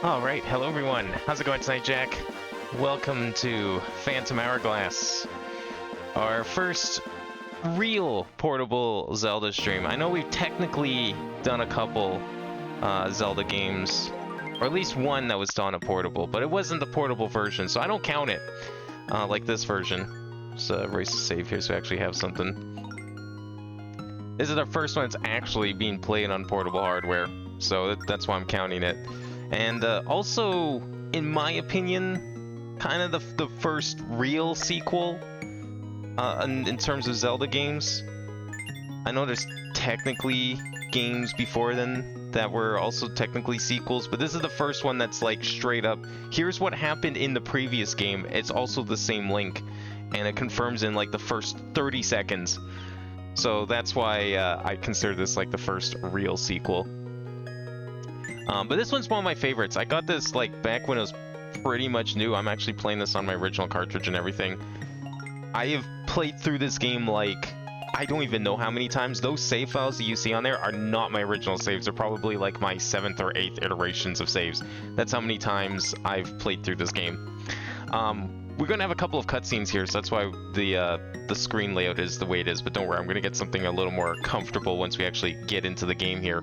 Alright, hello everyone. How's it going tonight, Jack? Welcome to Phantom Hourglass, our first real portable Zelda stream. I know we've technically done a couple Zelda games, or at least one that was done a portable, but it wasn't the portable version, so I don't count it like this version. Just erase the save here so we actually have something. This is our first one that's actually being played on portable hardware, so that's why I'm counting it. And also, in my opinion, kind of the first real sequel in terms of Zelda games. I know there's technically games before then that were also technically sequels, but this is the first one that's like straight up, here's what happened in the previous game, it's also the same link, and it confirms in like the first 30 seconds. So that's why I consider this like the first real sequel. But this one's one of my favorites. I got this like back when it was pretty much new. I'm actually playing this on my original cartridge and everything. I have played through this game like, I don't even know how many times. Those save files that you see on there are not my original saves. They're probably like my 7th or 8th iterations of saves. That's how many times I've played through this game. We're going to have a couple of cutscenes here, so that's why the screen layout is the way it is. But don't worry, I'm going to get something a little more comfortable once we actually get into the game here.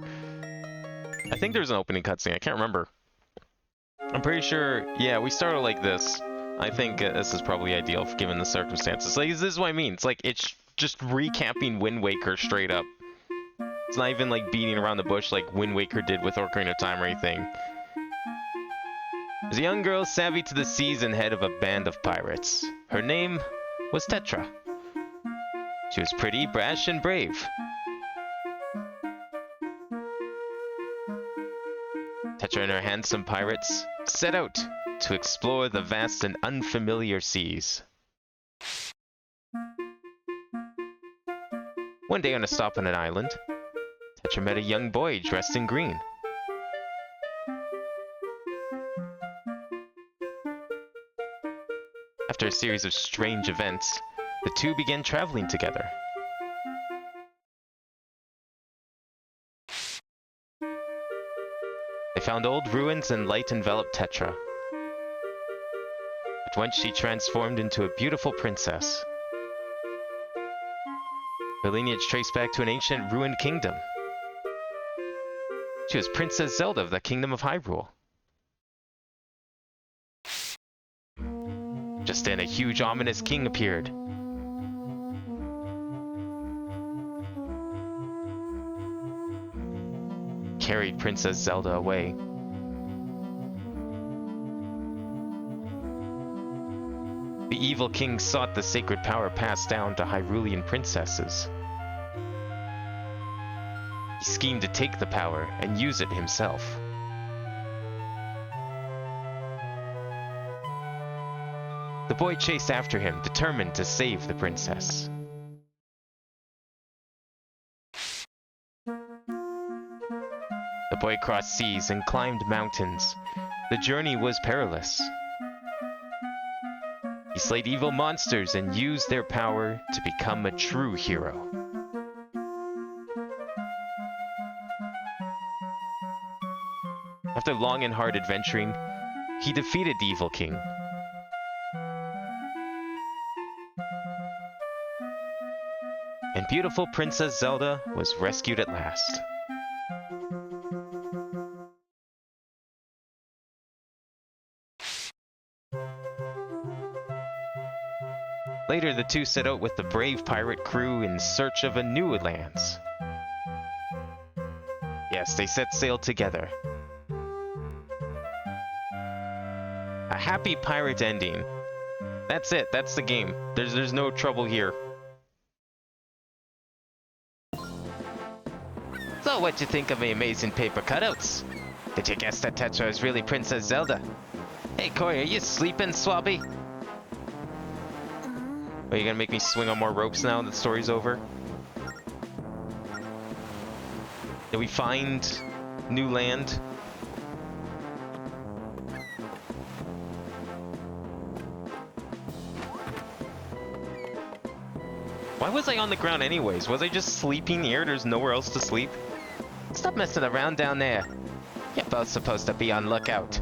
I think there's an opening cutscene. I can't remember. I'm pretty sure, yeah, we started like this. I think this is probably ideal given the circumstances. Like, this is what I mean. It's like, it's just recapping Wind Waker straight up. It's not even like beating around the bush like Wind Waker did with Ocarina of Time or anything. There's a young girl savvy to the seas and head of a band of pirates. Her name was Tetra. She was pretty, brash, and brave. Tetra and her handsome pirates set out to explore the vast and unfamiliar seas. One day on a stop on an island, Tetra met a young boy dressed in green. After a series of strange events, the two began traveling together. They found old ruins and light enveloped Tetra. At once she transformed into a beautiful princess. Her lineage traced back to an ancient ruined kingdom. She was Princess Zelda of the Kingdom of Hyrule. Just then, a huge, ominous king appeared. Carried Princess Zelda away. The evil king sought the sacred power passed down to Hyrulean princesses. He schemed to take the power and use it himself. The boy chased after him, determined to save the princess. The boy crossed seas and climbed mountains. The journey was perilous. He slayed evil monsters and used their power to become a true hero. After long and hard adventuring, he defeated the evil king. And beautiful Princess Zelda was rescued at last. Later, the two set out with the brave pirate crew in search of a new lands. Yes, they set sail together. A happy pirate ending. That's it, that's the game. There's no trouble here. So what'd you think of the amazing paper cutouts? Did you guess that Tetra is really Princess Zelda? Hey Corey, are you sleeping, Swabby? Are you gonna make me swing on more ropes now that the story's over? Did we find new land? Why was I on the ground anyways? Was I just sleeping here? There's nowhere else to sleep? Stop messing around down there. You're both supposed to be on lookout.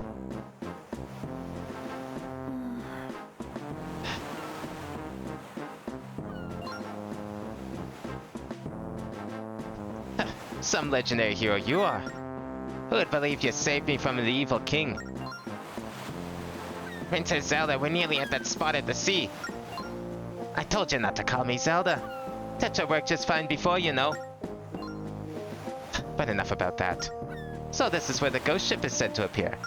Some legendary hero you are. Who would believe you saved me from the evil king? Princess Zelda, we're nearly at that spot at the sea. I told you not to call me Zelda. That should work just fine before, you know. But enough about that. So this is where the ghost ship is said to appear.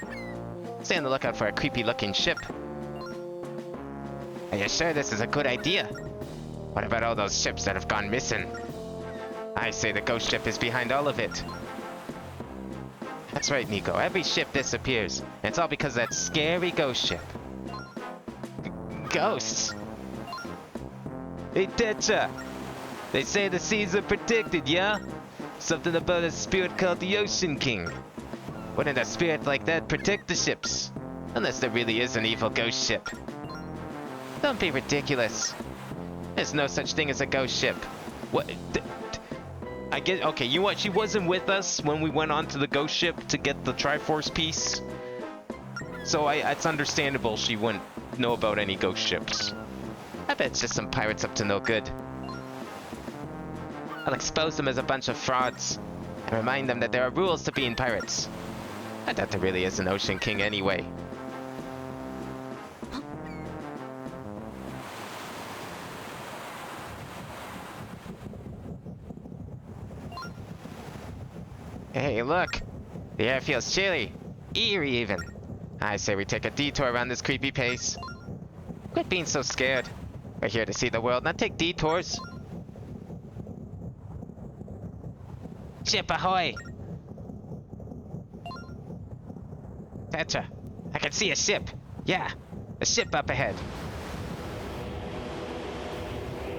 Stay on the lookout for a creepy-looking ship. Are you sure this is a good idea? What about all those ships that have gone missing? I say the ghost ship is behind all of it. That's right, Nico. Every ship disappears. And it's all because of that scary ghost ship. Ghosts? Hey, Tetra! They say the seas are protected, yeah? Something about a spirit called the Ocean King. Wouldn't a spirit like that protect the ships? Unless there really is an evil ghost ship. Don't be ridiculous. There's no such thing as a ghost ship. What? I get, okay, you know what? She wasn't with us when we went onto the ghost ship to get the Triforce piece. So it's understandable she wouldn't know about any ghost ships. I bet it's just some pirates up to no good. I'll expose them as a bunch of frauds and remind them that there are rules to being pirates. I doubt there really is an Ocean King anyway. Hey, look! The air feels chilly. Eerie, even. I say we take a detour around this creepy place. Quit being so scared. We're here to see the world, not take detours. Ship ahoy! Tetra, I can see a ship. Yeah, a ship up ahead.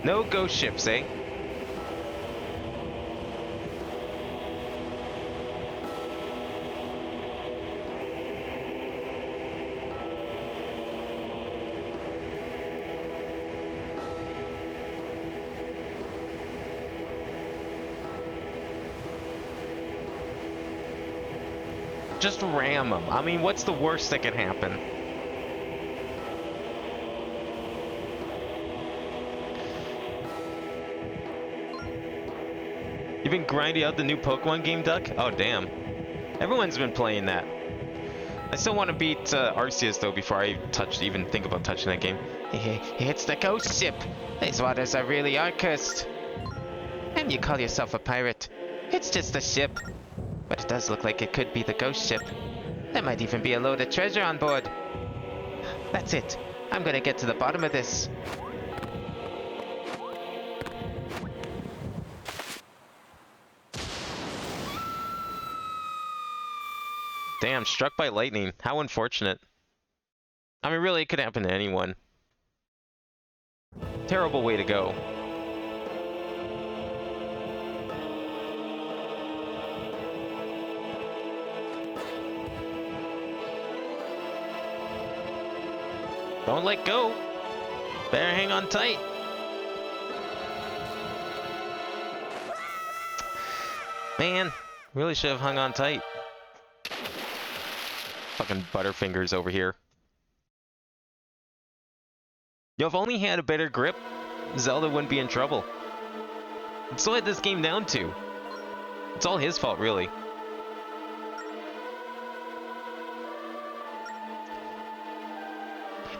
No ghost ships, eh? Just ram them. I mean, what's the worst that could happen? You've been grinding out the new Pokemon game, Duck? Oh, damn. Everyone's been playing that. I still want to beat Arceus, though, before I even think about touching that game. It's the ghost ship. These waters are really are cursed. And you call yourself a pirate. It's just a ship. But it does look like it could be the ghost ship. There might even be a load of treasure on board. That's it. I'm gonna get to the bottom of this. Damn, struck by lightning. How unfortunate. I mean, really, it could happen to anyone. Terrible way to go. Don't let go. Better hang on tight. Man, really should have hung on tight. Fucking Butterfingers over here. Yo, if only he had a better grip, Zelda wouldn't be in trouble. That's what this game down to. It's all his fault, really.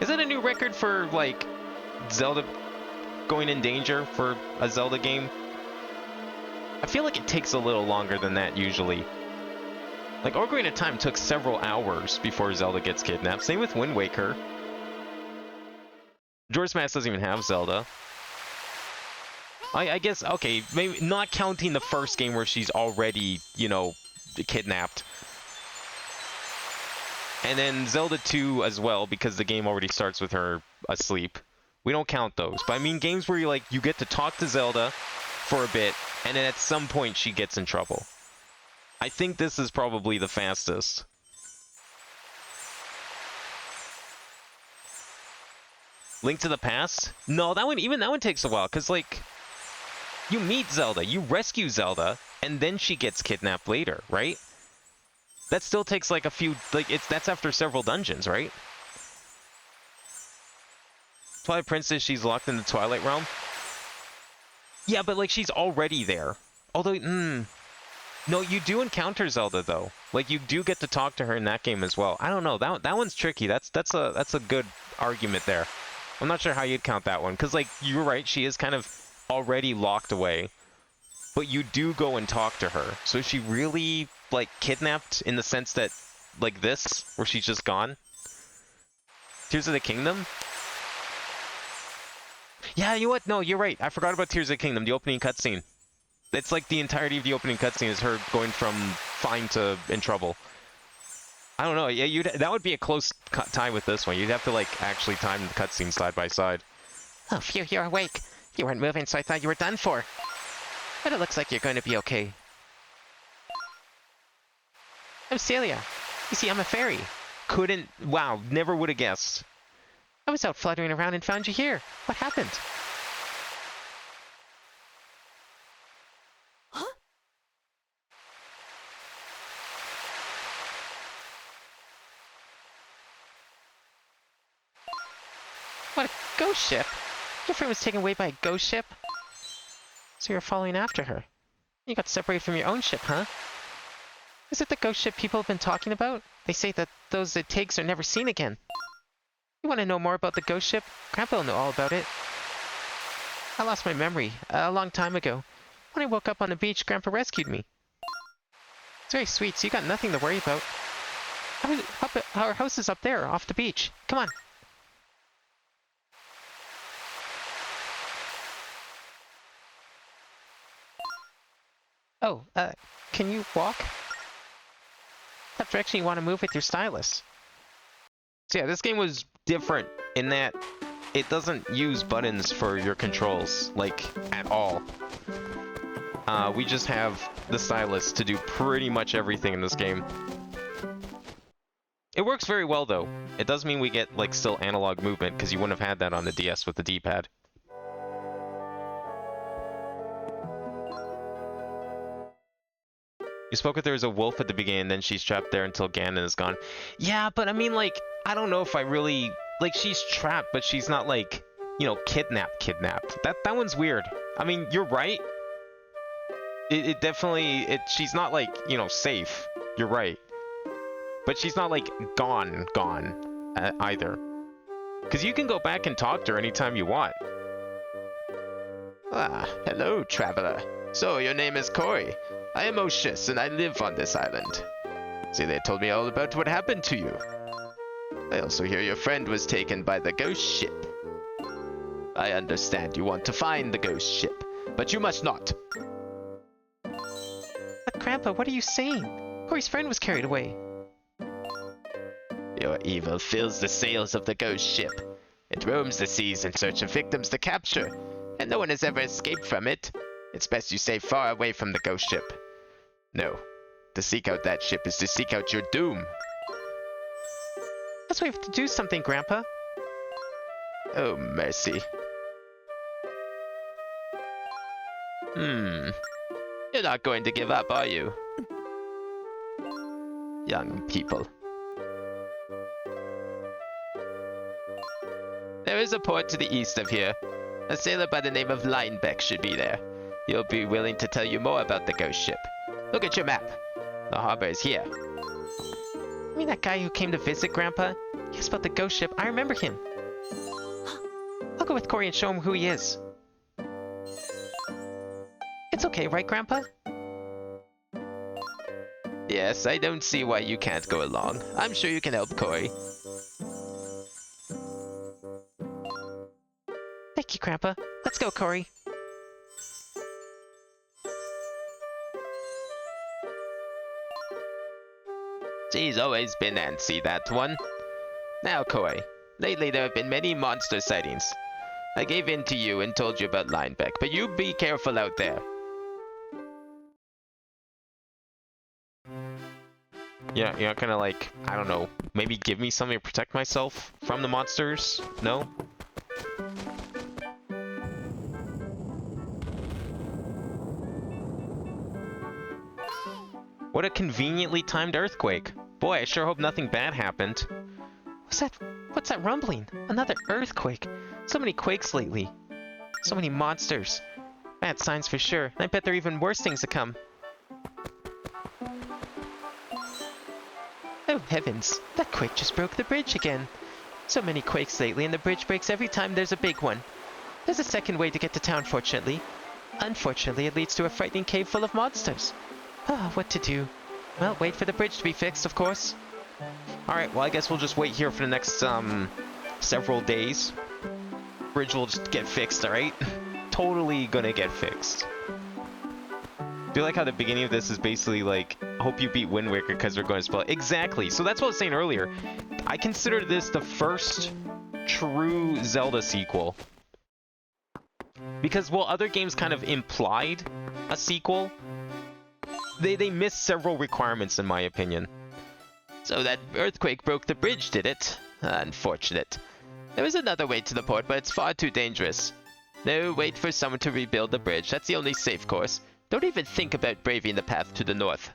Is that a new record for, like, Zelda going in danger for a Zelda game? I feel like it takes a little longer than that, usually. Like, Ocarina of Time took several hours before Zelda gets kidnapped. Same with Wind Waker. Majora's Mask doesn't even have Zelda. I guess, okay, maybe not counting the first game where she's already, you know, kidnapped. And then Zelda 2 as well, because the game already starts with her asleep. We don't count those. But I mean games where you get to talk to Zelda for a bit, and then at some point she gets in trouble. I think this is probably the fastest. Link to the Past? No, that one takes a while, because, like, you meet Zelda, you rescue Zelda, and then she gets kidnapped later, right? That still takes like a few, like that's after several dungeons, right? Twilight Princess, she's locked in the Twilight Realm. Yeah, but like she's already there. Although, no, you do encounter Zelda though. Like you do get to talk to her in that game as well. I don't know. That one's tricky. That's a good argument there. I'm not sure how you'd count that one because like you're right. She is kind of already locked away, but you do go and talk to her. So is she really like kidnapped in the sense that like this, where she's just gone? Tears of the Kingdom? Yeah, you know what? No, you're right. I forgot about Tears of the Kingdom, the opening cutscene. It's like the entirety of the opening cutscene is her going from fine to in trouble. I don't know. Yeah, that would be a close tie with this one. You'd have to like actually time the cutscene side by side. Oh, phew, you're awake. You weren't moving, so I thought you were done for. But it looks like you're going to be okay. I'm Celia. You see, I'm a fairy. Wow, never would have guessed. I was out fluttering around and found you here. What happened? Huh? What a ghost ship! Your friend was taken away by a ghost ship? So you're following after her. You got separated from your own ship, huh? Is it the ghost ship people have been talking about? They say that those it takes are never seen again. You want to know more about the ghost ship? Grandpa will know all about it. I lost my memory a long time ago. When I woke up on the beach, Grandpa rescued me. It's very sweet, so you got nothing to worry about. Our house is up there, off the beach. Come on. Oh, can you walk? What direction you want to move with your stylus? So yeah, this game was different in that it doesn't use buttons for your controls, like, at all. We just have the stylus to do pretty much everything in this game. It works very well, though. It does mean we get, like, still analog movement, because you wouldn't have had that on the DS with the D-pad. You spoke with her as a wolf at the beginning, then she's trapped there until Ganon is gone. Yeah, but I mean, like, I don't know if I really... Like, she's trapped, but she's not, like, you know, kidnapped. That one's weird. I mean, you're right. It definitely... She's not, like, you know, safe. You're right. But she's not, like, gone, either. Because you can go back and talk to her anytime you want. Ah, hello, traveler. So, your name is Corey. I am Oshus, and I live on this island. See, they told me all about what happened to you. I also hear your friend was taken by the ghost ship. I understand you want to find the ghost ship, but you must not. But Grandpa, what are you saying? Corey's friend was carried away. Your evil fills the sails of the ghost ship. It roams the seas in search of victims to capture, and no one has ever escaped from it. It's best you stay far away from the ghost ship. No, to seek out that ship is to seek out your doom. Guess we have to do something, Grandpa. Oh, mercy. You're not going to give up, are you? Young people. There is a port to the east of here. A sailor by the name of Linebeck should be there. He'll be willing to tell you more about the ghost ship. Look at your map. The harbor is here. You mean that guy who came to visit, Grandpa? He asked about the ghost ship. I remember him. I'll go with Corey and show him who he is. It's okay, right, Grandpa? Yes, I don't see why you can't go along. I'm sure you can help Corey. Thank you, Grandpa. Let's go, Corey. She's always been antsy, that one. Now, Corey, lately there have been many monster sightings. I gave in to you and told you about Linebeck, but you be careful out there. Yeah, you're not gonna, like, I don't know, maybe give me something to protect myself from the monsters? No? What a conveniently timed earthquake. Boy, I sure hope nothing bad happened. What's that rumbling? Another earthquake. So many quakes lately. So many monsters. Bad signs for sure. I bet there are even worse things to come. Oh heavens, that quake just broke the bridge again. So many quakes lately, and the bridge breaks every time there's a big one. There's a second way to get to town, fortunately. Unfortunately, it leads to a frightening cave full of monsters. Ah, what to do? Well, wait for the bridge to be fixed, of course. Alright, well I guess we'll just wait here for the next, several days. Bridge will just get fixed, alright? Totally gonna get fixed. I feel like how the beginning of this is basically like, hope you beat Wind Waker because we're going to spoil it. Exactly, so that's what I was saying earlier. I consider this the first true Zelda sequel. Because while other games kind of implied a sequel, they missed several requirements in my opinion. So that earthquake broke the bridge, did it? Unfortunate. There is another way to the port, but it's far too dangerous. No, wait for someone to rebuild the bridge. That's the only safe course. Don't even think about braving the path to the north.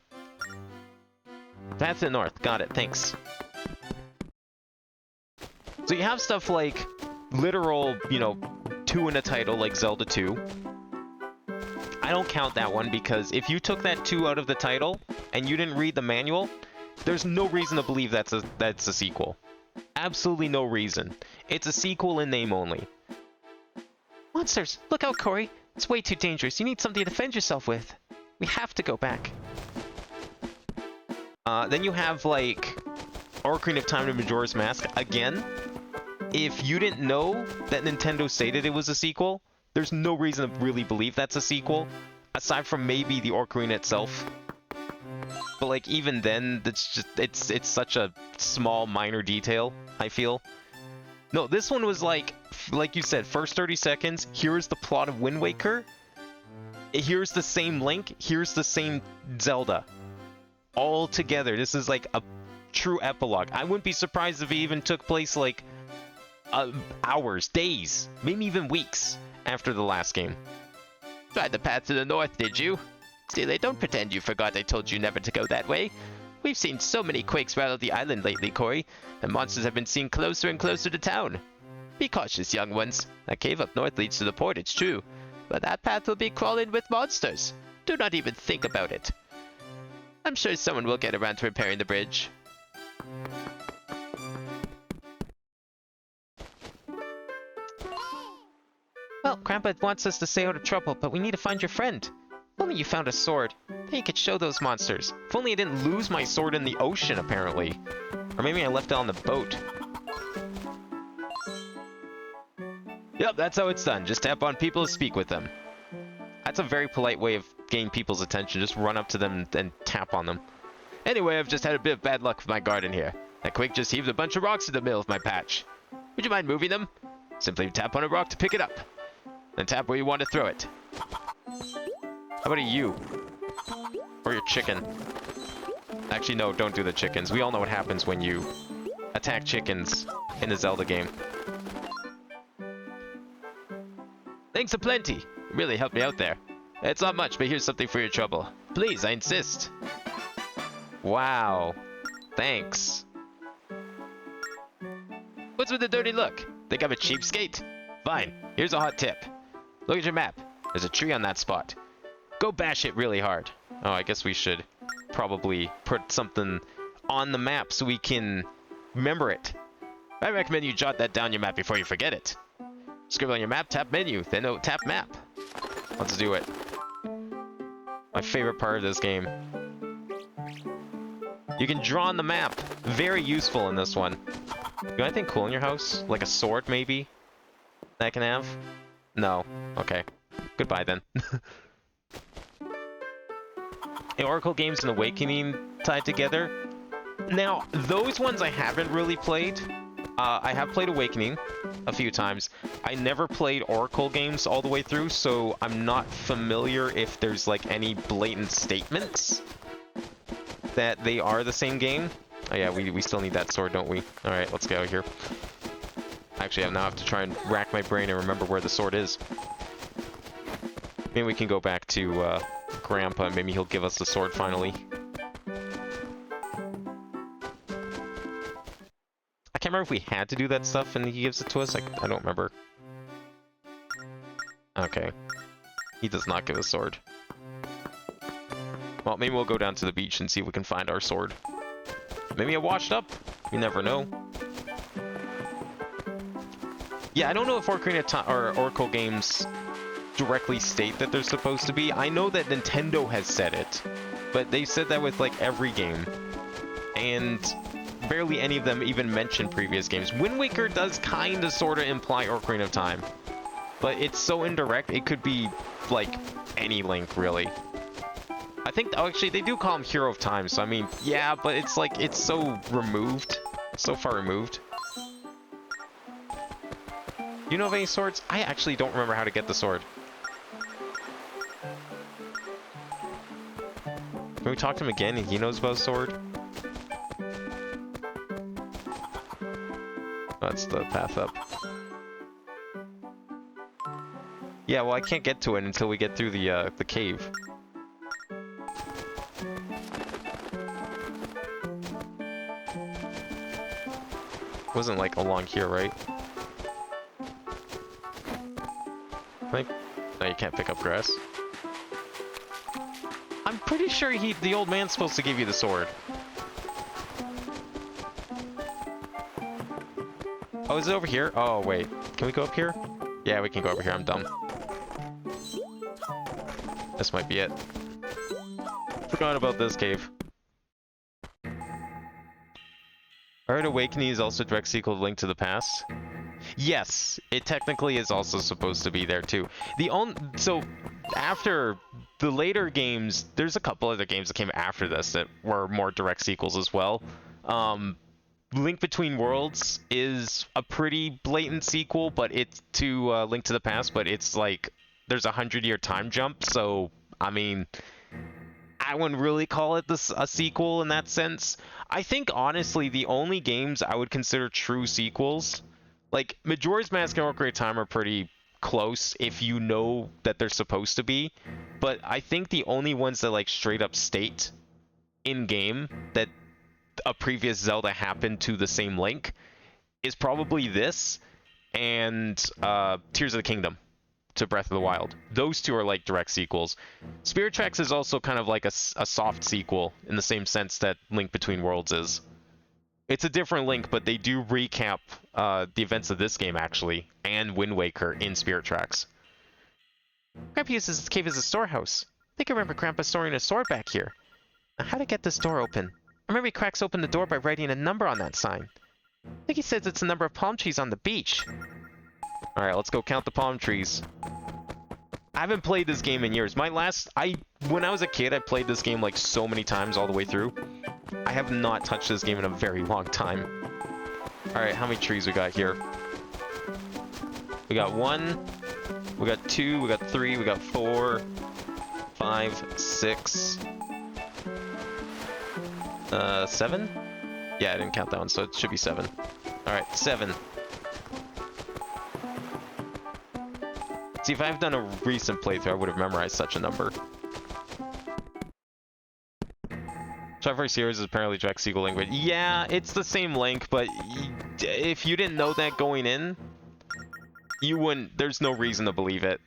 Path to the north. Got it. Thanks. So you have stuff like literal, 2 in a title like Zelda 2. I don't count that one because if you took that 2 out of the title and you didn't read the manual, there's no reason to believe that's a sequel. Absolutely no reason. It's a sequel in name only. Monsters! Look out, Corey! It's way too dangerous. You need something to defend yourself with. We have to go back. Then you have, like, Ocarina of Time to Majora's Mask. Again, if you didn't know that Nintendo stated it was a sequel, there's no reason to really believe that's a sequel, aside from maybe the Ocarina itself. But, like, even then, it's such a small, minor detail, I feel. No, this one was like you said, first 30 seconds, here's the plot of Wind Waker, here's the same Link, here's the same Zelda. All together. This is like a true epilogue. I wouldn't be surprised if it even took place like hours, days, maybe even weeks after the last game. Tried the path to the north, did you? Silly, don't pretend you forgot I told you never to go that way. We've seen so many quakes rattle the island lately, Corey. The monsters have been seen closer and closer to town. Be cautious, young ones. That cave up north leads to the port, it's true. But that path will be crawling with monsters. Do not even think about it. I'm sure someone will get around to repairing the bridge. Well, Grandpa wants us to stay out of trouble, but we need to find your friend. If only you found a sword. Then you could show those monsters. If only I didn't lose my sword in the ocean, apparently. Or maybe I left it on the boat. Yep, that's how it's done. Just tap on people to speak with them. That's a very polite way of getting people's attention. Just run up to them and tap on them. Anyway, I've just had a bit of bad luck with my garden here. That quake just heaved a bunch of rocks in the middle of my patch. Would you mind moving them? Simply tap on a rock to pick it up. Then tap where you want to throw it. How about you? Or your chicken? Actually, no, don't do the chickens. We all know what happens when you attack chickens in a Zelda game. Thanks a plenty. You really helped me out there. It's not much, but here's something for your trouble. Please, I insist. Wow. Thanks. What's with the dirty look? Think I'm a cheapskate? Fine. Here's a hot tip. Look at your map. There's a tree on that spot. Go bash it really hard. Oh, I guess we should probably put something on the map so we can remember it. I recommend you jot that down your map before you forget it. Scribble on your map, tap menu, then tap map. Let's do it. My favorite part of this game. You can draw on the map. Very useful in this one. You got anything cool in your house? Like a sword, maybe? That I can have? No. Okay. Goodbye, then. The Oracle games and Awakening tied together. Now, those ones I haven't really played. I have played Awakening a few times. I never played Oracle games all the way through, so I'm not familiar if there's like any blatant statements that they are the same game. Oh yeah, we still need that sword, don't we? Alright, let's get out of here. Actually, I now have to try and rack my brain and remember where the sword is. Maybe we can go back to Grandpa and maybe he'll give us the sword finally. can't remember if we had to do that stuff and he gives it to us. I don't remember. Okay. He does not give a sword. Well, maybe we'll go down to the beach and see if we can find our sword. Maybe it washed up. You never know. Yeah, I don't know if Ocarina of Time or Oracle games directly state that they're supposed to be. I know that Nintendo has said it, but they said that with like every game. And barely any of them even mention previous games. Wind Waker does kind of sort of imply Ocarina of Time, but it's so indirect, it could be like any Link, really. I think, oh, actually, they do call him Hero of Time, so I mean, yeah, but it's like, it's so removed, so far removed. You know of any swords? I actually don't remember how to get the sword. Can we talk to him again and he knows about a sword? That's the path up. Yeah, well, I can't get to it until we get through the cave. Wasn't like along here, right? Like, no, you can't pick up grass. I'm pretty sure the old man's supposed to give you the sword. Oh, is it over here? Oh, wait. Can we go up here? Yeah, we can go over here. I'm dumb. This might be it. Forgot about this cave. Alright, Awakening is also a direct sequel to Link to the Past. Yes, it technically is also supposed to be there too. So after the later games, there's a couple other games that came after this that were more direct sequels as well. Link Between Worlds is a pretty blatant sequel, but it's to Link to the Past, but it's like there's a 100-year time jump, so I mean, I wouldn't really call it a sequel in that sense. I think honestly the only games I would consider true sequels, like Majora's Mask and Ocarina of Time, are pretty close if you know that they're supposed to be, but I think the only ones that like straight up state in game that a previous Zelda happened to the same Link is probably this and Tears of the Kingdom to Breath of the Wild. Those two are like direct sequels. Spirit Tracks is also kind of like a soft sequel in the same sense that Link Between Worlds is. It's a different Link, but they do recap the events of this game actually, and Wind Waker in Spirit Tracks. Grandpa uses this cave as a storehouse. I think I remember Grandpa storing a sword back here. Now, how to get this door open? I remember he cracks open the door by writing a number on that sign. I think he says it's the number of palm trees on the beach. Alright, let's go count the palm trees. I haven't played this game in years. When I was a kid, I played this game like so many times all the way through. I have not touched this game in a very long time. Alright, how many trees we got here? We got 1, we got 2, we got 3, we got 4, 5, 6, 7? Yeah, I didn't count that one, so it should be 7. Alright, 7. See, if I've done a recent playthrough, I would have memorized such a number. Triforce Series is apparently direct sequel Link, but yeah, it's the same Link, but if you didn't know that going in, you wouldn't, there's no reason to believe it.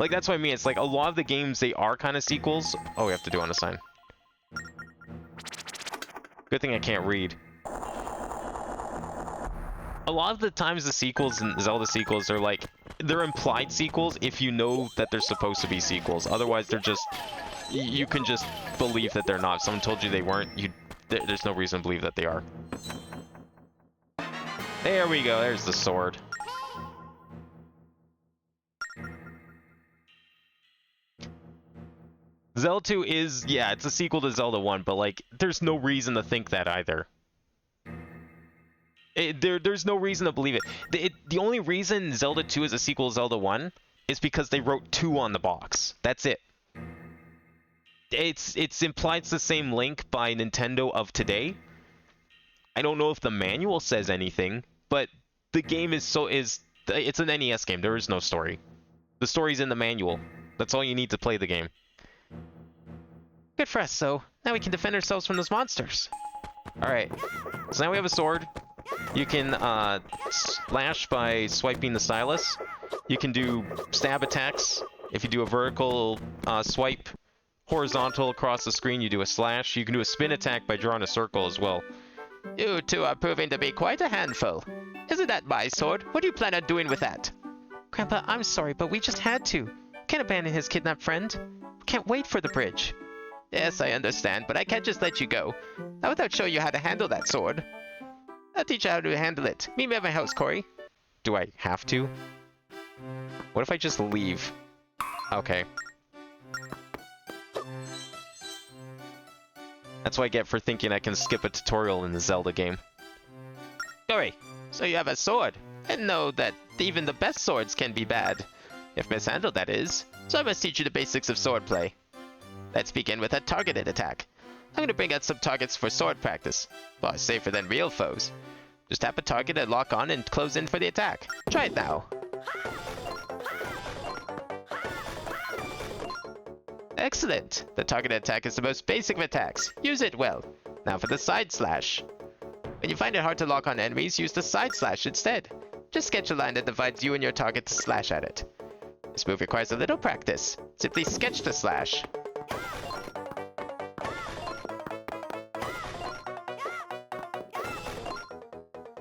Like, that's what I mean, it's like, a lot of the games, they are kind of sequels. Oh, we have to do on a sign. Good thing I can't read. A lot of the times the sequels and Zelda sequels are like, they're implied sequels if you know that they're supposed to be sequels. Otherwise, they're just, you can just believe that they're not. If someone told you they weren't, there's no reason to believe that they are. There we go, there's the sword. Zelda 2 is, yeah, it's a sequel to Zelda 1, but like, there's no reason to think that either. There's no reason to believe it. The only reason Zelda 2 is a sequel to Zelda 1 is because they wrote 2 on the box. That's it. It's implied it's the same Link by Nintendo of today. I don't know if the manual says anything, but the game it's an NES game. There is no story. The story's in the manual. That's all you need to play the game. Good for us, so now we can defend ourselves from those monsters. Alright, so now we have a sword. You can slash by swiping the stylus. You can do stab attacks. If you do a vertical swipe, horizontal across the screen, you do a slash. You can do a spin attack by drawing a circle as well. You two are proving to be quite a handful. Isn't that my sword? What do you plan on doing with that? Grandpa, I'm sorry, but we just had to. Can't abandon his kidnapped friend. Can't wait for the bridge. Yes, I understand, but I can't just let you go. Not without showing you how to handle that sword. I'll teach you how to handle it. Meet me at my house, Corey. Do I have to? What if I just leave? Okay. That's what I get for thinking I can skip a tutorial in the Zelda game. Corey, so you have a sword. And know that even the best swords can be bad. If mishandled, that is. So I must teach you the basics of swordplay. Let's begin with a targeted attack. I'm going to bring out some targets for sword practice. Far safer than real foes. Just tap a target and lock on and close in for the attack. Try it now. Excellent! The targeted attack is the most basic of attacks. Use it well. Now for the side slash. When you find it hard to lock on enemies, use the side slash instead. Just sketch a line that divides you and your target to slash at it. This move requires a little practice. Simply sketch the slash.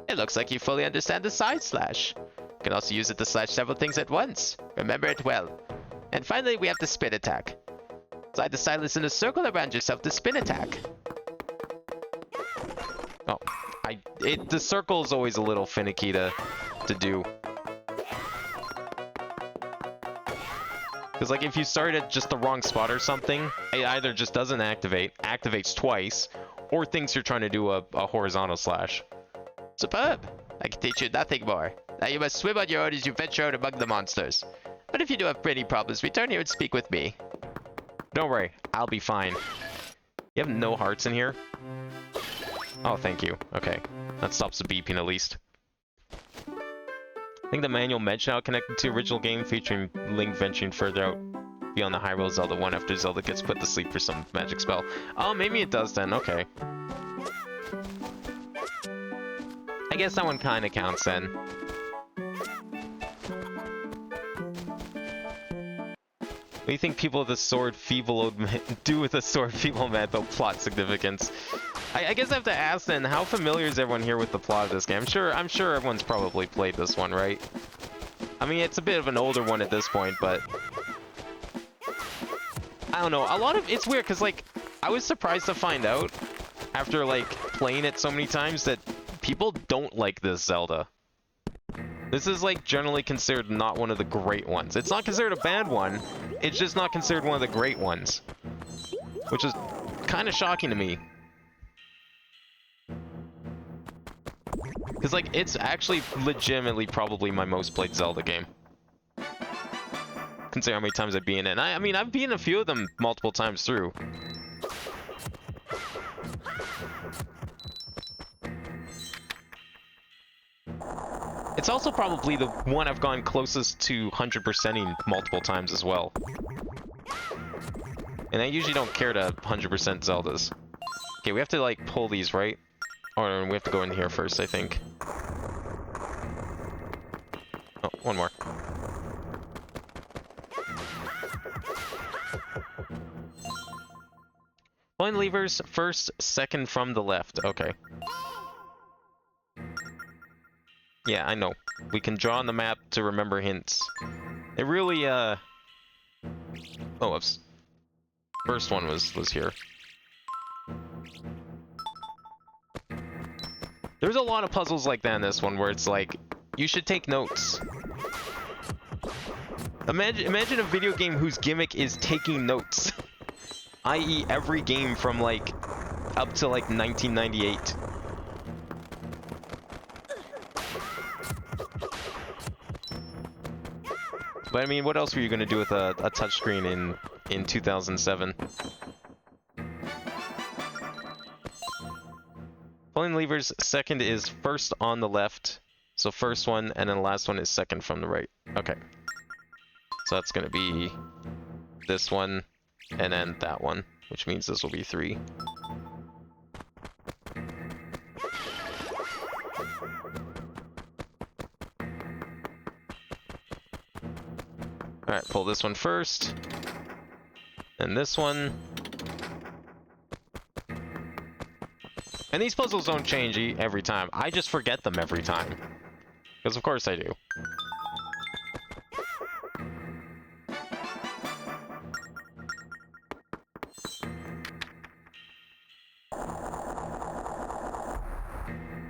It looks like you fully understand the side slash. You can also use it to slash several things at once. Remember it well. And finally, we have the spin attack. Slide the stylus in a circle around yourself to spin attack. Oh, the circle is always a little finicky to do. Because like if you start at just the wrong spot or something, it either just doesn't activate, activates twice, or thinks you're trying to do a horizontal slash. Superb! I can teach you nothing more. Now you must swim on your own as you venture out among the monsters. But if you do have any problems, return here and speak with me. Don't worry, I'll be fine. You have no hearts in here? Oh, thank you. Okay, that stops the beeping at least. I think the manual mentioned how it connected to the original game, featuring Link venturing further out beyond the Hyrule Zelda 1 after Zelda gets put to sleep for some magic spell. Oh, maybe it does then, okay. I guess that one kind of counts then. What do you think people with the sword feeble do with the sword feeble mental plot significance? I guess I have to ask then, how familiar is everyone here with the plot of this game? I'm sure everyone's probably played this one, right? I mean, it's a bit of an older one at this point, but I don't know. It's weird because like I was surprised to find out after like playing it so many times that people don't like this Zelda. This is like generally considered not one of the great ones. It's not considered a bad one. It's just not considered one of the great ones, which is kind of shocking to me. Because, like, it's actually legitimately probably my most played Zelda game. Consider how many times I've been in. I mean, I've been in a few of them multiple times through. It's also probably the one I've gone closest to 100%ing multiple times as well. And I usually don't care to 100% Zeldas. Okay, we have to, like, pull these, right? Or we have to go in here first, I think. Oh, one more. Pulling levers first, second from the left. Okay. Yeah, I know. We can draw on the map to remember hints. It really, Oh, oops. First one was here. There's a lot of puzzles like that in this one where it's like, you should take notes. Imagine a video game whose gimmick is taking notes. i.e. every game from like, up to like 1998. But I mean, what else were you going to do with a touchscreen in 2007? Pulling levers, second is first on the left. So first one, and then the last one is second from the right. Okay. So that's going to be this one, and then that one, which means this will be 3. Alright, pull this one first. And this one. And these puzzles don't change every time. I just forget them every time. Because of course I do.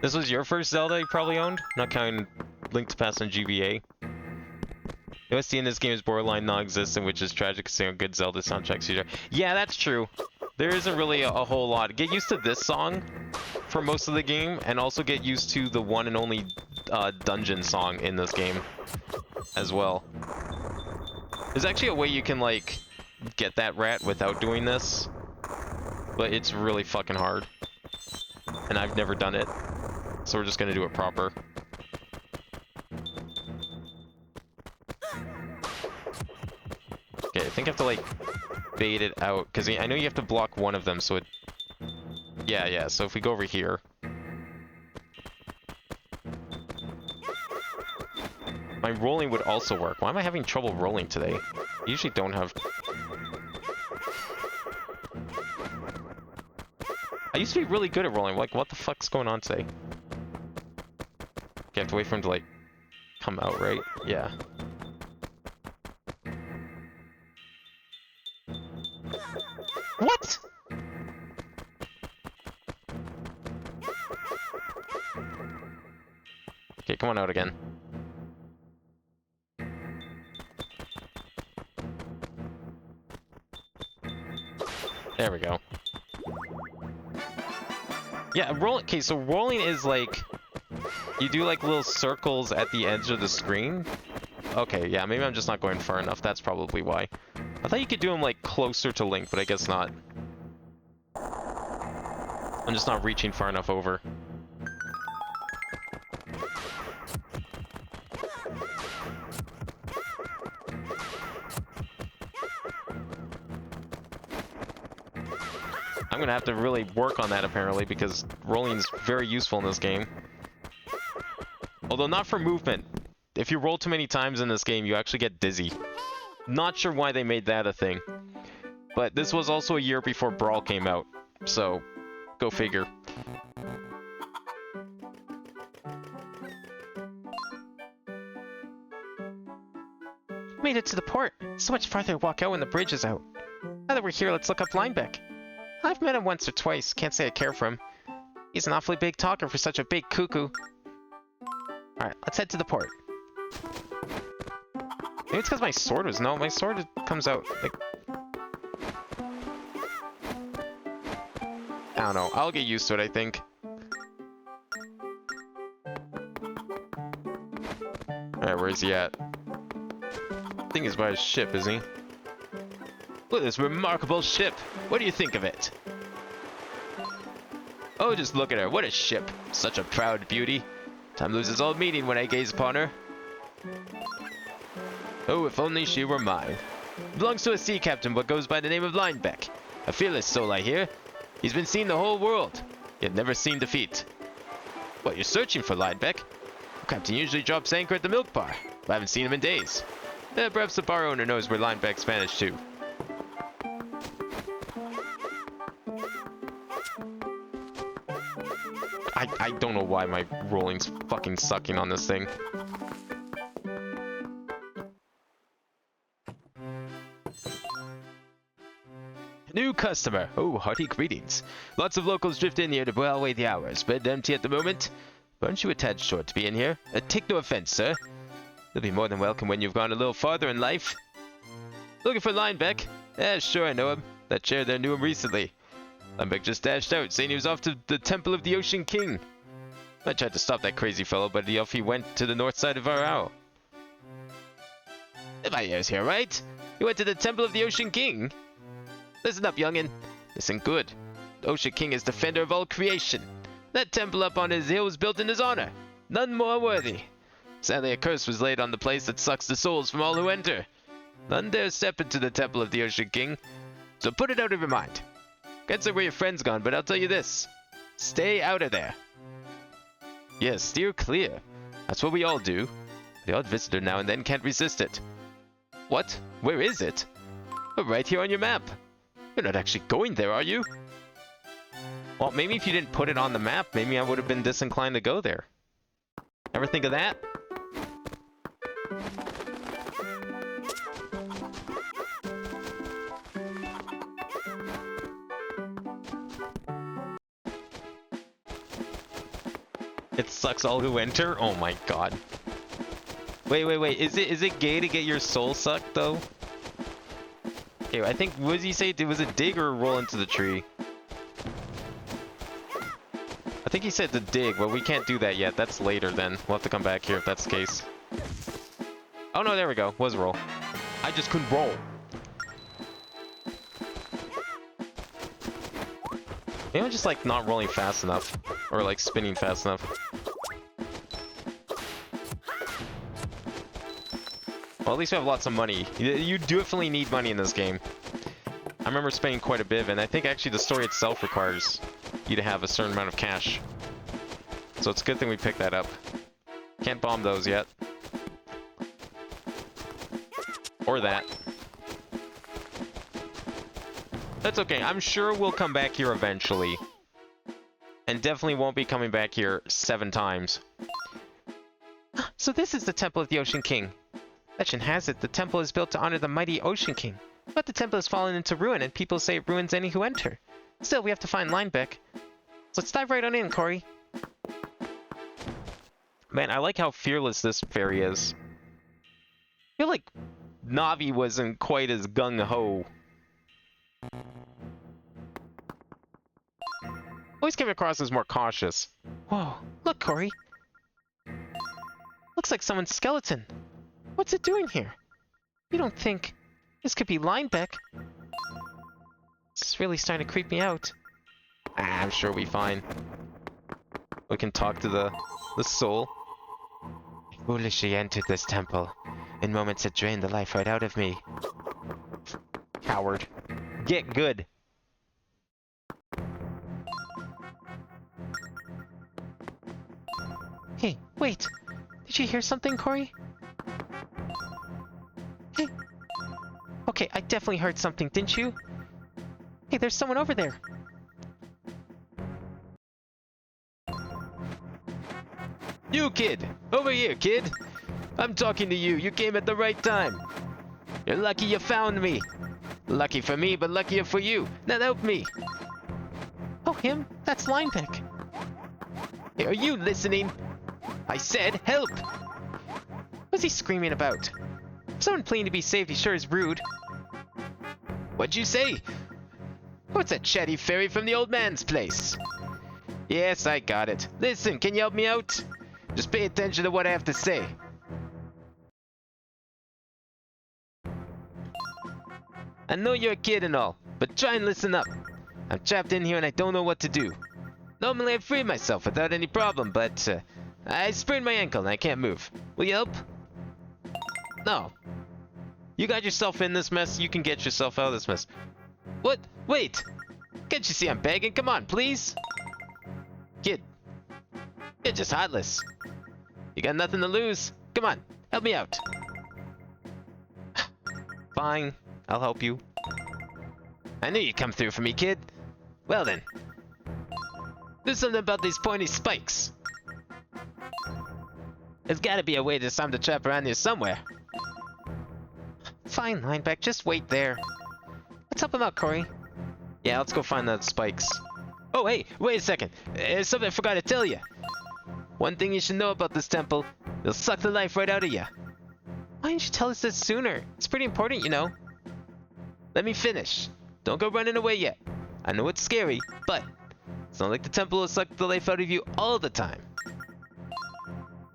This was your first Zelda you probably owned? Not counting Link to the Past on GBA. The OST in this game is borderline non-existent, which is tragic considering a good Zelda soundtrack feature. Yeah, that's true. There isn't really a whole lot. Get used to this song for most of the game, and also get used to the one and only dungeon song in this game as well. There's actually a way you can, like, get that rat without doing this, but it's really fucking hard. And I've never done it, so we're just gonna do it proper. Okay, I think I have to, like, bait it out, because I know you have to block one of them, so it... Yeah, so if we go over here... My rolling would also work. Why am I having trouble rolling today? I usually don't have... I used to be really good at rolling. Like, what the fuck's going on today? Okay, I have to wait for him to, like, come out, right? Yeah. What? Okay, come on out again. There we go. Yeah, okay, so rolling is like... You do like little circles at the edge of the screen? Okay, yeah, maybe I'm just not going far enough. That's probably why. I thought you could do them like closer to Link, but I guess not. I'm just not reaching far enough over. I'm gonna have to really work on that apparently, because rolling's very useful in this game. Although not for movement. If you roll too many times in this game, you actually get dizzy. Not sure why they made that a thing. But this was also a year before Brawl came out, so go figure. Made it to the port. So much farther to walk out when the bridge is out. Now that we're here, let's look up Linebeck. I've met him once or twice. Can't say I care for him. He's an awfully big talker for such a big cuckoo. Alright, let's head to the port. Maybe it's because my sword was... No, my sword comes out, like... I don't know. I'll get used to it, I think. Alright, where is he at? I think he's by his ship, isn't he? Look at this remarkable ship. What do you think of it? Oh, just look at her. What a ship. Such a proud beauty. Time loses all meaning when I gaze upon her. Oh, if only she were mine. Belongs to a sea captain but goes by the name of Linebeck. A fearless soul, I hear. He's been seeing the whole world, yet never seen defeat. What, you're searching for Linebeck? The captain usually drops anchor at the milk bar. I haven't seen him in days. Perhaps the bar owner knows where Linebeck's vanished to. I don't know why my rolling's fucking sucking on this thing. New customer. Oh, hearty greetings. Lots of locals drift in here to while away the hours, but empty at the moment. Aren't you a tad short to be in here? Take no offense, sir. You'll be more than welcome when you've gone a little farther in life. Looking for Linebeck? Yeah, sure, I know him. That chair there knew him recently. Linebeck just dashed out, saying he was off to the Temple of the Ocean King. I tried to stop that crazy fellow, but off he went to the north side of Hyrule. If my ears here right, he went to the Temple of the Ocean King. Listen up, youngin'. Listen good. The Ocean King is defender of all creation. That temple up on his hill was built in his honor. None more worthy. Sadly, a curse was laid on the place that sucks the souls from all who enter. None dare step into the Temple of the Ocean King. So put it out of your mind. Can't say where your friend's gone, but I'll tell you this. Stay out of there. Yes, steer clear. That's what we all do. The odd visitor now and then can't resist it. What? Where is it? Oh, right here on your map. You're not actually going there, are you? Well, maybe if you didn't put it on the map, maybe I would have been disinclined to go there. Ever think of that? It sucks all who enter? Oh my god. Wait. Is it gay to get your soul sucked though? Okay, I think, what did he say? Was it dig or roll into the tree? I think he said to dig, but we can't do that yet. That's later then. We'll have to come back here if that's the case. Oh no, there we go. Was roll. I just couldn't roll. Maybe I'm just like not rolling fast enough. Or like spinning fast enough. Well, at least we have lots of money. You definitely need money in this game. I remember spending quite a bit of it, and I think actually the story itself requires you to have a certain amount of cash. So it's a good thing we picked that up. Can't bomb those yet. Or that. That's okay. I'm sure we'll come back here eventually. And definitely won't be coming back here 7 times. So this is the Temple of the Ocean King. Legend has it, the temple is built to honor the mighty Ocean King. But the temple has fallen into ruin, and people say it ruins any who enter. Still, we have to find Linebeck. So let's dive right on in, Corey. Man, I like how fearless this fairy is. I feel like Navi wasn't quite as gung-ho. Always came across as more cautious. Whoa, look, Corey. Looks like someone's skeleton. What's it doing here? You don't think this could be Linebeck? This is really starting to creep me out. Ah, I'm sure we'll be fine. We can talk to the soul. I foolishly entered this temple. In moments it drained the life right out of me. Coward. Get good. Hey, wait. Did you hear something, Corey? Hey. Okay, I definitely heard something, didn't you? Hey, there's someone over there. You kid! Over here, kid! I'm talking to you. You came at the right time. You're lucky you found me. Lucky for me, but luckier for you. Now help me. Oh, him? That's Linebeck. Hey, are you listening? I said help! What's he screaming about? Someone pleading to be saved, he sure is rude. What'd you say? What's that chatty fairy from the old man's place? Yes, I got it. Listen, can you help me out? Just pay attention to what I have to say. I know you're a kid and all, but try and listen up. I'm trapped in here and I don't know what to do. Normally I'd free myself without any problem, but I sprained my ankle and I can't move. Will you help? No. You got yourself in this mess, you can get yourself out of this mess. What? Wait! Can't you see I'm begging? Come on, please! Kid, you're just heartless. You got nothing to lose. Come on, help me out. Fine, I'll help you. I knew you'd come through for me, kid. Well then. Do something about these pointy spikes. There's gotta be a way to disarm the trap around here somewhere. Fine, Linebeck, just wait there. Let's help him out, Corey. Yeah, let's go find the spikes. Oh, hey, wait a second. There's something I forgot to tell you. One thing you should know about this temple, it'll suck the life right out of you. Why didn't you tell us this sooner? It's pretty important, you know. Let me finish. Don't go running away yet. I know it's scary, but it's not like the temple will suck the life out of you all the time.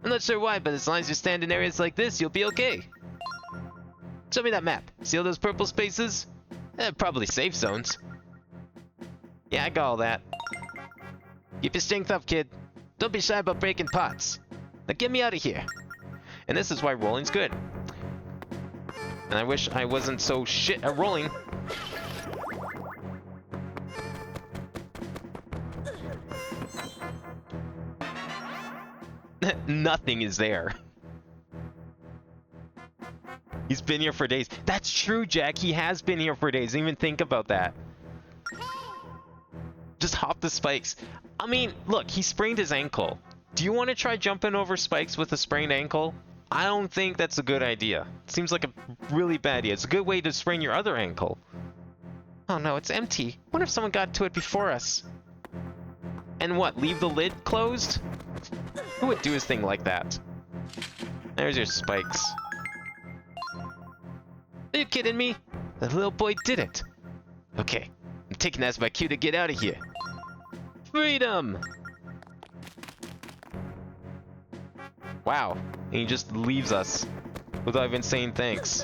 I'm not sure why, but as long as you stand in areas like this, you'll be okay. Show me that map. See all those purple spaces? Probably safe zones. Yeah, I got all that. Keep your strength up, kid. Don't be shy about breaking pots. Now get me out of here. And this is why rolling's good. And I wish I wasn't so shit at rolling. Nothing is there. He's been here for days. That's true, Jack. He has been here for days. Didn't even think about that. Just hop the spikes. I mean, look, he sprained his ankle. Do you want to try jumping over spikes with a sprained ankle? I don't think that's a good idea. Seems like a really bad idea. It's a good way to sprain your other ankle. Oh no, it's empty. Wonder if someone got to it before us. And what, leave the lid closed? Who would do his thing like that? There's your spikes. Are you kidding me? The little boy did it. Okay, I'm taking that as my cue to get out of here. Freedom! Wow, and he just leaves us without even saying thanks.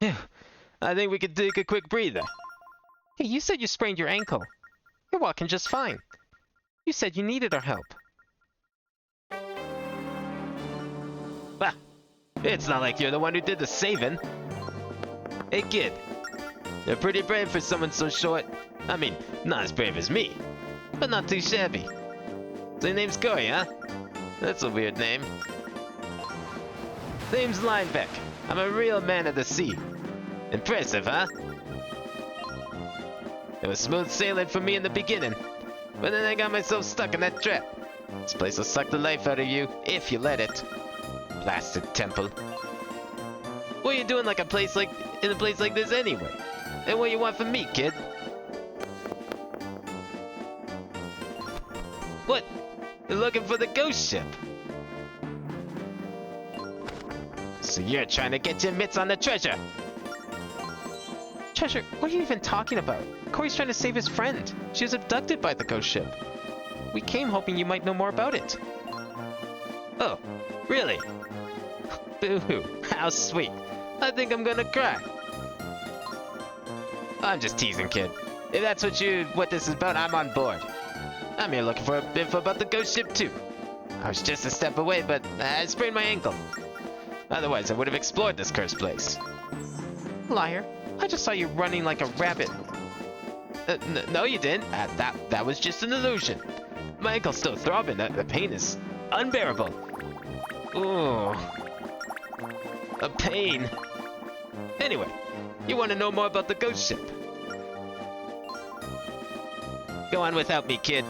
Phew, I think we could take a quick breather. Hey, you said you sprained your ankle. You're walking just fine. You said you needed our help. Bah, it's not like you're the one who did the saving. Hey kid, you're pretty brave for someone so short. I mean, not as brave as me, but not too shabby. So your name's Corey, huh? That's a weird name. Name's Linebeck. I'm a real man of the sea. Impressive, huh? It was smooth sailing for me in the beginning, but then I got myself stuck in that trap. This place will suck the life out of you, if you let it. Blasted temple. What are you doing in a place like this anyway? And what you want from me, kid? What? You're looking for the ghost ship? So you're trying to get your mitts on the treasure? Treasure, what are you even talking about? Corey's trying to save his friend. She was abducted by the ghost ship. We came hoping you might know more about it. Oh, really? Boo-hoo, how sweet. I think I'm gonna cry. I'm just teasing, kid. If that's what this is about, I'm on board. I'm here looking for info about the ghost ship too. I was just a step away, but I sprained my ankle. Otherwise, I would have explored this cursed place. Liar. I just saw you running like a rabbit. No, you didn't. That was just an illusion. My ankle's still throbbing. The pain is unbearable. Ooh. A pain. Anyway, you want to know more about the ghost ship? Go on without me, kid.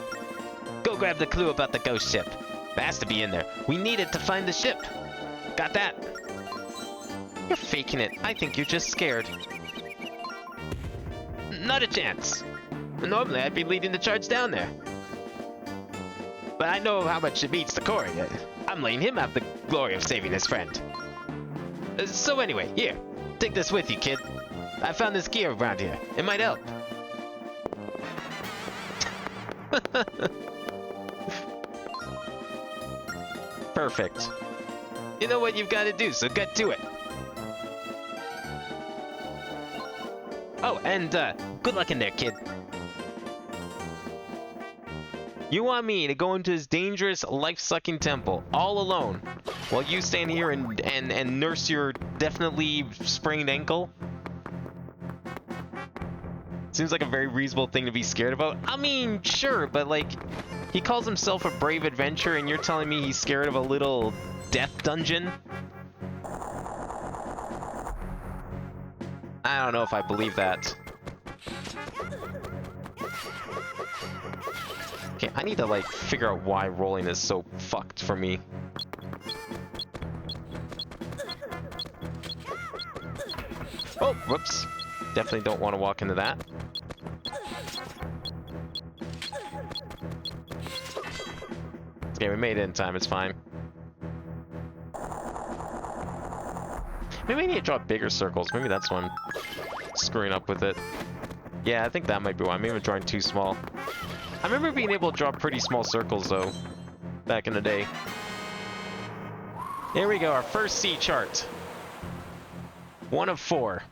Go grab the clue about the ghost ship. It has to be in there. We need it to find the ship. Got that? You're faking it. I think you're just scared. Not a chance. Normally, I'd be leading the charge down there. But I know how much it means to Corey. I'm letting him have the glory of saving his friend. So anyway, here. Take this with you, kid. I found this gear around here. It might help. Perfect. You know what you've got to do, so get to it. Oh, and good luck in there, kid. You want me to go into this dangerous, life-sucking temple all alone while you stand here and nurse your definitely sprained ankle? Seems like a very reasonable thing to be scared about. I mean, sure, but like, he calls himself a brave adventurer and you're telling me he's scared of a little death dungeon? I don't know if I believe that. Okay, I need to like figure out why rolling is so fucked for me. Oh, whoops. Definitely don't want to walk into that. Okay, we made it in time, it's fine. Maybe I need to draw bigger circles. Maybe that's one screwing up with it. Yeah, I think that might be why. Maybe I'm drawing too small. I remember being able to draw pretty small circles, though, back in the day. Here we go, our first sea chart. 1 of 4.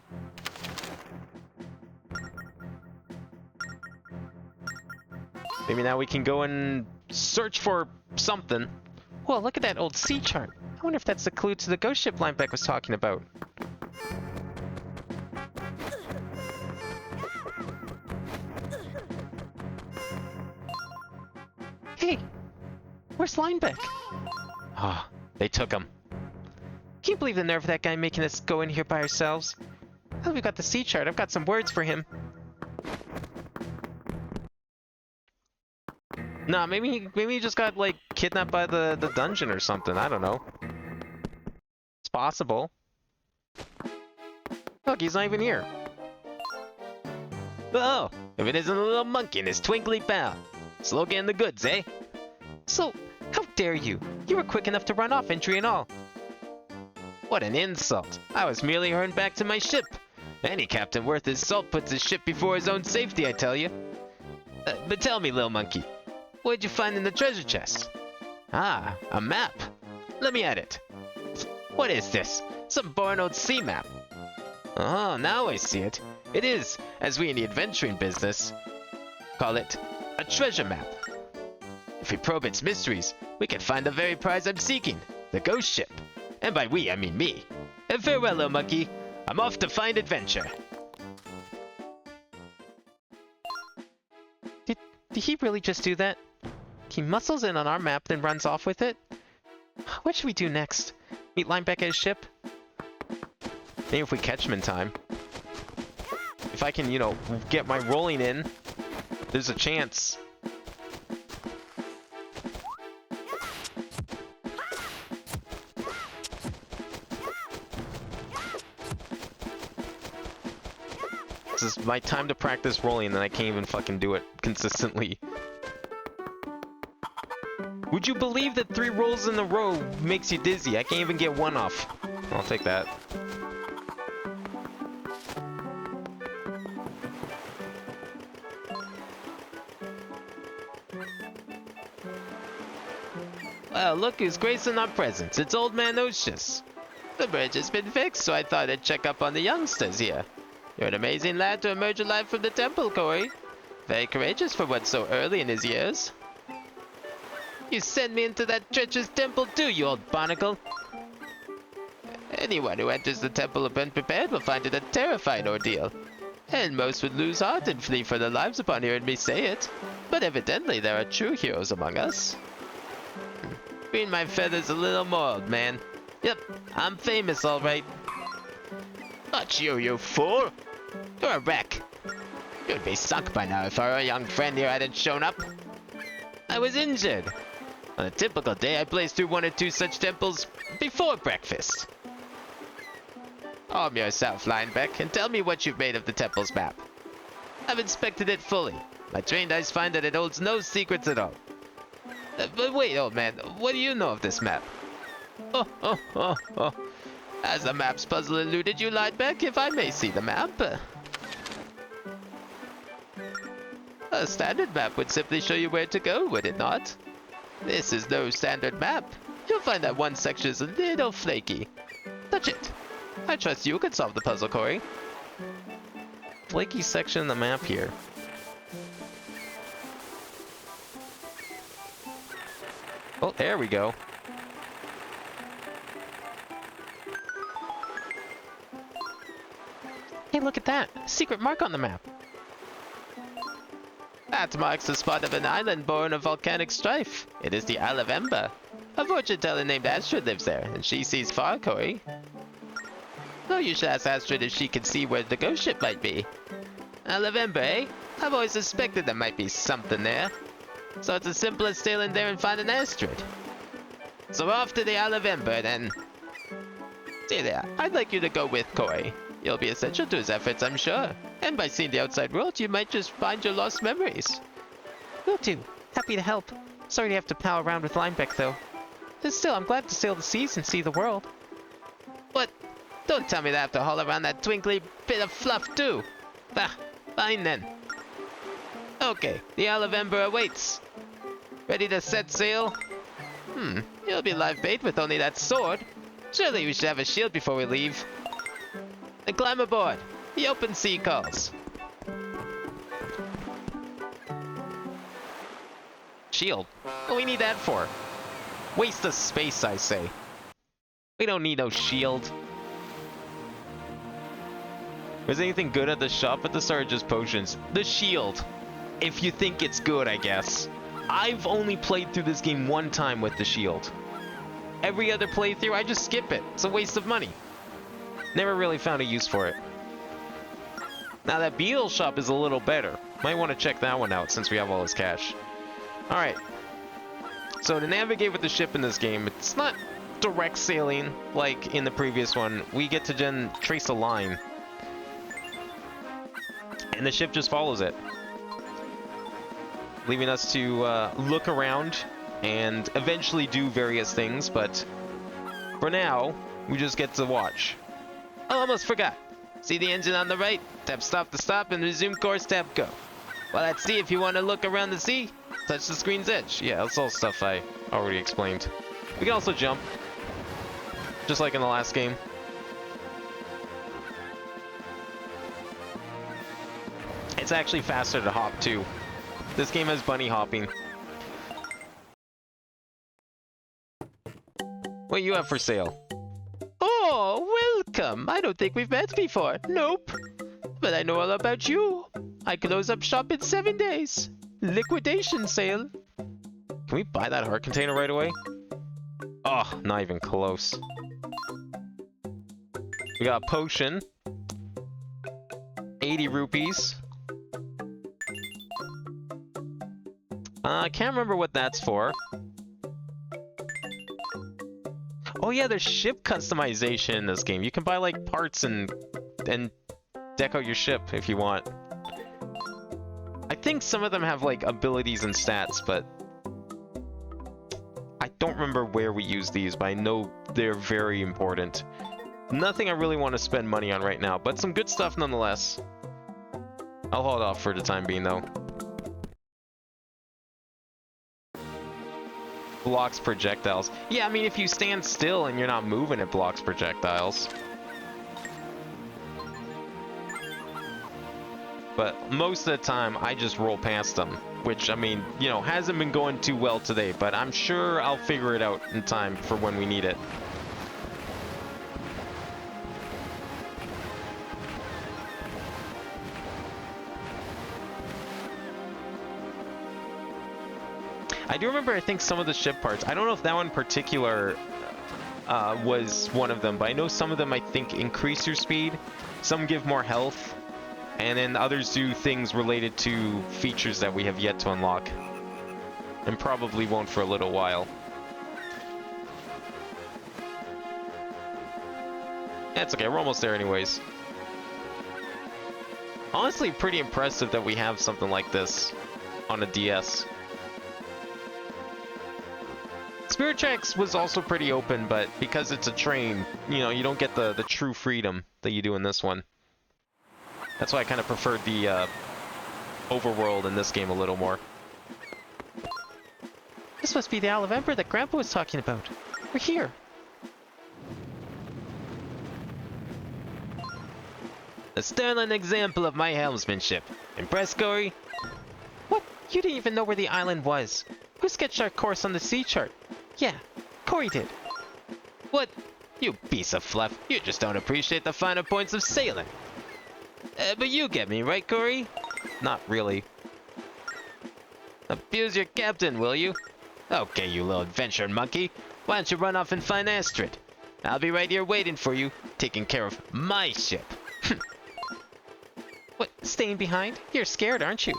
Maybe now we can go and search for something. Whoa, look at that old sea chart. I wonder if that's the clue to the ghost ship Linebeck was talking about. Hey, where's Linebeck? Ah, They took him. Can't believe the nerve of that guy making us go in here by ourselves. Oh, we got the sea chart. I've got some words for him. Nah, maybe he just got, like, kidnapped by the dungeon or something. I don't know. It's possible. Look, he's not even here. Oh, if it isn't a little monkey and his twinkly pal. Slow getting the goods, eh? So, how dare you? You were quick enough to run off, entry and all. What an insult. I was merely hurrying back to my ship. Any captain worth his salt puts his ship before his own safety, I tell you. But tell me, little monkey, what'd you find in the treasure chest? Ah, a map. Let me at it. What is this? Some boring old sea map. Oh, now I see it. It is, as we in the adventuring business call it, a treasure map. If we probe its mysteries, we can find the very prize I'm seeking, the ghost ship. And by we, I mean me. And farewell, little monkey. I'm off to find adventure. Did he really just do that? He muscles in on our map, then runs off with it? What should we do next? Meet Lineback at his ship? Maybe if we catch him in time. If I can, you know, get my rolling in, there's a chance. This is my time to practice rolling, and I can't even fucking do it consistently. Would you believe that 3 rolls in a row makes you dizzy? I can't even get one off. I'll take that. Well, look who's gracing our presence. It's Old Man Ocious. The bridge has been fixed, so I thought I'd check up on the youngsters here. You're an amazing lad to emerge alive from the temple, Corey. Very courageous for one so early in his years. You sent me into that treacherous temple too, you old barnacle. Anyone who enters the temple unprepared will find it a terrifying ordeal. And most would lose heart and flee for their lives upon hearing me say it. But evidently there are true heroes among us. Green my feathers a little more, old man. Yep, I'm famous, all right. Not you, you fool! You're a wreck. You'd be sunk by now if our young friend here hadn't shown up. I was injured. On a typical day, I blaze through 1 or 2 such temples before breakfast. Arm yourself, Lineback, and tell me what you've made of the temple's map. I've inspected it fully. My trained eyes find that it holds no secrets at all. But wait, old man, what do you know of this map? Oh. Has the map's puzzle eluded you, Lineback, if I may see the map? A standard map would simply show you where to go, would it not? This is no standard map. You'll find that one section is a little flaky. Touch it. I trust you can solve the puzzle, Corey. Flaky section of the map here. Oh, there we go. Hey, look at that! Secret mark on the map! That marks the spot of an island born of volcanic strife. It is the Isle of Ember. A fortune teller named Astrid lives there, and she sees far, Corey. No, you should ask Astrid if she can see where the ghost ship might be. Isle of Ember, eh? I've always suspected there might be something there. So it's as simple as sailing there and finding Astrid. So we're off to the Isle of Ember, then. See there, I'd like you to go with Corey. You'll be essential to his efforts, I'm sure. And by seeing the outside world, you might just find your lost memories. Will do. Happy to help. Sorry to have to pal around with Linebeck, though. But still, I'm glad to sail the seas and see the world. What? Don't tell me that I have to haul around that twinkly bit of fluff, too. Ah, fine then. Okay, the Isle of Ember awaits. Ready to set sail? You'll be live bait with only that sword. Surely we should have a shield before we leave. Then climb aboard. The open sea calls. Shield? What do we need that for? Waste of space, I say. We don't need no shield. Was anything good at the shop at the start, or just potions? The shield. If you think it's good, I guess. I've only played through this game 1 time with the shield. every other playthrough, I just skip it. It's a waste of money. Never really found a use for it. Now that Beetle shop is a little better. Might want to check that one out since we have all this cash. Alright. So to navigate with the ship in this game, it's not direct sailing like in the previous one. We get to then trace a line. And the ship just follows it. Leaving us to look around and eventually do various things, but for now, we just get to watch. I almost forgot. See the engine on the right? Tap stop to stop and resume course, tap go. While at sea, if you want to look around the sea, touch the screen's edge. Yeah, that's all stuff I already explained. We can also jump, just like in the last game. It's actually faster to hop too. This game has bunny hopping. What do you have for sale? Oh, welcome. I don't think we've met before. Nope. But I know all about you. I close up shop in 7 days. Liquidation sale. Can we buy that heart container right away? Oh, not even close. We got a potion. 80 rupees. I can't remember what that's for. Oh yeah, there's ship customization in this game. You can buy like parts and deck out your ship if you want. I think some of them have like abilities and stats, but I don't remember where we use these, but I know they're very important. Nothing I really want to spend money on right now, but some good stuff nonetheless. I'll hold off for the time being though. Blocks projectiles. Yeah, I mean, if you stand still and you're not moving, it blocks projectiles. But most of the time, I just roll past them. Which, I mean, you know, hasn't been going too well today, but I'm sure I'll figure it out in time for when we need it. I do remember, I think, some of the ship parts. I don't know if that one in particular was one of them, but I know some of them, I think, increase your speed. Some give more health. And then others do things related to features that we have yet to unlock. And probably won't for a little while. That's okay, we're almost there anyways. Honestly, pretty impressive that we have something like this on a DS. Spirit Tracks was also pretty open, but because it's a train, you know, you don't get the true freedom that you do in this one. That's why I kind of preferred the overworld in this game a little more. This must be the Isle of Ember that Grandpa was talking about. We're here. A sterling example of my helmsmanship. Impressed, Corey? What? You didn't even know where the island was. Who sketched our course on the sea chart? Yeah, Corey did. What? You piece of fluff. You just don't appreciate the finer points of sailing. But you get me, right, Corey? Not really. Abuse your captain, will you? Okay, you little adventure monkey. Why don't you run off and find Astrid? I'll be right here waiting for you, taking care of my ship. What, staying behind? You're scared, aren't you?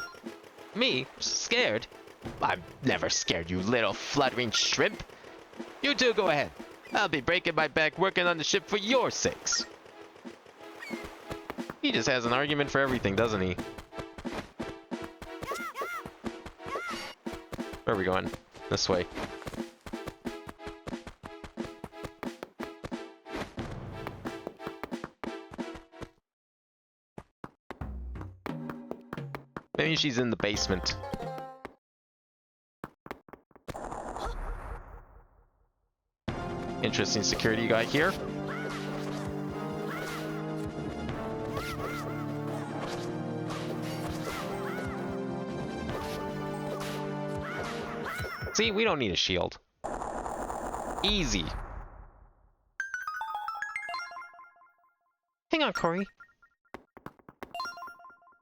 Me? Scared? I'm never scared, you little fluttering shrimp. You two go ahead. I'll be breaking my back working on the ship for your sakes. He just has an argument for everything, doesn't he? Where are we going? This way. Maybe she's in the basement. Interesting security guy here. See, we don't need a shield. Easy. Hang on, Corey.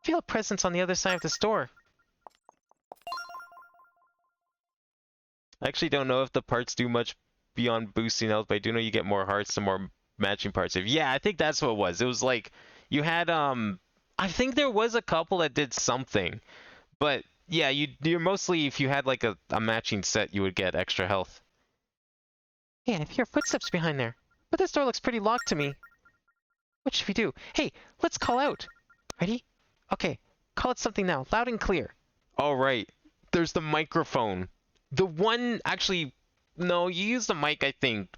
Feel a presence on the other side of this door. I actually don't know if the parts do much beyond boosting health, but I do know you get more hearts and more matching parts. Yeah, I think that's what it was. It was like you had I think there was a couple that did something, but yeah, you're mostly if you had like a matching set, you would get extra health. Hey, I hear footsteps behind there, but this door looks pretty locked to me. What should we do? Hey, let's call out. Ready? Okay, call it something now, loud and clear. All right, there's the microphone. The one actually, no, you used the mic I think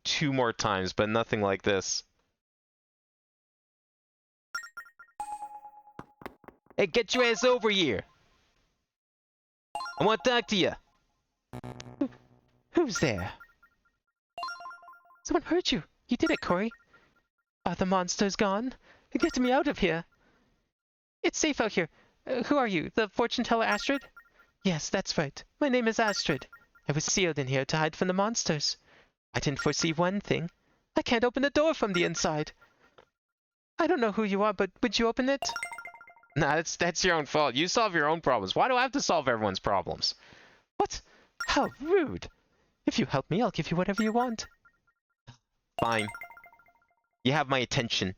2 more times, but nothing like this. Hey, get your ass over here! I want to talk to you. Who's there? Someone hurt you. You did it, Corey. Are the monsters gone? Get me out of here. It's safe out here. Who are you? The fortune teller Astrid? Yes, that's right. My name is Astrid. I was sealed in here to hide from the monsters. I didn't foresee one thing. I can't open the door from the inside. I don't know who you are, but would you open it? Nah, that's your own fault. You solve your own problems. Why do I have to solve everyone's problems? What? How rude. If you help me, I'll give you whatever you want. Fine. You have my attention.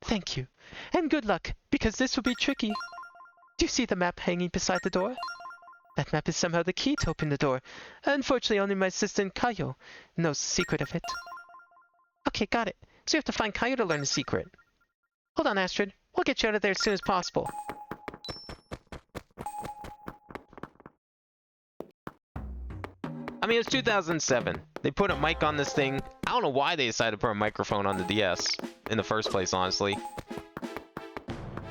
Thank you. And good luck, because this will be tricky. Do you see the map hanging beside the door? That map is somehow the key to open the door. Unfortunately, only my assistant Kayo knows the secret of it. Okay, got it. So you have to find Kayo to learn the secret. Hold on, Astrid. We'll get you out of there as soon as possible. I mean, it's 2007. They put a mic on this thing. I don't know why they decided to put a microphone on the DS in the first place, honestly.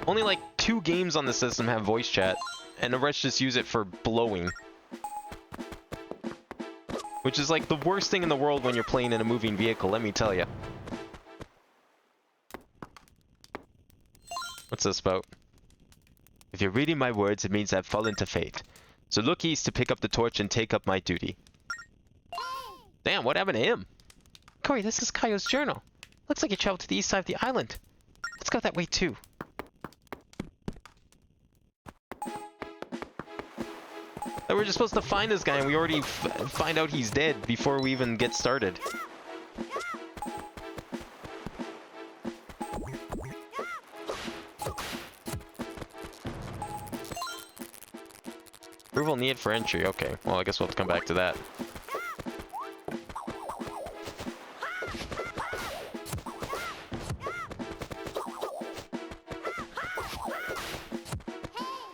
Only like 2 games on the system have voice chat, and the rest just use it for blowing. Which is like the worst thing in the world when you're playing in a moving vehicle, let me tell you. What's this about? If you're reading my words, it means I've fallen to fate. So look east to pick up the torch and take up my duty. Damn, what happened to him? Corey, this is Kayo's journal. Looks like you traveled to the east side of the island. Let's go that way too. We were just supposed to find this guy and we already find out he's dead before we even get started. Approval needed for entry. Okay, well I guess we'll have to come back to that.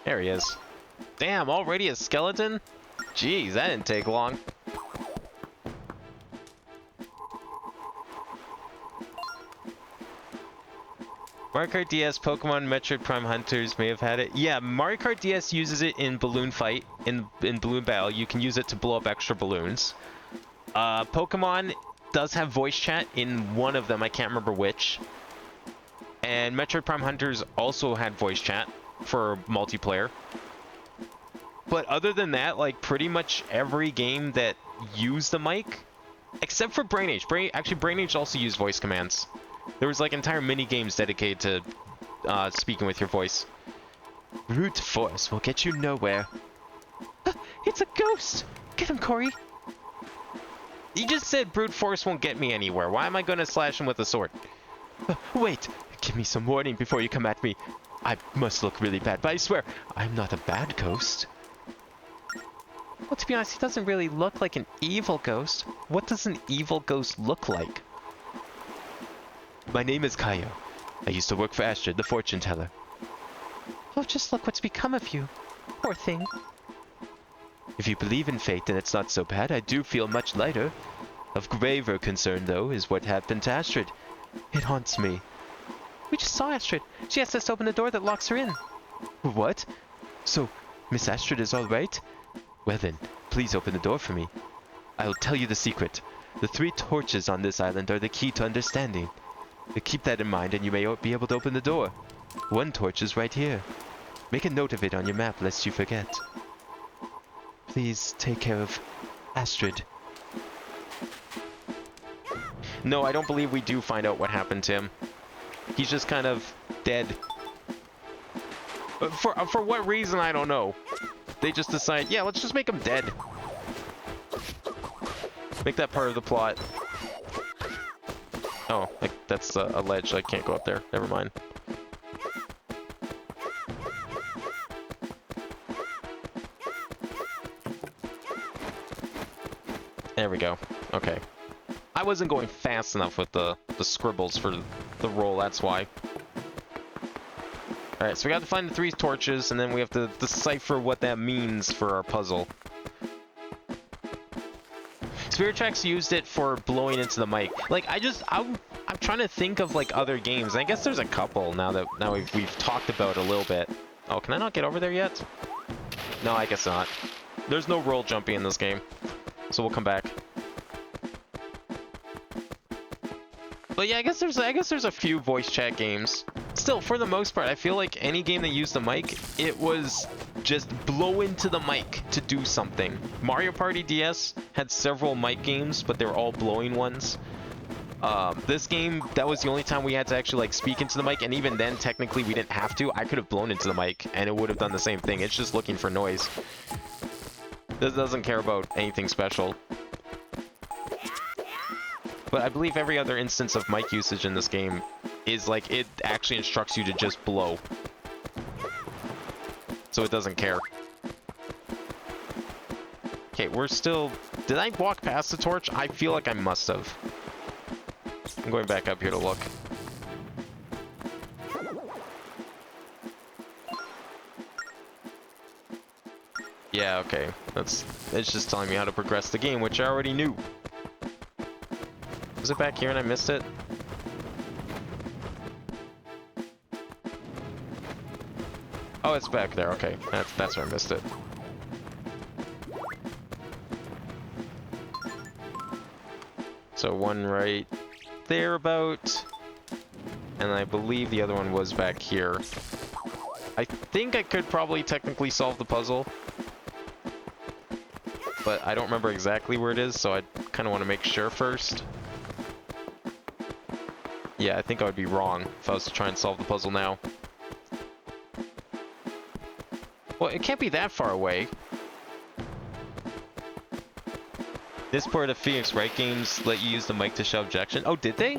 There he is. Damn, already a skeleton? Jeez, that didn't take long. Mario Kart DS, Pokemon, Metroid Prime Hunters may have had it. Yeah, Mario Kart DS uses it in Balloon Fight, in Balloon Battle. You can use it to blow up extra balloons. Pokemon does have voice chat in one of them, I can't remember which. And Metroid Prime Hunters also had voice chat for multiplayer. But other than that, like pretty much every game that used the mic, except for Brain Age. Brain Age also used voice commands. There was like entire mini games dedicated to speaking with your voice. Brute force will get you nowhere. It's a ghost! Get him, Corey! You just said brute force won't get me anywhere. Why am I going to slash him with a sword? Wait! Give me some warning before you come at me. I must look really bad, but I swear, I'm not a bad ghost. Well, to be honest, he doesn't really look like an evil ghost. What does an evil ghost look like? My name is Kayo. I used to work for Astrid, the fortune teller. Oh, just look what's become of you. Poor thing. If you believe in fate, then it's not so bad. I do feel much lighter. Of graver concern, though, is what happened to Astrid. It haunts me. We just saw Astrid. She asked us to open the door that locks her in. What? So, Miss Astrid is all right? Well then, please open the door for me. I'll tell you the secret. The 3 torches on this island are the key to understanding. Keep that in mind and you may be able to open the door. 1 torch is right here. Make a note of it on your map lest you forget. Please take care of Astrid. No, I don't believe we do find out what happened to him. He's just kind of dead. For what reason, I don't know. They just decide, yeah, let's just make him dead. Make that part of the plot. Oh, that's a ledge. I can't go up there. Never mind. There we go. Okay. I wasn't going fast enough with the scribbles for the roll, that's why. Alright, so we have to find the 3 torches, and then we have to decipher what that means for our puzzle. Spirit Tracks used it for blowing into the mic. Like, I'm trying to think of, like, other games. I guess there's a couple now we've talked about a little bit. Oh, can I not get over there yet? No, I guess not. There's no roll jumping in this game, so we'll come back. But yeah, I guess there's a few voice chat games. Still, for the most part, I feel like any game that used the mic, it was just blow into the mic to do something. Mario Party DS had several mic games, but they were all blowing ones. This game, that was the only time we had to actually like speak into the mic, and even then, technically, we didn't have to. I could have blown into the mic, and it would have done the same thing. It's just looking for noise. This doesn't care about anything special. But I believe every other instance of mic usage in this game is like, it actually instructs you to just blow. So it doesn't care. Okay, we're still... Did I walk past the torch? I feel like I must have. I'm going back up here to look. Yeah, okay. It's just telling me how to progress the game, which I already knew. Was it back here and I missed it? Oh, it's back there. Okay, that's where I missed it. So one right there about, and I believe the other one was back here. I think I could probably technically solve the puzzle, but I don't remember exactly where it is, so I kind of want to make sure first. Yeah, I think I would be wrong if I was to try and solve the puzzle now. Well, it can't be that far away. This part of Phoenix Wright games let you use the mic to show objection. Oh, did they?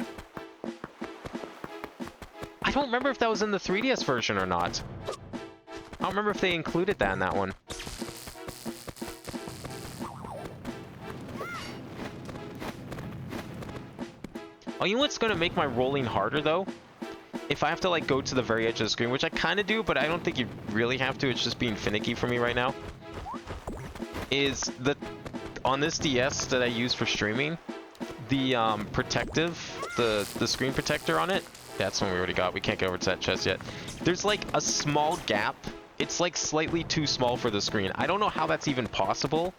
I don't remember if that was in the 3DS version or not. I don't remember if they included that in that one. Oh, you know what's going to make my rolling harder, though? If I have to, like, go to the very edge of the screen, which I kind of do, but I don't think you really have to. It's just being finicky for me right now. Is the... On this DS that I use for streaming, the protective, the screen protector on it, that's one we already got. We can't get over to that chest yet. There's, like, a small gap. It's, like, slightly too small for the screen. I don't know how that's even possible.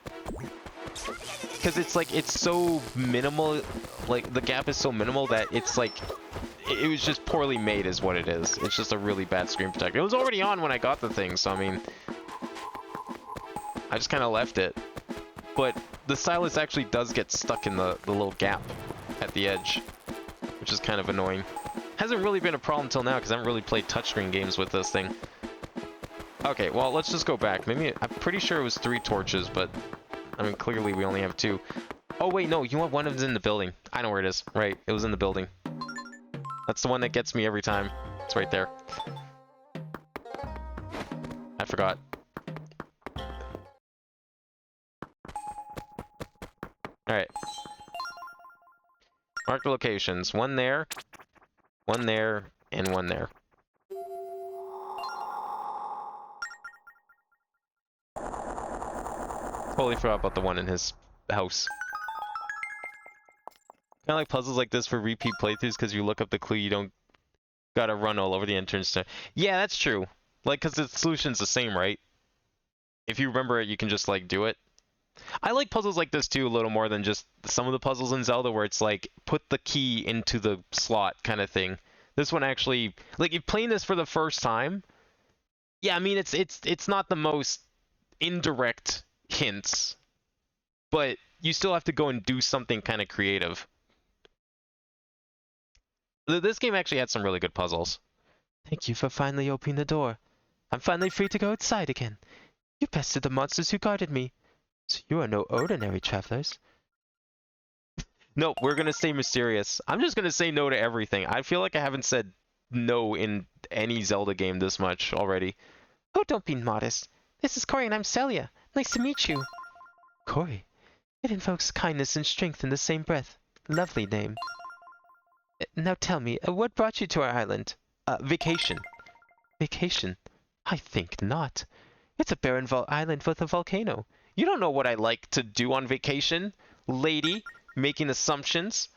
Because it's like, it's so minimal, like, the gap is so minimal that it's like, it was just poorly made is what it is. It's just a really bad screen protector. It was already on when I got the thing, so I mean, I just kind of left it. But the stylus actually does get stuck in the little gap at the edge, which is kind of annoying. Hasn't really been a problem till now, because I haven't really played touchscreen games with this thing. Okay, well, let's just go back. Maybe, I'm pretty sure it was 3 torches, but... I mean, clearly we only have 2. Oh, wait, no, you know what? One of them's in the building. I know where it is. Right, it was in the building. That's the one that gets me every time. It's right there. I forgot. Alright. Mark the locations. One there, and one there. Totally forgot about the one in his house. Kind of like puzzles like this for repeat playthroughs, because you look up the clue, you don't gotta run all over the entrance. Yeah, that's true. Like, because the solution's the same, right? If you remember it, you can just, like, do it. I like puzzles like this, too, a little more than just some of the puzzles in Zelda, where it's like, put the key into the slot kind of thing. This one actually... Like, if playing this for the first time... Yeah, I mean, it's not the most indirect... hints, but you still have to go and do something kind of creative. This game actually had some really good puzzles. Thank you for finally opening the door. I'm finally free to go outside again. You bested the monsters who guarded me, so you are no ordinary travelers. Nope, we're gonna stay mysterious. I'm just gonna say no to everything. I feel like I haven't said no in any Zelda game this much already. Oh, don't be modest. This is Corey and I'm Celia. Nice to meet you. Corey. It invokes kindness and strength in the same breath. Lovely name. Now tell me, what brought you to our island? Vacation. Vacation? I think not. It's a barren island with a volcano. You don't know what I like to do on vacation, lady, making assumptions.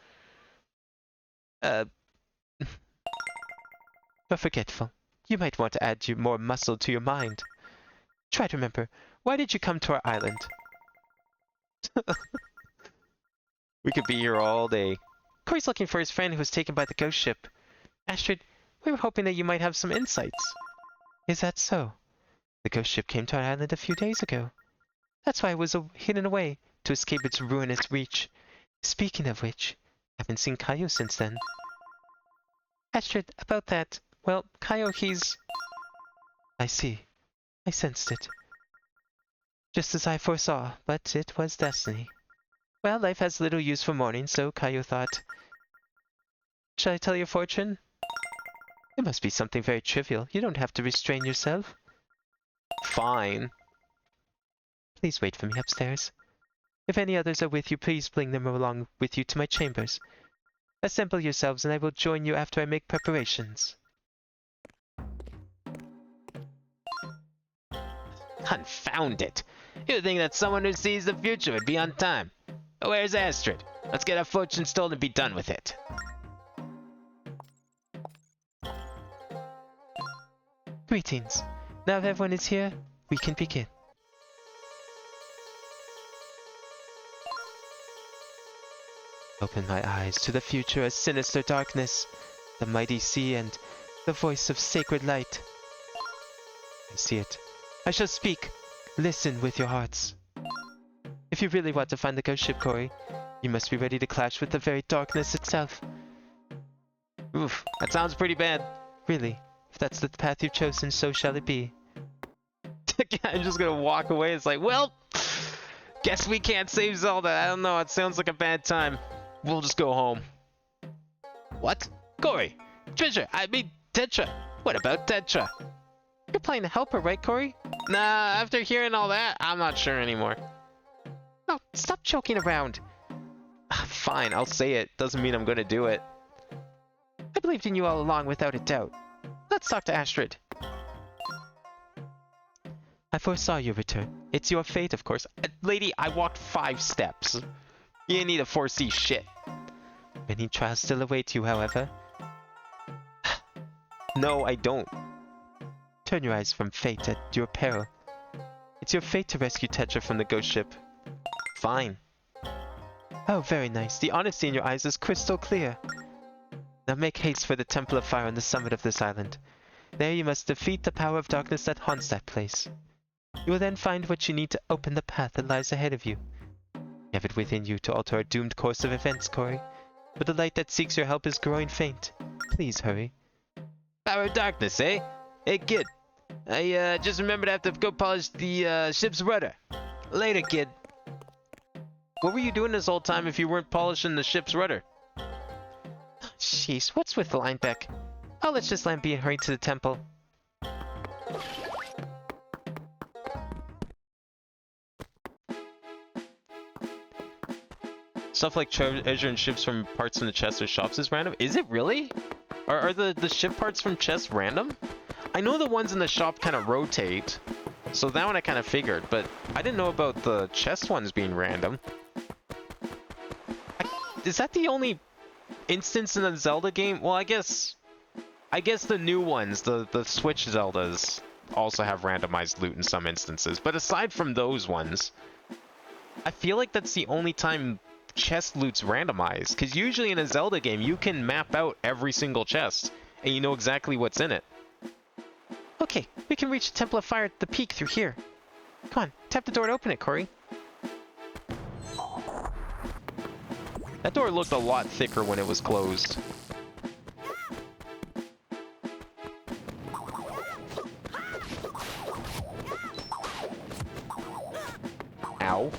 You're forgetful. You might want to add more muscle to your mind. Try to remember, why did you come to our island? We could be here all day. Corey's looking for his friend who was taken by the ghost ship. Astrid, we were hoping that you might have some insights. Is that so? The ghost ship came to our island a few days ago. That's why it was hidden away, to escape its ruinous reach. Speaking of which, I haven't seen Kaio since then. Astrid, about that, well, Kaio, he's... I see. I sensed it. Just as I foresaw, but it was destiny. Well, life has little use for mourning, so Kaio thought... Shall I tell your fortune? It must be something very trivial. You don't have to restrain yourself. Fine. Please wait for me upstairs. If any others are with you, please bring them along with you to my chambers. Assemble yourselves and I will join you after I make preparations. Confound it! You'd think that someone who sees the future would be on time. Where's Astrid? Let's get our fortunes told and be done with it. Greetings. Now that everyone is here, we can begin. Open my eyes to the future as sinister darkness, the mighty sea, and the voice of sacred light. I see it. I shall speak. Listen with your hearts. If you really want to find the ghost ship, Corey, you must be ready to clash with the very darkness itself. Oof, that sounds pretty bad. Really, if that's the path you've chosen, so shall it be. I'm just gonna walk away. It's like, well, guess we can't save Zelda. I don't know. It sounds like a bad time. We'll just go home. What? Corey? Treasure? I mean, Tetra. What about Tetra? You're playing the helper, right, Corey? Nah, after hearing all that, I'm not sure anymore. No, stop joking around. Fine, I'll say it. Doesn't mean I'm gonna do it. I believed in you all along without a doubt. Let's talk to Astrid. I foresaw your return. It's your fate, of course. Lady, I walked 5 steps. You didn't need to foresee shit. Many trials still await you, however. No, I don't. Turn your eyes from fate at your peril. It's your fate to rescue Tetra from the ghost ship. Fine. Oh, very nice. The honesty in your eyes is crystal clear. Now make haste for the Temple of Fire on the summit of this island. There you must defeat the power of darkness that haunts that place. You will then find what you need to open the path that lies ahead of you. You have it within you to alter our doomed course of events, Corey. But the light that seeks your help is growing faint. Please hurry. Power of darkness, eh? Hey, kid. I just remembered I have to go polish the ship's rudder. Later, kid. What were you doing this whole time if you weren't polishing the ship's rudder? Jeez, what's with Linebeck? Oh, let's just land B and hurry to the temple. Stuff like treasure and ships from parts in the chests or shops is random? Is it really? Are the ship parts from chests random? I know the ones in the shop kind of rotate, so that one I kind of figured, but I didn't know about the chest ones being random. Is that the only instance in the Zelda game? Well, I guess the new ones, the Switch Zeldas, also have randomized loot in some instances. But aside from those ones, I feel like that's the only time chest loot's randomized. Because usually in a Zelda game, you can map out every single chest, and you know exactly what's in it. Okay, we can reach the Temple of Fire at the peak through here. Come on, tap the door to open it, Corey. That door looked a lot thicker when it was closed. Ow.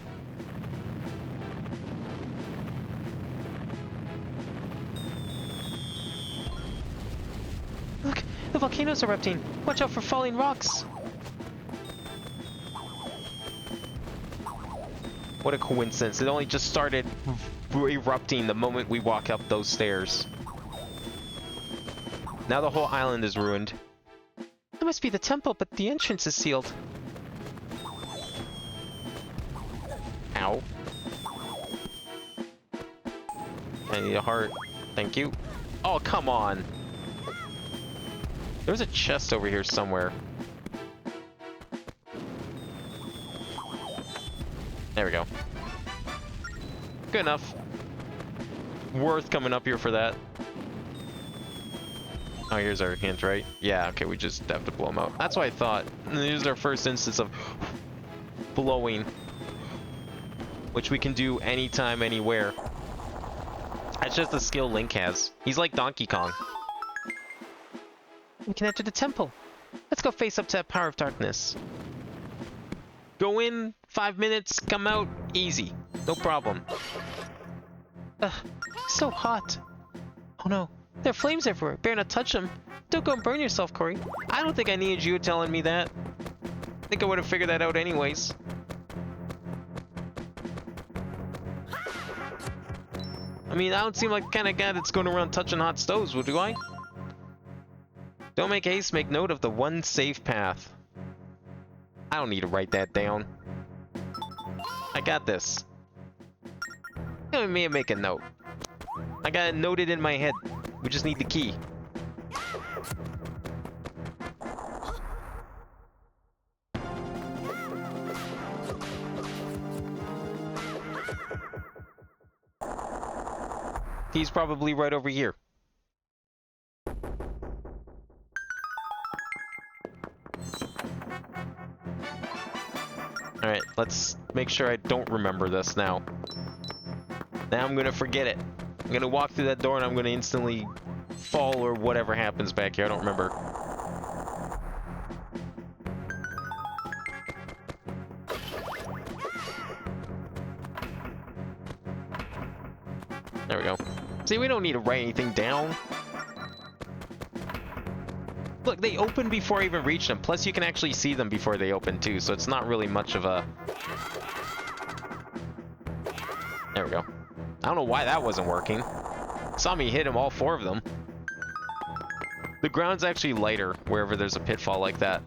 volcano's erupting. Watch out for falling rocks. What a coincidence. It only just started erupting the moment we walk up those stairs. Now the whole island is ruined. That must be the temple, but the entrance is sealed. Ow. I need a heart. Thank you. Oh, come on. There's a chest over here somewhere. There we go. Good enough. Worth coming up here for that. Oh, here's our hint, right? Yeah, okay, we just have to blow them out. That's what I thought. This is our first instance of blowing, which we can do anytime, anywhere. That's just the skill Link has. He's like Donkey Kong. We can enter the temple. Let's go face up to that power of darkness. Go in, 5 minutes, come out, easy. No problem. Ugh, so hot. Oh no, there are flames everywhere. Better not touch them. Don't go and burn yourself, Corey. I don't think I needed you telling me that. I think I would have figured that out anyways. I mean, I don't seem like the kind of guy that's going around touching hot stoves, do I? Don't make haste, make note of the one safe path. I don't need to write that down. I got this. Let me make a note. I got it noted in my head. We just need the key. He's probably right over here. Alright, let's make sure I don't remember this now. Now I'm gonna forget it. I'm gonna walk through that door and I'm gonna instantly fall or whatever happens back here. I don't remember. There we go. See, we don't need to write anything down. Look, they open before I even reach them. Plus, you can actually see them before they open, too. So it's not really much of a... There we go. I don't know why that wasn't working. Saw me hit him, all 4 of them. The ground's actually lighter wherever there's a pitfall like that.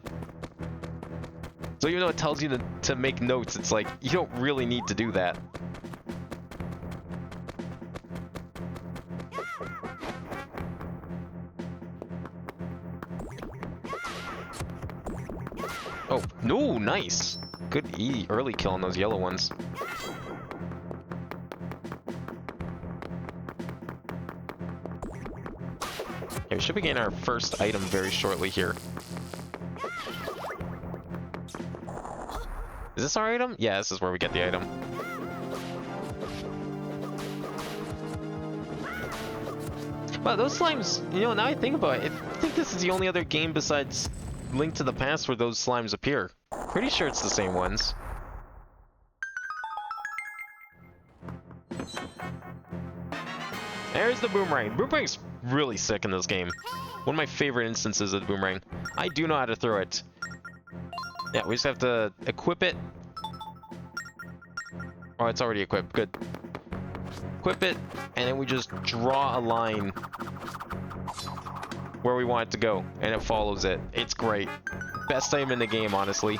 So even though it tells you to make notes, it's like, you don't really need to do that. Oh, no, nice. Good early kill on those yellow ones. Okay, we should be getting our first item very shortly here. Is this our item? Yeah, this is where we get the item. Wow, those slimes, you know, now I think about it, I think this is the only other game besides Link to the Past where those slimes appear. Pretty sure it's the same ones. There's the boomerang. Boomerang's really sick in this game. One of my favorite instances of the boomerang. I do know how to throw it. Yeah, we just have to equip it. Oh, it's already equipped. Good. Equip it, and then we just draw a line where we want it to go, and it follows it. It's great. Best item in the game, honestly.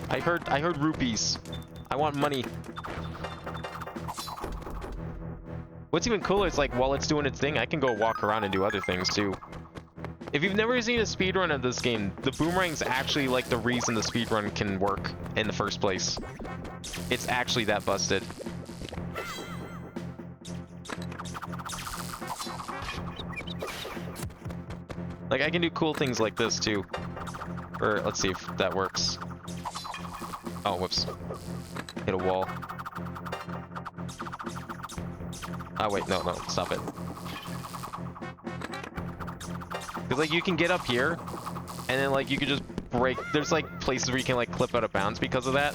I heard rupees. I want money. What's even cooler is, like, while it's doing its thing, I can go walk around and do other things too. If you've never seen a speedrun of this game, the boomerang's actually like the reason the speedrun can work in the first place. It's actually that busted. Like, I can do cool things like this too. Or, let's see if that works. Oh, whoops. Hit a wall. Oh, wait, no, stop it. Because, like, you can get up here, and then, like, you can just break... There's, like, places where you can, like, clip out of bounds because of that.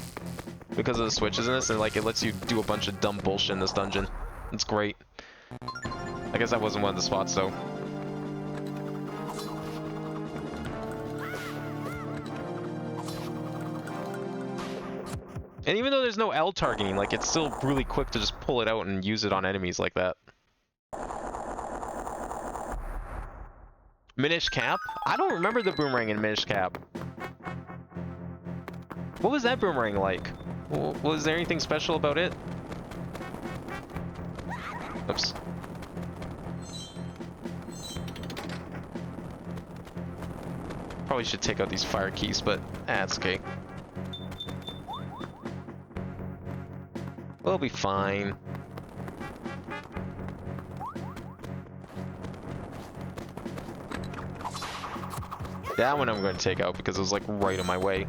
because of the switches in this, and like it lets you do a bunch of dumb bullshit in this dungeon. It's great. I guess that wasn't one of the spots though. And even though there's no L targeting, like it's still really quick to just pull it out and use it on enemies like that. Minish Cap? I don't remember the boomerang in Minish Cap. What was that boomerang like? Was there anything special about it? Oops. Probably should take out these fire keys, but that's okay. We'll be fine. That one I'm going to take out because it was like right in my way.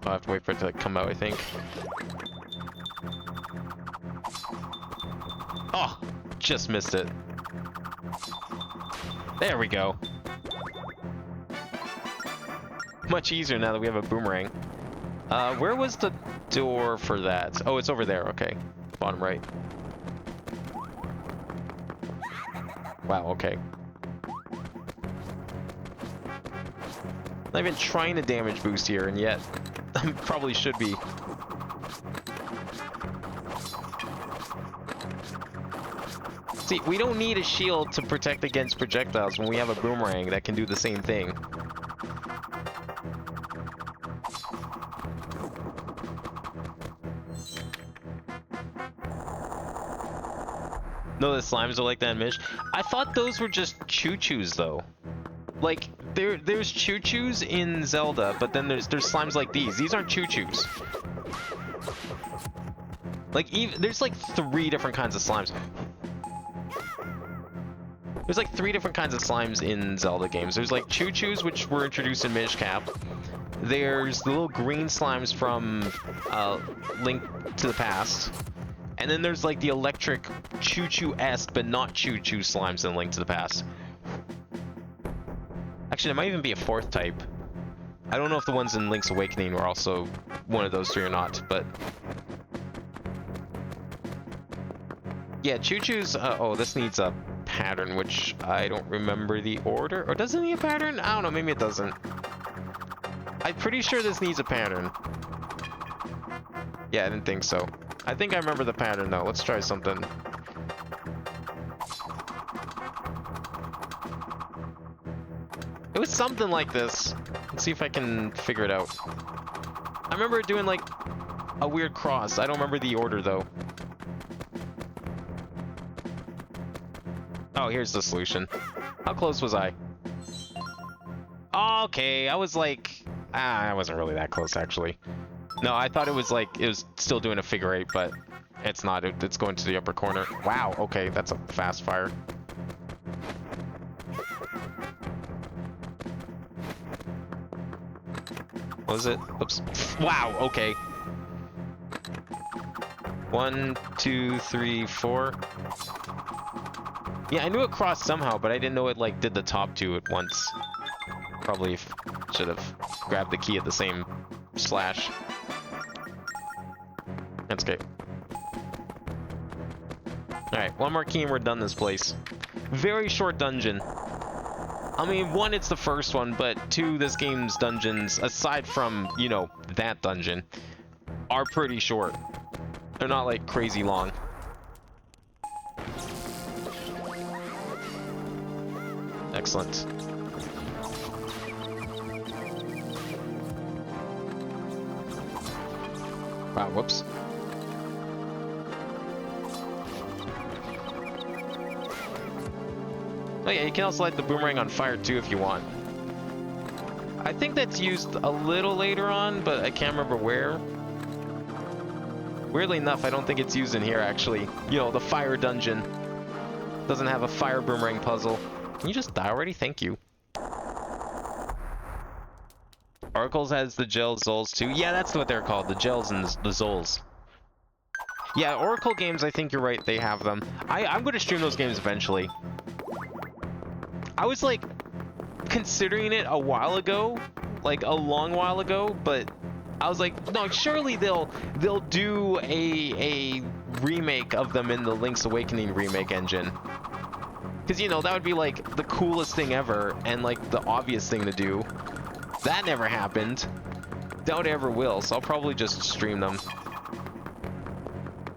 I'll have to wait for it to come out, I think. Oh, just missed it. There we go. Much easier now that we have a boomerang. Where was the door for that? Oh, it's over there. Okay, bottom right. Wow, okay. Not even trying to damage boost here, and yet probably should be. See, we don't need a shield to protect against projectiles when we have a boomerang that can do the same thing. No, the slimes are like that in Mish. I thought those were just choo-choos though. Like, there's choo-choos in Zelda, but then there's slimes like these. These aren't choo-choos. Like, there's like 3 different kinds of slimes. There's like 3 different kinds of slimes in Zelda games. There's like choo-choos, which were introduced in Minish Cap. There's the little green slimes from Link to the Past. And then there's like the electric choo-choo-esque, but not choo-choo slimes in Link to the Past. Actually, there might even be a 4th type. I don't know if the ones in Link's Awakening were also one of those 3 or not, but... yeah, choo-choos... oh, this needs a pattern, which I don't remember the order. Or does it need a pattern? I don't know, maybe it doesn't. I'm pretty sure this needs a pattern. Yeah, I didn't think so. I think I remember the pattern, though. Let's try something. It was something like this. Let's see if I can figure it out. I remember doing, like, a weird cross. I don't remember the order, though. Oh, here's the solution. How close was I? Okay, I was like... I wasn't really that close, actually. No, I thought it was like... it was still doing a figure 8, but it's not. It's going to the upper corner. Wow, okay, that's a fast fire. What was it? Oops. Wow, okay. 1, 2, 3, 4. Yeah, I knew it crossed somehow, but I didn't know it like did the top 2 at once. Probably should have grabbed the key at the same slash. That's okay. Alright, 1 more key and we're done this place. Very short dungeon. I mean, 1, it's the first one, but 2, this game's dungeons, aside from, you know, that dungeon, are pretty short. They're not, like, crazy long. Excellent. Wow, whoops. Oh yeah, you can also light the boomerang on fire too if you want. I think that's used a little later on, but I can't remember where. Weirdly enough, I don't think it's used in here actually. You know, the fire dungeon doesn't have a fire boomerang puzzle. Can you just die already? Thank you. Oracles has the gel Zols too. Yeah, that's what they're called. The gels and the Zols. Yeah, Oracle games, I think you're right. They have them. I'm going to stream those games eventually. I was like considering it a while ago, like a long while ago, but I was like, no, surely they'll do a remake of them in the Link's Awakening remake engine. Because, you know, that would be like the coolest thing ever and like the obvious thing to do. That never happened. Doubt it ever will, so I'll probably just stream them.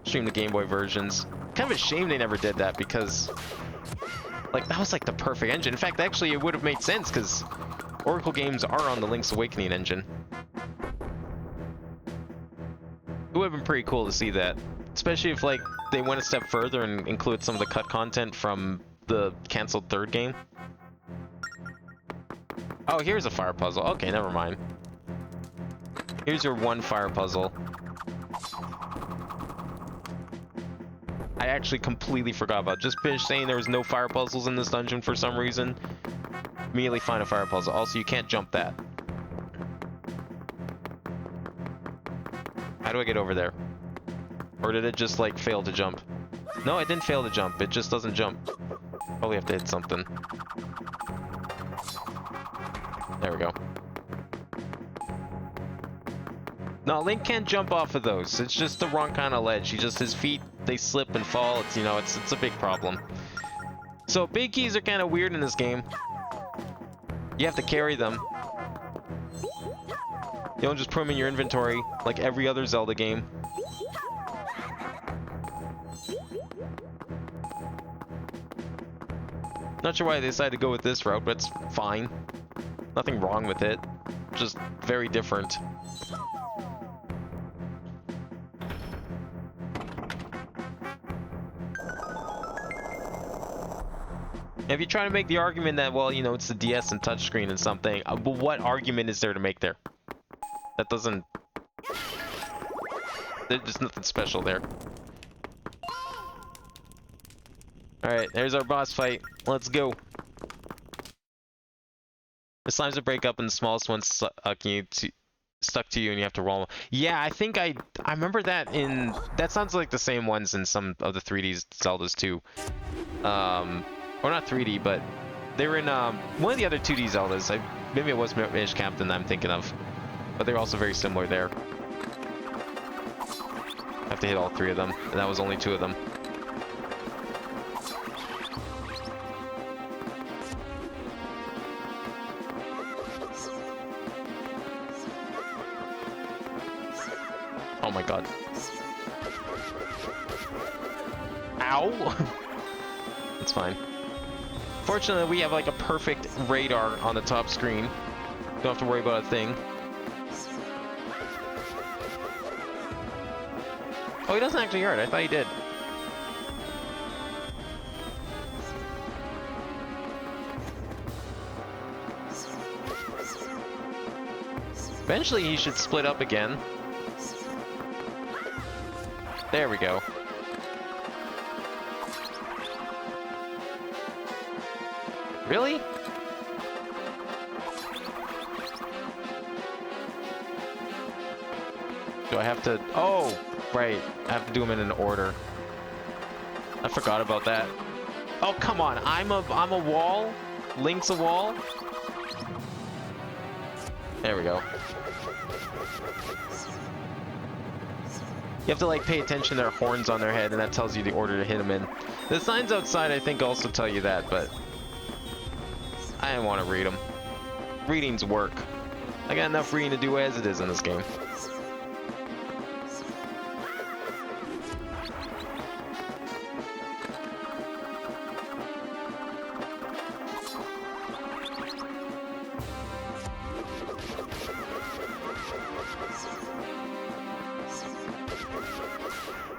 Stream the Game Boy versions. Kind of a shame they never did that because, like, that was like the perfect engine. In fact, actually, it would have made sense because Oracle games are on the Link's Awakening engine. It would have been pretty cool to see that. Especially if, like, they went a step further and included some of the cut content from the canceled third game. Oh, here's a fire puzzle. Okay, never mind. Here's your one fire puzzle. I actually completely forgot about it. Just finished saying there was no fire puzzles in this dungeon for some reason. Immediately find a fire puzzle. Also, you can't jump that. How do I get over there? Or did it just, like, fail to jump? No, it didn't fail to jump. It just doesn't jump. Probably have to hit something. There we go. No, Link can't jump off of those. It's just the wrong kind of ledge. His feet, they slip and fall. It's, you know, it's a big problem. So big keys are kind of weird in this game. You have to carry them. You don't just put them in your inventory like every other Zelda game. Not sure why they decided to go with this route, but it's fine. Nothing wrong with it. Just very different. If you try to make the argument that, well, you know, it's the DS and touchscreen and something, but what argument is there to make there? That doesn't... There's nothing special there. Alright, there's our boss fight. Let's go. The slimes will break up and the smallest one's stuck to you and you have to roll them. Yeah, I think I remember that in... That sounds like the same ones in some of the 3D Zeldas too. Or not 3D, but they were in one of the other 2D Zeldas. Maybe it was Minish Captain that I'm thinking of. But they're also very similar there. I have to hit all 3 of them, and that was only 2 of them. Oh my god. Ow! It's fine. Fortunately, we have like a perfect radar on the top screen. Don't have to worry about a thing. Oh, he doesn't actually hurt. I thought he did. Eventually, he should split up again. There we go. Really? Do I have to... Oh, right. I have to do them in an order. I forgot about that. Oh, come on. I'm a wall? Link's a wall? There we go. You have to, like, pay attention to their horns on their head, and that tells you the order to hit them in. The signs outside, I think, also tell you that, but... I didn't want to read them. Readings work. I got enough reading to do as it is in this game.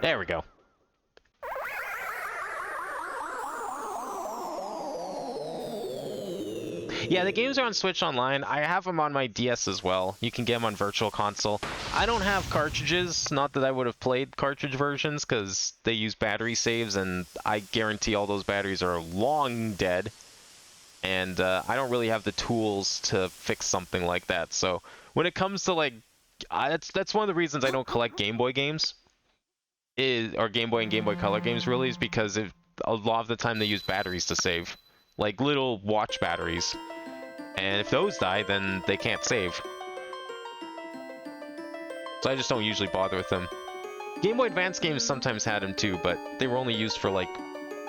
There we go. Yeah, the games are on Switch Online. I have them on my DS as well. You can get them on Virtual Console. I don't have cartridges. Not that I would have played cartridge versions, because they use battery saves, and I guarantee all those batteries are long dead. and I don't really have the tools to fix something like that. So when it comes to like, that's one of the reasons I don't collect Game Boy games, or Game Boy and Game Boy Color games really, is because a lot of the time they use batteries to save, like little watch batteries, and if those die, then they can't save. So I just don't usually bother with them. Game Boy Advance games sometimes had them too, but they were only used for like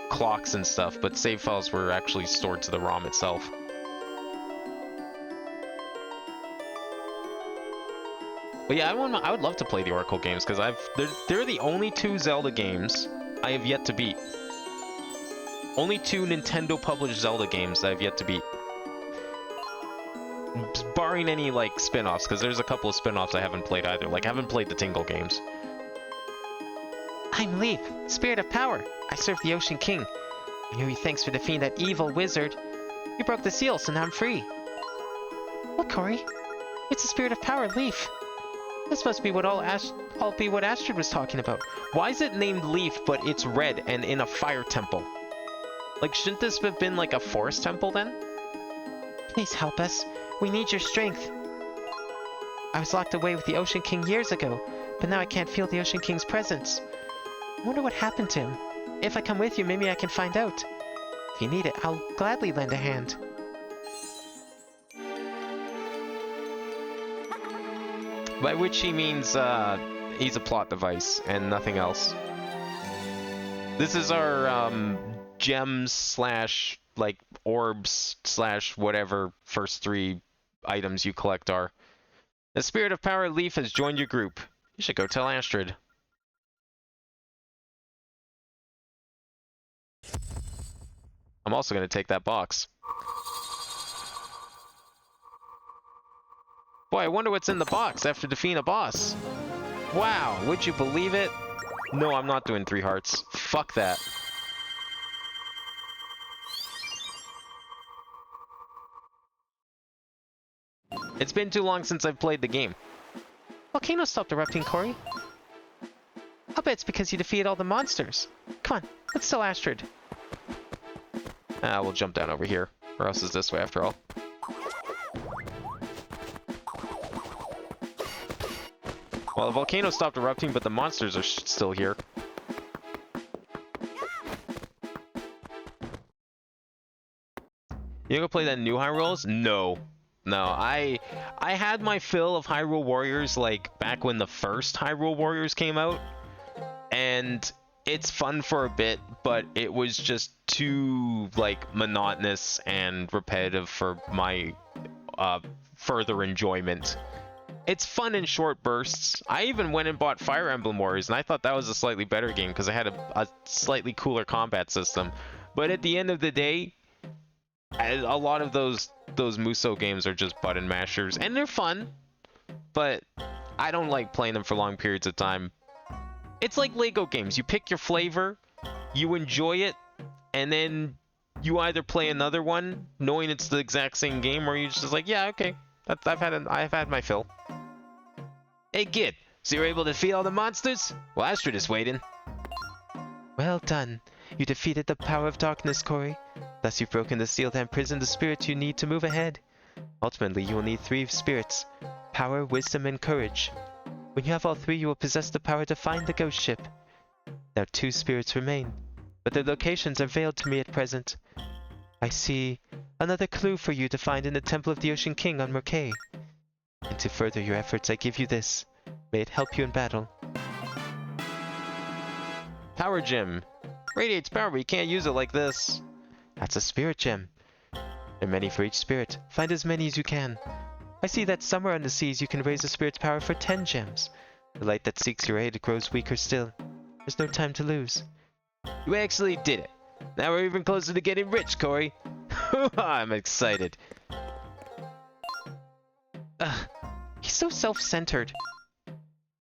clocks and stuff, but save files were actually stored to the ROM itself. But yeah, I would love to play the Oracle games, because they're the only two Zelda games I have yet to beat. Only two Nintendo published Zelda games that I've yet to beat. Barring any like spin-offs, because there's a couple of spin-offs I haven't played either. Like I haven't played the Tingle games. I'm Leaf, Spirit of Power. I serve the Ocean King. I owe you thanks for defeating that evil wizard. You broke the seal, so now I'm free. Look, Corey. It's the Spirit of Power, Leaf. This must be what what Astrid was talking about. Why is it named Leaf, but it's red and in a fire temple? Like, shouldn't this have been like a forest temple then? Please help us. We need your strength. I was locked away with the Ocean King years ago, but now I can't feel the Ocean King's presence. I wonder what happened to him. If I come with you, maybe I can find out. If you need it, I'll gladly lend a hand. By which he means, he's a plot device and nothing else. This is our, gems slash, like, orbs slash whatever first three items you collect are. The Spirit of Power Leaf has joined your group. You should go tell Astrid. I'm also going to take that box. Boy, I wonder what's in the box after defeating a boss. Wow, would you believe it? No, I'm not doing 3 hearts. Fuck that. It's been too long since I've played the game. Volcano stopped erupting, Corey. I'll bet it's because you defeated all the monsters. Come on, let's tell Astrid. We'll jump down over here. Or else it's this way after all. Well, the volcano stopped erupting, but the monsters are still here. You gonna play that new Hyrule? No. No, I had my fill of Hyrule Warriors, like, back when the first Hyrule Warriors came out. And it's fun for a bit, but it was just too, like, monotonous and repetitive for my further enjoyment. It's fun in short bursts. I even went and bought Fire Emblem Warriors, and I thought that was a slightly better game because it had a slightly cooler combat system. But at the end of the day, a lot of those Musou games are just button mashers, and they're fun, but I don't like playing them for long periods of time. It's like Lego games. You pick your flavor, you enjoy it, and then you either play another one knowing it's the exact same game, or you're just like, yeah, okay, I've had my fill. Hey kid, so you're able to defeat all the monsters? Well, Astrid is waiting. Well done. You defeated the power of darkness, Corey. Thus you've broken the seal that imprisoned the spirit you need to move ahead. Ultimately, you will need 3 spirits: power, wisdom, and courage. When you have all 3, you will possess the power to find the ghost ship. Now 2 spirits remain, but their locations are veiled to me at present. I see another clue for you to find in the Temple of the Ocean King on Merkei. And to further your efforts, I give you this. May it help you in battle. Power Gem. Radiates power, but you can't use it like this. That's a spirit gem. There are many for each spirit. Find as many as you can. I see that somewhere on the seas you can raise a spirit's power for 10 gems. The light that seeks your aid grows weaker still. There's no time to lose. You actually did it. Now we're even closer to getting rich, Corey. I'm excited. He's so self-centered.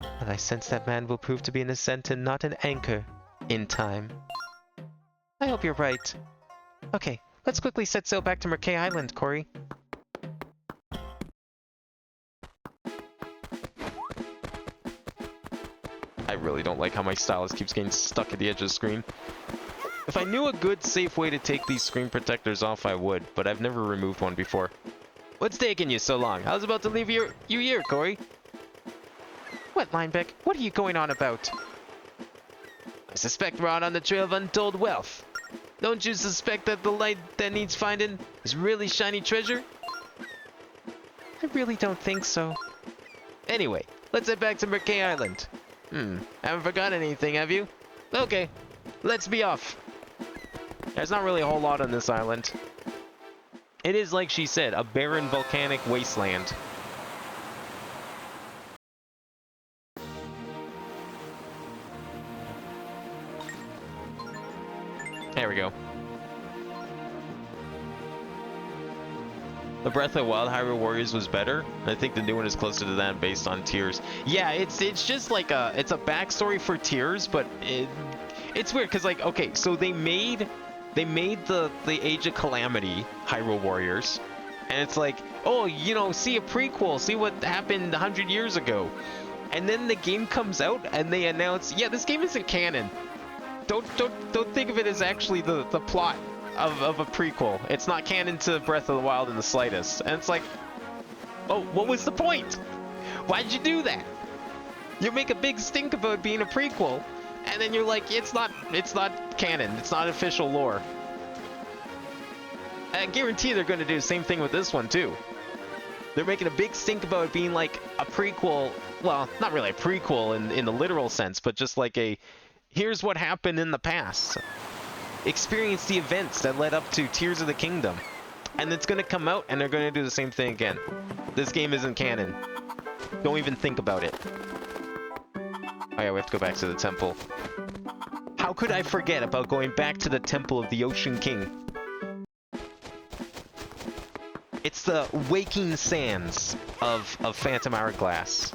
But I sense that man will prove to be an ascent and not an anchor in time. I hope you're right. Okay, let's quickly set sail back to Merkei Island, Corey. I really don't like how my stylus keeps getting stuck at the edge of the screen. If I knew a good, safe way to take these screen protectors off, I would, but I've never removed one before. What's taking you so long? I was about to leave you here, Corey. What, Linebeck? What are you going on about? I suspect we're out on the trail of untold wealth. Don't you suspect that the light that needs finding is really shiny treasure? I really don't think so. Anyway, let's head back to McKay Island. Haven't forgotten anything, have you? Okay, let's be off. There's not really a whole lot on this island. It is, like she said, a barren volcanic wasteland. There we go. The Breath of the Wild Hyrule Warriors was better. I think the new one is closer to that based on Tears. Yeah, it's just like it's a backstory for Tears, but it's weird because, like, okay, so they made the Age of Calamity Hyrule Warriors, and it's like, oh, you know, see a prequel, see what happened 100 years ago, and then the game comes out and they announce, yeah, this game isn't canon. Don't think of it as actually the plot of a prequel. It's not canon to Breath of the Wild in the slightest. And it's like, oh, what was the point? Why'd you do that? You make a big stink about being a prequel, and then you're like, it's not canon. It's not official lore. I guarantee they're going to do the same thing with this one too. They're making a big stink about it being like a prequel. Well, not really a prequel in the literal sense, but just like a, here's what happened in the past. Experience the events that led up to Tears of the Kingdom. And it's going to come out and they're going to do the same thing again. This game isn't canon. Don't even think about it. Oh yeah, we have to go back to the temple. How could I forget about going back to the Temple of the Ocean King? It's the waking sands of Phantom Hourglass.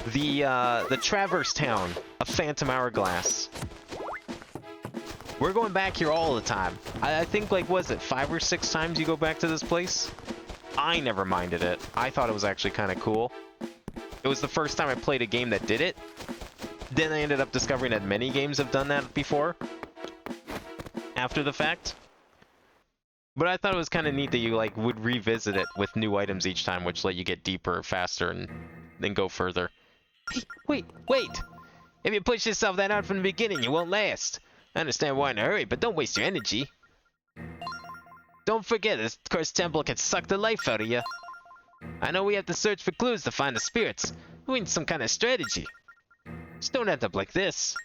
The Traverse Town of Phantom Hourglass. We're going back here all the time. I think, like, was it 5 or 6 times you go back to this place? I never minded it. I thought it was actually kind of cool. It was the first time I played a game that did it. Then I ended up discovering that many games have done that before. After the fact. But I thought it was kind of neat that you, like, would revisit it with new items each time, which let you get deeper, faster, and then go further. Hey, wait! If you push yourself that out from the beginning, you won't last. I understand why in a hurry, but don't waste your energy. Don't forget, this cursed temple can suck the life out of you. I know we have to search for clues to find the spirits. We need some kind of strategy. Just don't end up like this.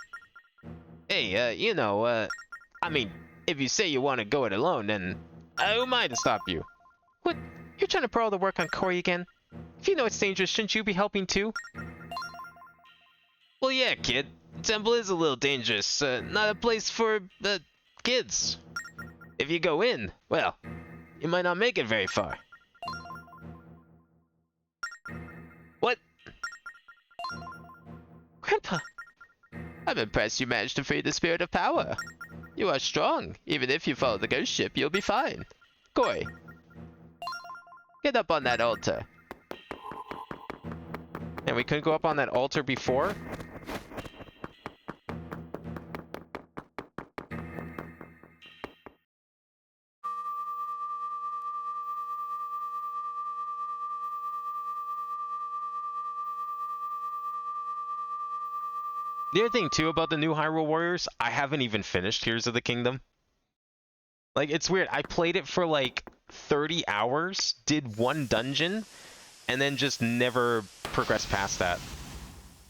Hey, you know, I mean, if you say you want to go it alone, then who am I to stop you? What? You're trying to put all the work on Corey again? If you know it's dangerous, shouldn't you be helping too? Well, yeah, kid. The temple is a little dangerous. Not a place for kids. If you go in, well, you might not make it very far. What? Grandpa! I'm impressed you managed to free the spirit of power. You are strong. Even if you follow the ghost ship, you'll be fine. Corey, get up on that altar. And we couldn't go up on that altar before? The other thing, too, about the new Hyrule Warriors, I haven't even finished Tears of the Kingdom. Like, it's weird. I played it for, like, 30 hours, did one dungeon, and then just never progressed past that.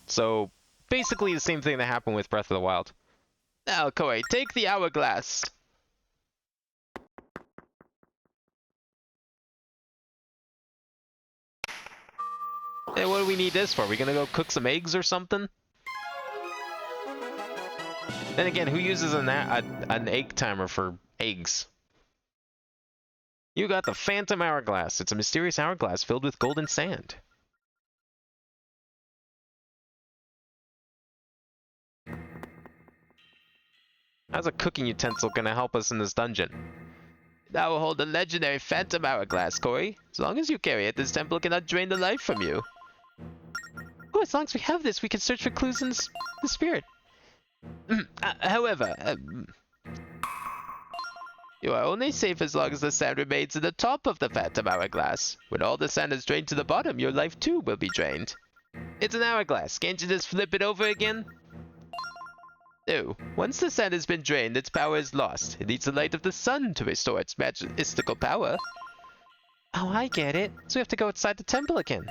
So, basically the same thing that happened with Breath of the Wild. Now, Corey, take the Hourglass. Hey, what do we need this for? Are we gonna go cook some eggs or something? Then again, who uses an egg timer for eggs? You got the Phantom Hourglass. It's a mysterious hourglass filled with golden sand. How's a cooking utensil gonna help us in this dungeon? That will hold the legendary Phantom Hourglass, Corey. As long as you carry it, this temple cannot drain the life from you. Oh, as long as we have this, we can search for clues in the spirit. However, You are only safe as long as the sand remains in the top of the Phantom Hourglass. When all the sand is drained to the bottom, your life too will be drained. It's an hourglass. Can't you just flip it over again? No. Once the sand has been drained, its power is lost. It needs the light of the sun to restore its mystical power. Oh, I get it. So we have to go outside the temple again.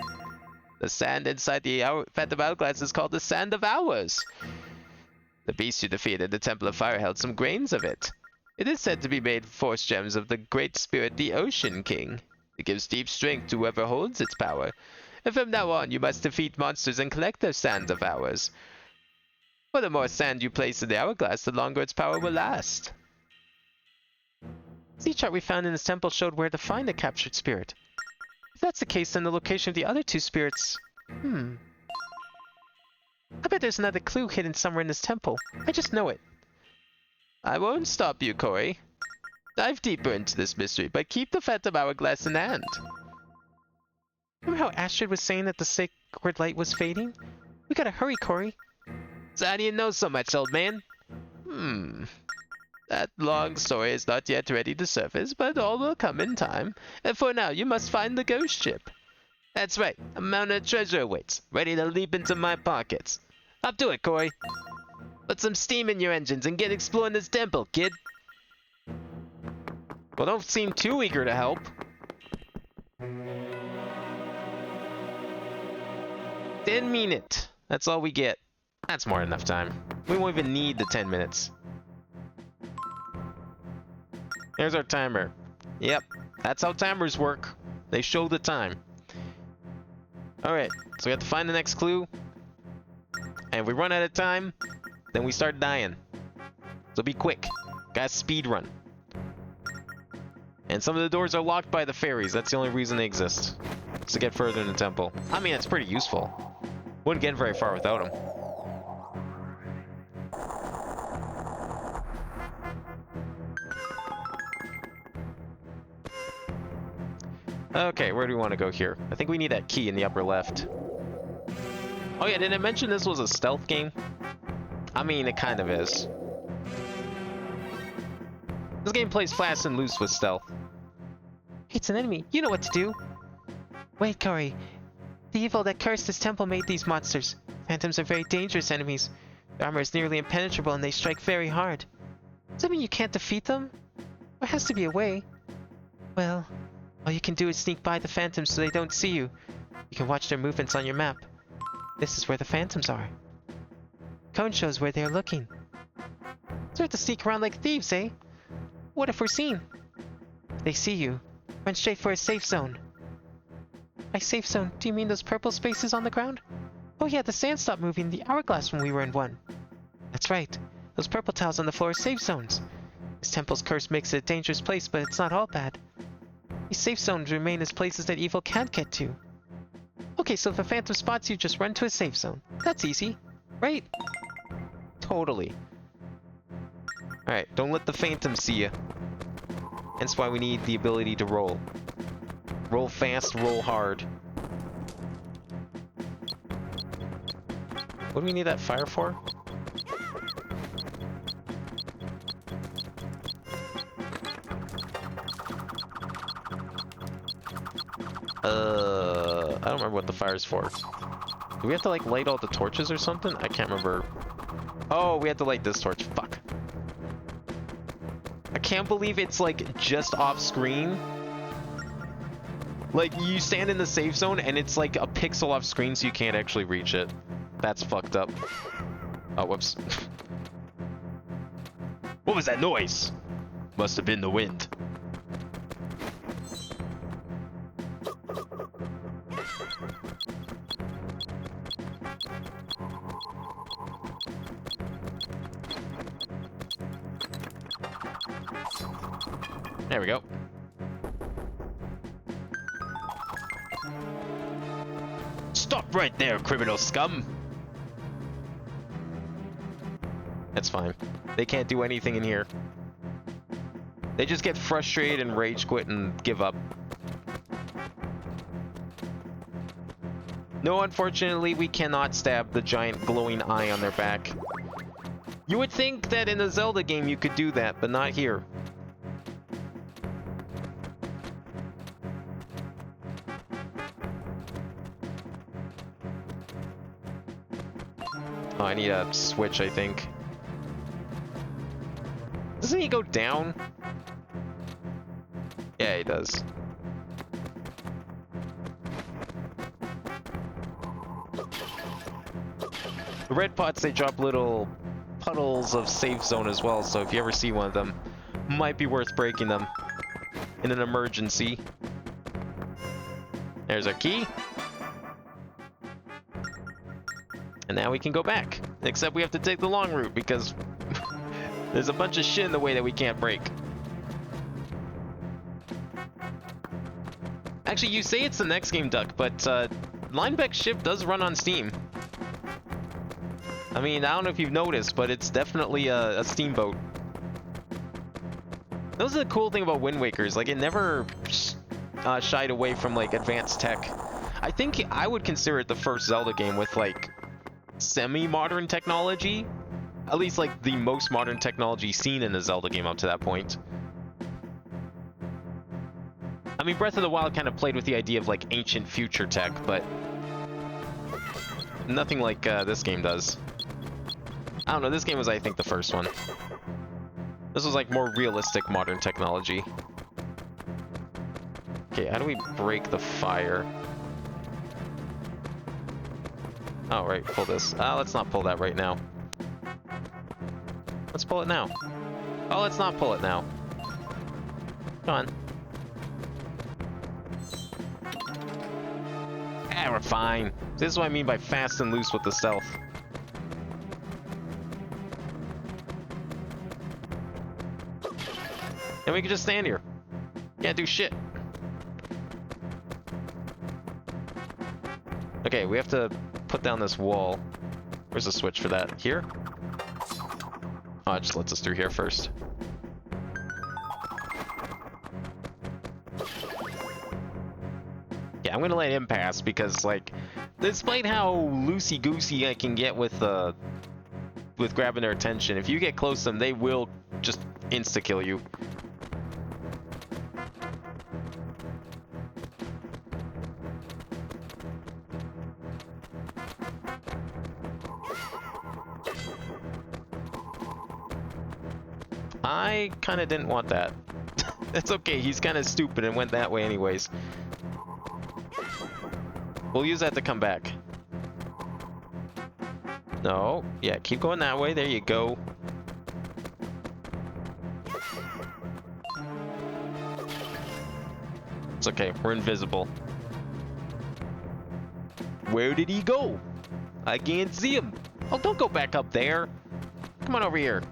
The sand inside the Phantom Hourglass is called the Sand of Hours. The beast you defeated in the Temple of Fire held some grains of it. It is said to be made force gems of the great spirit, the Ocean King. It gives deep strength to whoever holds its power. And from now on, you must defeat monsters and collect their Sands of Hours. For the more sand you place in the hourglass, the longer its power will last. The sea chart we found in this temple showed where to find the captured spirit. If that's the case, then the location of the other two spirits... I bet there's another clue hidden somewhere in this temple. I just know it. I won't stop you, Corey. Dive deeper into this mystery, but keep the Phantom Hourglass in hand. Remember how Astrid was saying that the sacred light was fading? We gotta hurry, Corey. So how do you know so much, old man? That long story is not yet ready to surface, but all will come in time. And for now, you must find the ghost ship. That's right, a mountain of treasure awaits, ready to leap into my pockets. Up to it, Corey. Put some steam in your engines and get exploring this temple, kid. Well, don't seem too eager to help. Didn't mean it. That's all we get. That's more than enough time. We won't even need the 10 minutes. There's our timer. Yep, that's how timers work. They show the time. Alright, so we have to find the next clue. And if we run out of time, then we start dying. So be quick. Gotta speed run. And some of the doors are locked by the fairies. That's the only reason they exist. It's to get further in the temple. I mean, it's pretty useful. Wouldn't get very far without them. Okay, where do we want to go here? I think we need that key in the upper left. Oh yeah, didn't I mention this was a stealth game? I mean, it kind of is. This game plays fast and loose with stealth. It's an enemy. You know what to do. Wait, Corey. The evil that cursed this temple made these monsters. Phantoms are very dangerous enemies. Their armor is nearly impenetrable and they strike very hard. Does that mean you can't defeat them? There has to be a way. Well, all you can do is sneak by the phantoms so they don't see you. You can watch their movements on your map. This is where the phantoms are. Cone shows where they're looking. So we have to sneak around like thieves, eh? What if we're seen? If they see you, run straight for a safe zone. By safe zone, do you mean those purple spaces on the ground? Oh yeah, the sand stopped moving in the hourglass when we were in one. That's right. Those purple tiles on the floor are safe zones. This temple's curse makes it a dangerous place, but it's not all bad. These safe zones remain as places that evil can't get to. Okay, so if a phantom spots you, just run to a safe zone. That's easy, right? Totally. Alright, don't let the phantom see you. Hence why we need the ability to roll. Roll fast, roll hard. What do we need that fire for? I don't remember what the fire's for. Do we have to like light all the torches or something? I can't remember. Oh, we have to light this torch. Fuck. I can't believe it's like just off screen. Like you stand in the safe zone and it's like a pixel off screen so you can't actually reach it. That's fucked up. Oh, whoops. What was that noise? Must have been the wind. There we go. Stop right there, criminal scum! That's fine. They can't do anything in here. They just get frustrated and rage quit and give up. No, unfortunately, we cannot stab the giant glowing eye on their back. You would think that in a Zelda game you could do that, but not here. Oh, I need a switch, I think. Doesn't he go down? Yeah, he does. The red pots, they drop little puddles of safe zone as well, so if you ever see one of them, might be worth breaking them in an emergency. There's our key. And now we can go back. Except we have to take the long route because there's a bunch of shit in the way that we can't break. Actually, you say it's the next game, Duck, but Linebeck's ship does run on Steam. I mean, I don't know if you've noticed, but it's definitely a steamboat. That was the cool thing about Wind Waker's. Like, it never shied away from, like, advanced tech. I think I would consider it the first Zelda game with, like, semi-modern technology. At least, like, the most modern technology seen in a Zelda game up to that point. I mean, Breath of the Wild kind of played with the idea of, like, ancient future tech, but nothing like this game does. I don't know, this game was, I think, the first one. This was, like, more realistic modern technology. Okay, how do we break the fire? Oh, right, pull this. Let's not pull that right now. Let's pull it now. Oh, let's not pull it now. Come on. Ah, we're fine. This is what I mean by fast and loose with the stealth. And we can just stand here. Can't do shit. Okay, we have to put down this wall. Where's the switch for that? Here? Oh, it just lets us through here first. Yeah, I'm gonna let him pass because, like, despite how loosey-goosey I can get with grabbing their attention, if you get close to them, they will just insta-kill you. I kind of didn't want that. It's okay, he's kind of stupid and went that way anyways. We'll use that to come back. No, yeah, keep going that way, there you go. It's okay, we're invisible. Where did he go? I can't see him. Oh, don't go back up there. Come on over here.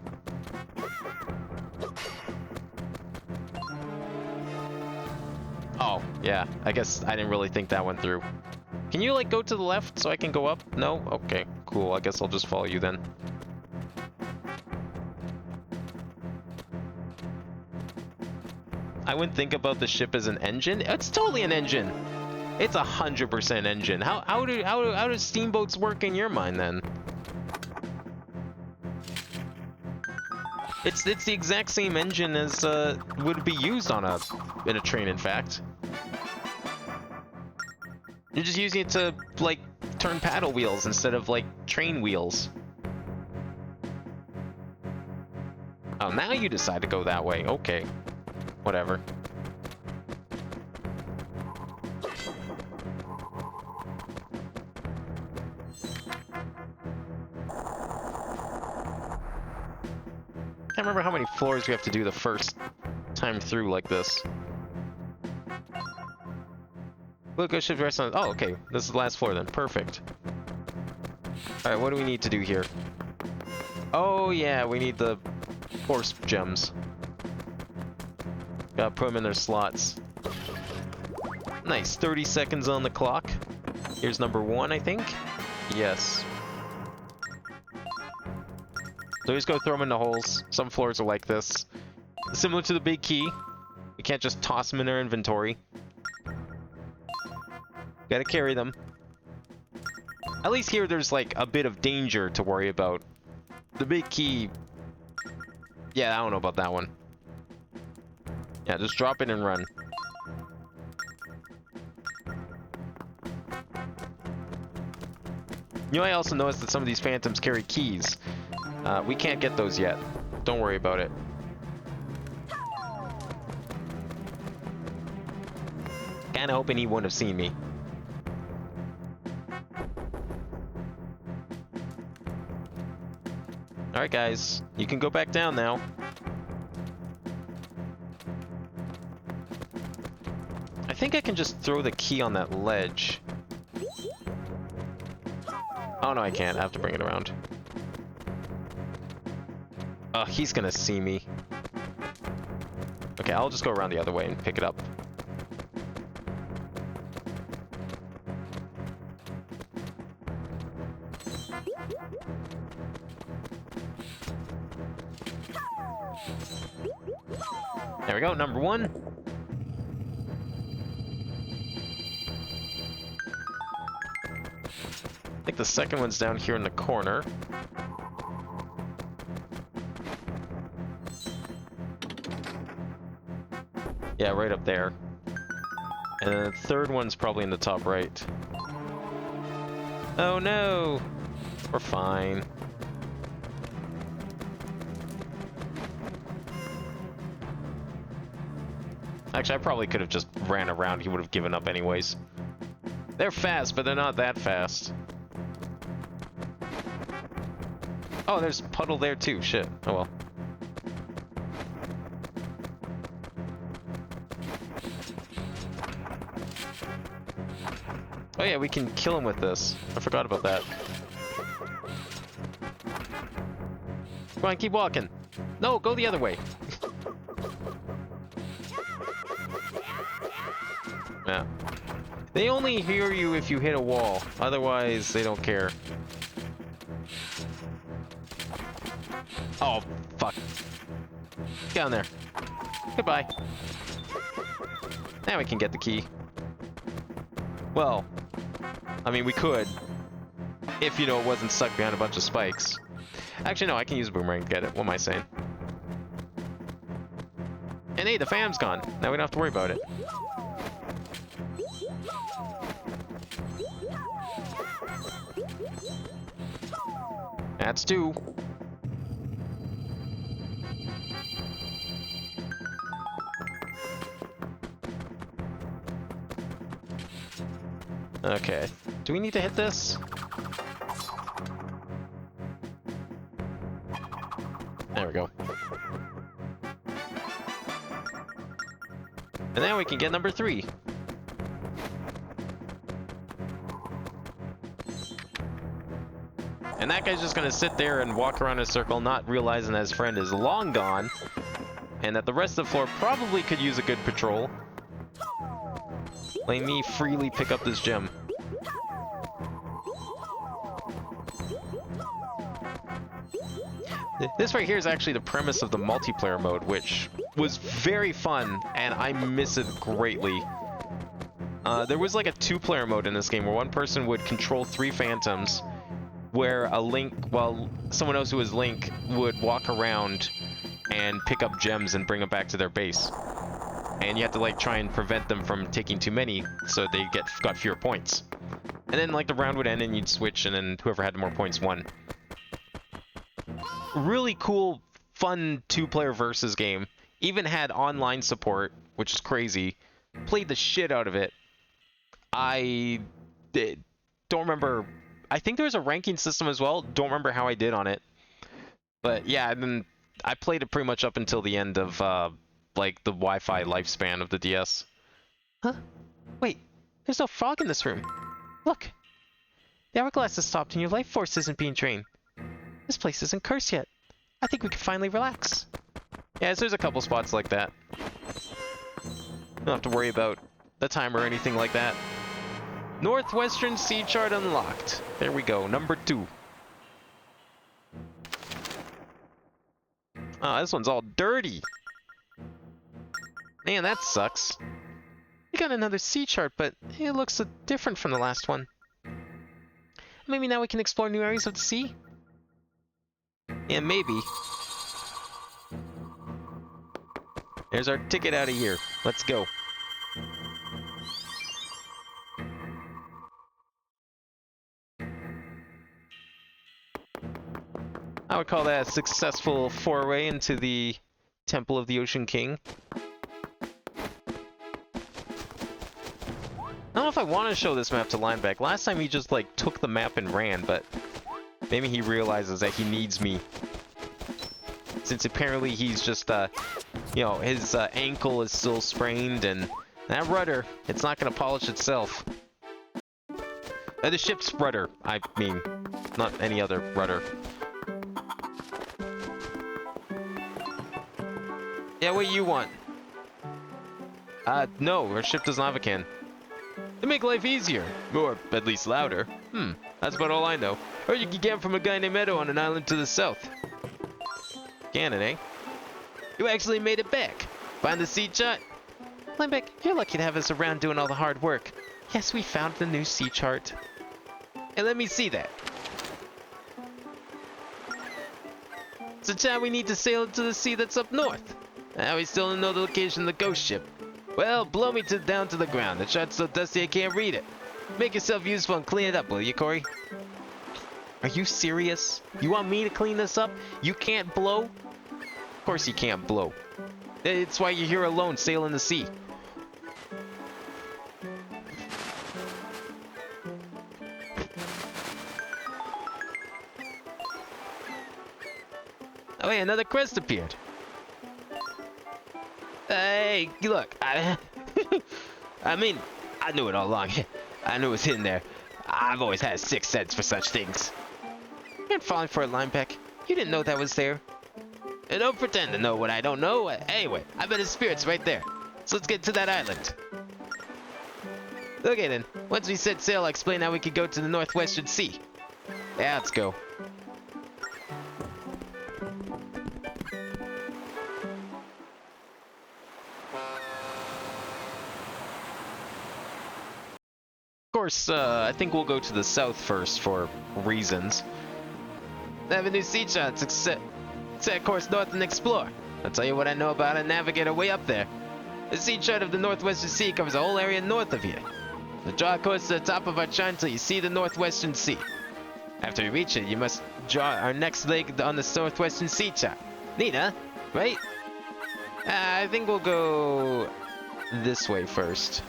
Oh, yeah, I guess I didn't really think that went through. Can you, like, go to the left so I can go up? No? Okay, cool. I guess I'll just follow you then. I wouldn't think about the ship as an engine. It's totally an engine. It's 100% engine. How do steamboats work in your mind then? It's the exact same engine as would be used on in a train, in fact. You're just using it to, like, turn paddle wheels instead of, like, train wheels. Oh, now you decide to go that way. Okay. Whatever. Can't remember how many floors we have to do the first time through like this. We'll go shift rest on. Oh, okay. This is the last floor then. Perfect. Alright, what do we need to do here? Oh, yeah, we need the force gems. Gotta put them in their slots. Nice. 30 seconds on the clock. Here's number 1, I think. Yes. So just go throw them in the holes. Some floors are like this. Similar to the big key. You can't just toss them in their inventory. Gotta carry them. At least here there's like a bit of danger to worry about. The big key... Yeah, I don't know about that one. Yeah, just drop it and run. You might also notice that some of these phantoms carry keys. We can't get those yet. Don't worry about it. Kinda hoping he wouldn't have seen me. Alright guys, you can go back down now. I think I can just throw the key on that ledge. Oh no, I can't. I have to bring it around. Oh, he's gonna see me. Okay, I'll just go around the other way and pick it up. There we go, number 1. I think the second one's down here in the corner. Yeah, right up there. And then the third one's probably in the top right. Oh no! We're fine. Actually, I probably could have just ran around. He would have given up anyways. They're fast, but they're not that fast. Oh, there's a puddle there too. Shit. Oh well. Oh yeah, we can kill him with this. I forgot about that. Come on, keep walking. No, go the other way. Yeah. They only hear you if you hit a wall. Otherwise, they don't care. Oh, fuck. Get down there. Goodbye. Now we can get the key. Well, I mean, we could. If, you know, it wasn't stuck behind a bunch of spikes. Actually, no, I can use a boomerang to get it. What am I saying? And hey, the fam's gone. Now we don't have to worry about it. That's 2. Okay. Do we need to hit this? There we go. And now we can get number 3. And that guy's just gonna sit there and walk around in a circle, not realizing that his friend is long gone, and that the rest of the floor probably could use a good patrol. Let me freely pick up this gem. This right here is actually the premise of the multiplayer mode, which was very fun, and I miss it greatly. There was like a 2-player mode in this game where one person would control 3 phantoms, where a Link, well, someone else who was Link would walk around and pick up gems and bring them back to their base. And you have to like try and prevent them from taking too many so they got fewer points. And then like the round would end and you'd switch, and then whoever had more points won. Really cool, fun 2-player versus game. Even had online support, which is crazy. Played the shit out of it. I don't remember. I think there was a ranking system as well. Don't remember how I did on it. But yeah, and then I played it pretty much up until the end of like the Wi-Fi lifespan of the DS. Huh? Wait, there's no frog in this room. Look, the hourglass has stopped and your life force isn't being drained. This place isn't cursed yet. I think we can finally relax. Yeah, so there's a couple spots like that. Don't have to worry about the time or anything like that. Northwestern Sea Chart unlocked. There we go, number 2. Oh, this one's all dirty. Man, that sucks. We got another sea chart, but it looks different from the last one. Maybe now we can explore new areas of the sea? Yeah, maybe. There's our ticket out of here. Let's go. I would call that a successful foray into the Temple of the Ocean King. I don't know if I want to show this map to Lineback. Last time he just, like, took the map and ran, but maybe he realizes that he needs me. Since apparently he's just, you know, his ankle is still sprained, and that rudder, it's not going to polish itself. The ship's rudder, I mean, not any other rudder. Yeah, what do you want? No, our ship doesn't have a can. To make life easier, or at least louder. That's about all I know. Or you can get them from a guy named Edo on an island to the south. Cannon, eh? You actually made it back. Find the sea chart? Limbic, you're lucky to have us around doing all the hard work. Yes, we found the new sea chart. Hey, let me see that. It's the time we need to sail into the sea that's up north. Now we still don't know the location of the ghost ship. Well, blow me down to the ground. The chart's so dusty I can't read it. Make yourself useful and clean it up, will you, Corey? Are you serious? You want me to clean this up? You can't blow? Of course you can't blow. It's why you're here alone, sailing the sea. Oh, hey, another crest appeared. Hey, look, I mean, I knew it all along. I knew it was hidden there. I've always had a sixth sense for such things. You're falling for it, Lineback. You didn't know that was there. And don't pretend to know what I don't know. Anyway, I bet his spirit's right there. So let's get to that island. Okay then, once we set sail, I'll explain how we could go to the Northwestern Sea. Yeah, let's go. Of course, I think we'll go to the south first for reasons. I have a new sea chart. Set course north and explore. I'll tell you what I know about it. Navigate our way up there. The sea chart of the Northwestern Sea covers the whole area north of here. So draw a course to the top of our chart until you see the Northwestern Sea. After you reach it, you must draw our next leg on the Northwestern Sea chart. Neat, huh? Right? I think we'll go this way first.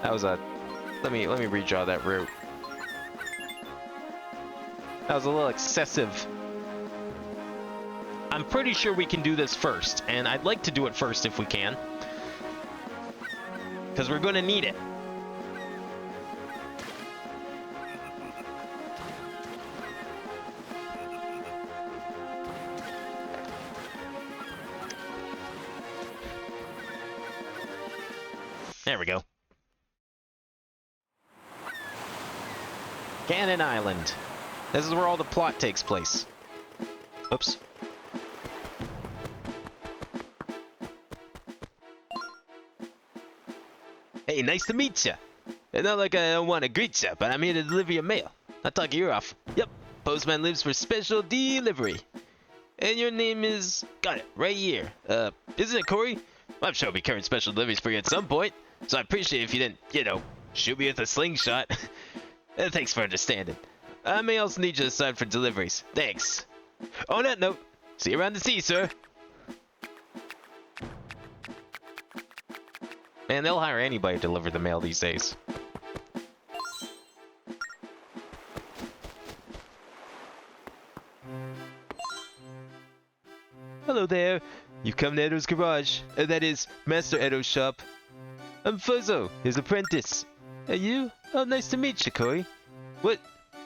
That was a... Let me redraw that route. That was a little excessive. I'm pretty sure we can do this first, and I'd like to do it first if we can. Because we're going to need it. There we go. Cannon Island. This is where all the plot takes place. Oops. Hey, nice to meet ya. It's not like I don't want to greet ya, but I'm here to deliver your mail. Not talking your off. Yep, postman lives for special delivery. And your name is... Got it, right here. Isn't it Corey? I'm sure I'll be carrying special deliveries for you at some point. So I appreciate it if you didn't, you know, shoot me with a slingshot. Thanks for understanding. I may also need you aside for deliveries. Thanks. On that note, see you around the sea, sir. Man, they'll hire anybody to deliver the mail these days. Hello there. You've come to Edo's garage. That is, Master Edo's shop. I'm Fuzzo, his apprentice. And you? Oh, nice to meet you, Corey. What?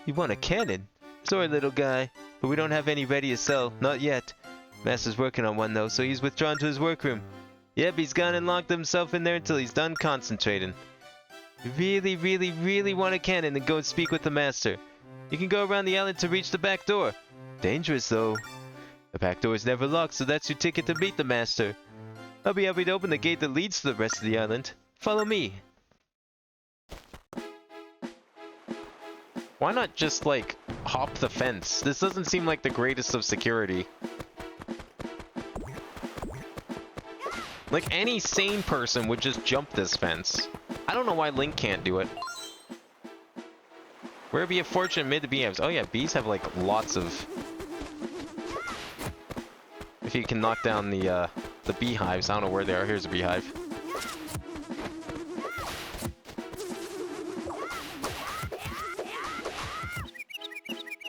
You want a cannon? Sorry, little guy, but we don't have any ready to sell. Not yet. Master's working on one, though, so he's withdrawn to his workroom. Yep, he's gone and locked himself in there until he's done concentrating. You really, really, really want a cannon, then go and speak with the master. You can go around the island to reach the back door. Dangerous, though. The back door is never locked, so that's your ticket to meet the master. I'll be happy to open the gate that leads to the rest of the island. Follow me. Why not just, like, hop the fence? This doesn't seem like the greatest of security. Like, any sane person would just jump this fence. I don't know why Link can't do it. Where be a fortune amid the bees? Oh yeah, bees have, like, lots of If you can knock down the beehives. I don't know where they are. Here's a beehive.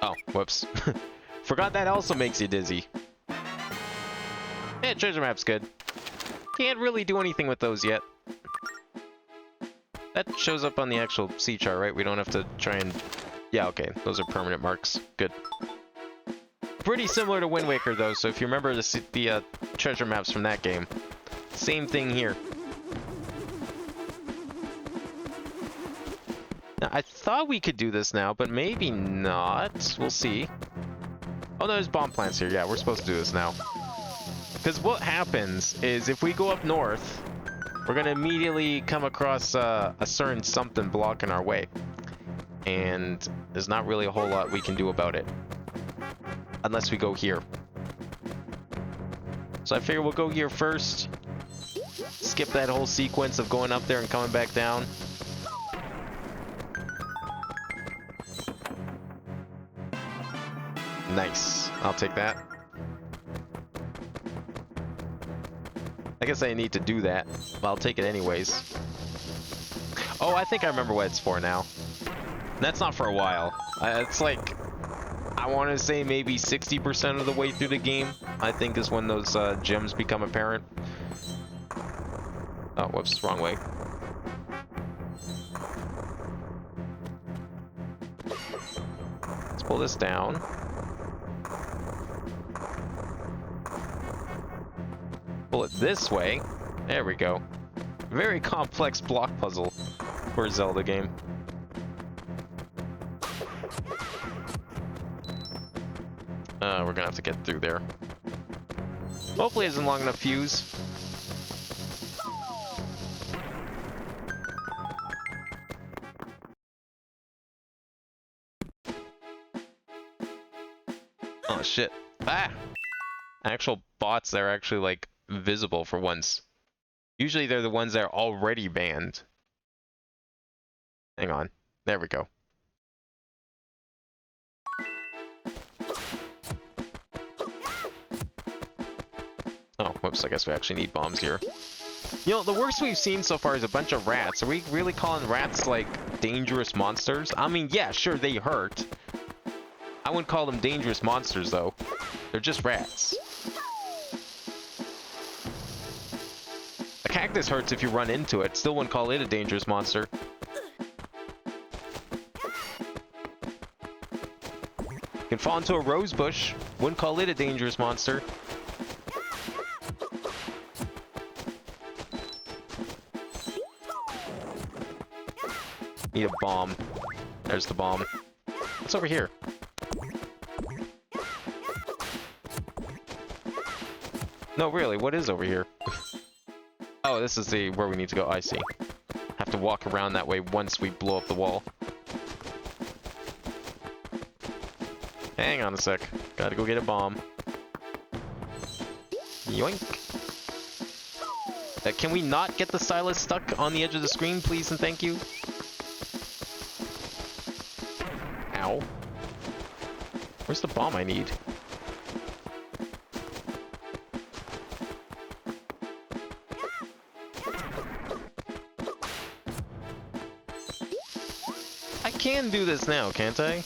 Oh, whoops. Forgot that also makes you dizzy. Yeah, treasure map's good. Can't really do anything with those yet. That shows up on the actual sea chart, right? We don't have to try and... Yeah, okay. Those are permanent marks. Good. Pretty similar to Wind Waker, though, so if you remember the treasure maps from that game, same thing here. Now, I thought we could do this now, but maybe not. We'll see. Oh, no, there's bomb plants here. Yeah, we're supposed to do this now. Because what happens is if we go up north, we're going to immediately come across a certain something blocking our way. And there's not really a whole lot we can do about it. Unless we go here. So I figure we'll go here first. Skip that whole sequence of going up there and coming back down. Nice. I'll take that. I guess I need to do that, but I'll take it anyways. Oh, I think I remember what it's for now. That's not for a while. It's like, I want to say maybe 60% of the way through the game, I think is when those gems become apparent. Oh, whoops, wrong way. Let's pull this down. Pull it this way. There we go. Very complex block puzzle for a Zelda game. We're gonna have to get through there. Hopefully it isn't long enough fuse. Oh shit. Ah! Actual bots that are actually like visible for once. Usually they're the ones that are already banned. Hang on. There we go. Oh, whoops, I guess we actually need bombs here. You know, the worst we've seen so far is a bunch of rats. Are we really calling rats, like, dangerous monsters? I mean, yeah, sure, they hurt. I wouldn't call them dangerous monsters, though. They're just rats. A cactus hurts if you run into it. Still wouldn't call it a dangerous monster. You can fall into a rose bush. Wouldn't call it a dangerous monster. Need a bomb. There's the bomb. What's over here? No, really, what is over here? Oh, this is the where we need to go. I see. Have to walk around that way once we blow up the wall. Hang on a sec. Gotta go get a bomb. Yoink. Can we not get the stylus stuck on the edge of the screen, please and thank you? Ow. Where's the bomb I need? I can do this now, can't I?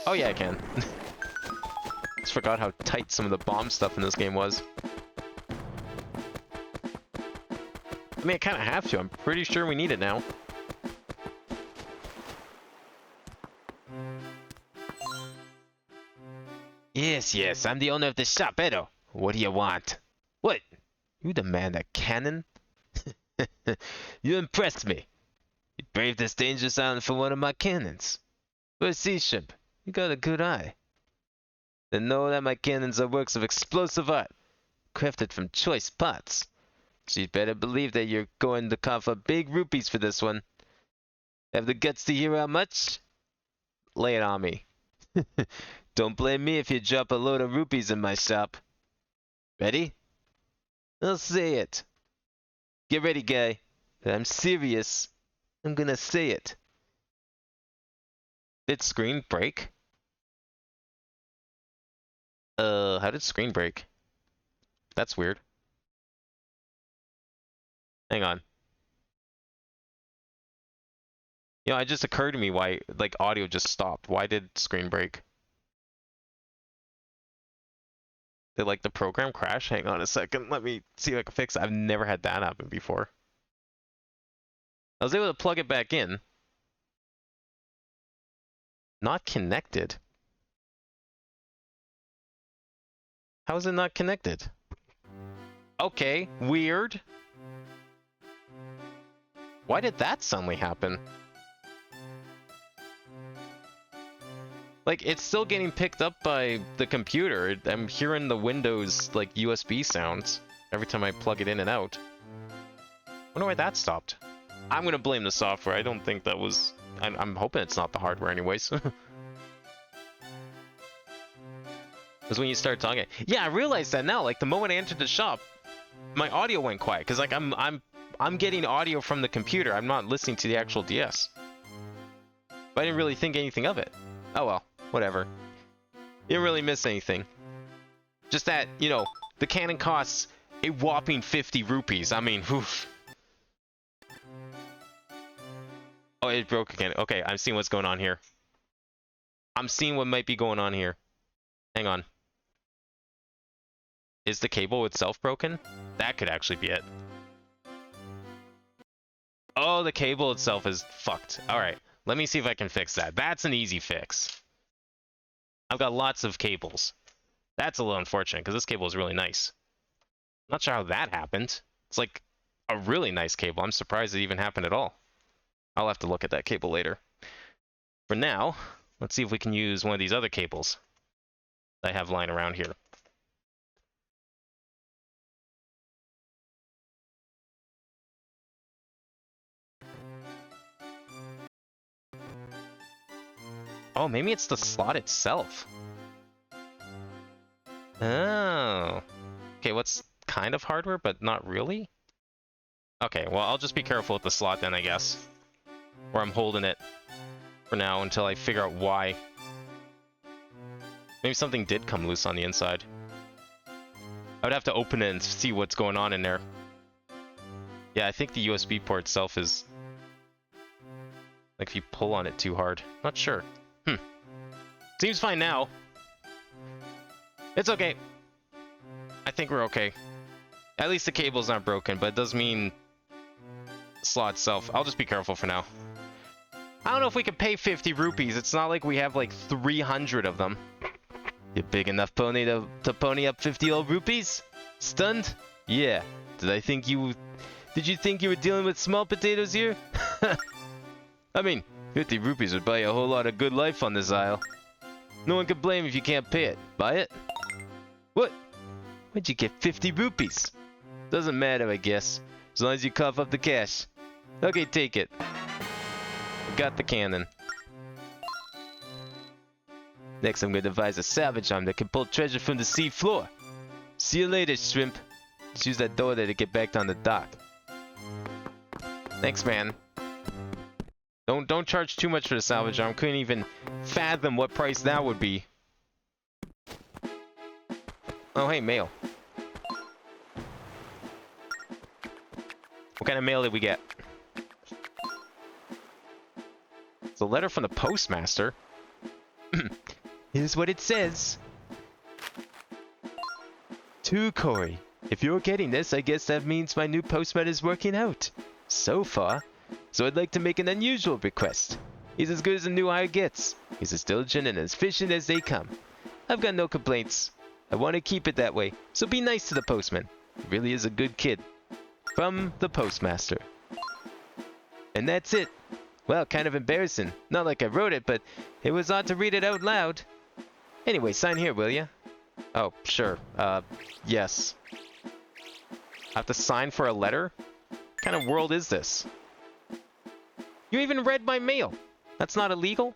Oh yeah, I can. Just forgot how tight some of the bomb stuff in this game was. I mean, I kind of have to. I'm pretty sure we need it now. Yes, yes, I'm the owner of the shop, Edo. What do you want? What? You demand a cannon? You impressed me. You braved this dangerous island for one of my cannons. For a sea ship, you got a good eye. Then know that my cannons are works of explosive art, crafted from choice parts. So you'd better believe that you're going to cough up big rupees for this one. Have the guts to hear how much? Lay it on me. Don't blame me if you drop a load of rupees in my shop. Ready? I'll say it. Get ready, guy. I'm serious. I'm gonna say it. Did screen break? How did screen break? That's weird. Hang on. You know, it just occurred to me why, like, audio just stopped. Why did screen break? Did, like, the program crash? Hang on a second. Let me see if I can fix it. I've never had that happen before. I was able to plug it back in. Not connected. How is it not connected? Okay, weird. Why did that suddenly happen? Like, it's still getting picked up by the computer. I'm hearing the Windows, like, USB sounds every time I plug it in and out. Wonder why that stopped. I'm gonna blame the software. I don't think that was... I'm hoping it's not the hardware anyways. Because when you start talking... Yeah, I realized that now. Like, the moment I entered the shop, my audio went quiet. Because, like, I'm getting audio from the computer. I'm not listening to the actual DS. But I didn't really think anything of it. Oh well, whatever. You didn't really miss anything. Just that, you know, the cannon costs a whopping 50 rupees. I mean, oof. Oh, it broke again. Okay, I'm seeing what's going on here. I'm seeing what might be going on here. Hang on. Is the cable itself broken? That could actually be it. Oh, the cable itself is fucked. Alright, let me see if I can fix that. That's an easy fix. I've got lots of cables. That's a little unfortunate, because this cable is really nice. Not sure how that happened. It's like a really nice cable. I'm surprised it even happened at all. I'll have to look at that cable later. For now, let's see if we can use one of these other cables I have lying around here. Oh, maybe it's the slot itself. Oh. Okay, what's kind of hardware, but not really? Okay, well, I'll just be careful with the slot then, I guess. Or I'm holding it for now until I figure out why. Maybe something did come loose on the inside. I would have to open it and see what's going on in there. Yeah, I think the USB port itself is... like if you pull on it too hard. Not sure. Seems fine now. It's okay. I think we're okay. At least the cable's not broken, but it does mean the slot itself. I'll just be careful for now. I don't know if we can pay 50 rupees. It's not like we have like 300 of them. You big enough pony to pony up 50 old rupees? Stunned? Yeah. Did you think you were dealing with small potatoes here? I mean, 50 rupees would buy you a whole lot of good life on this aisle. No one can blame if you can't pay it. Buy it? What? Where'd you get 50 rupees? Doesn't matter, I guess. As long as you cough up the cash. Okay, take it. Got the cannon. Next, I'm gonna devise a salvage arm that can pull treasure from the sea floor. See you later, shrimp. Just use that door there to get back down the dock. Thanks, man. Don't charge too much for the salvage arm. Couldn't even fathom what price that would be. Oh, hey, mail. What kind of mail did we get? It's a letter from the postmaster. Here's what it says. To Corey, if you're getting this, I guess that means my new postman is working out. So far. So I'd like to make an unusual request. He's as good as a new hire gets. He's as diligent and as efficient as they come. I've got no complaints. I want to keep it that way, so be nice to the postman. He really is a good kid. From the postmaster. And that's it. Well, kind of embarrassing. Not like I wrote it, but it was odd to read it out loud. Anyway, sign here, will ya? Oh, sure. Yes. I have to sign for a letter? What kind of world is this? You even read my mail. That's not illegal?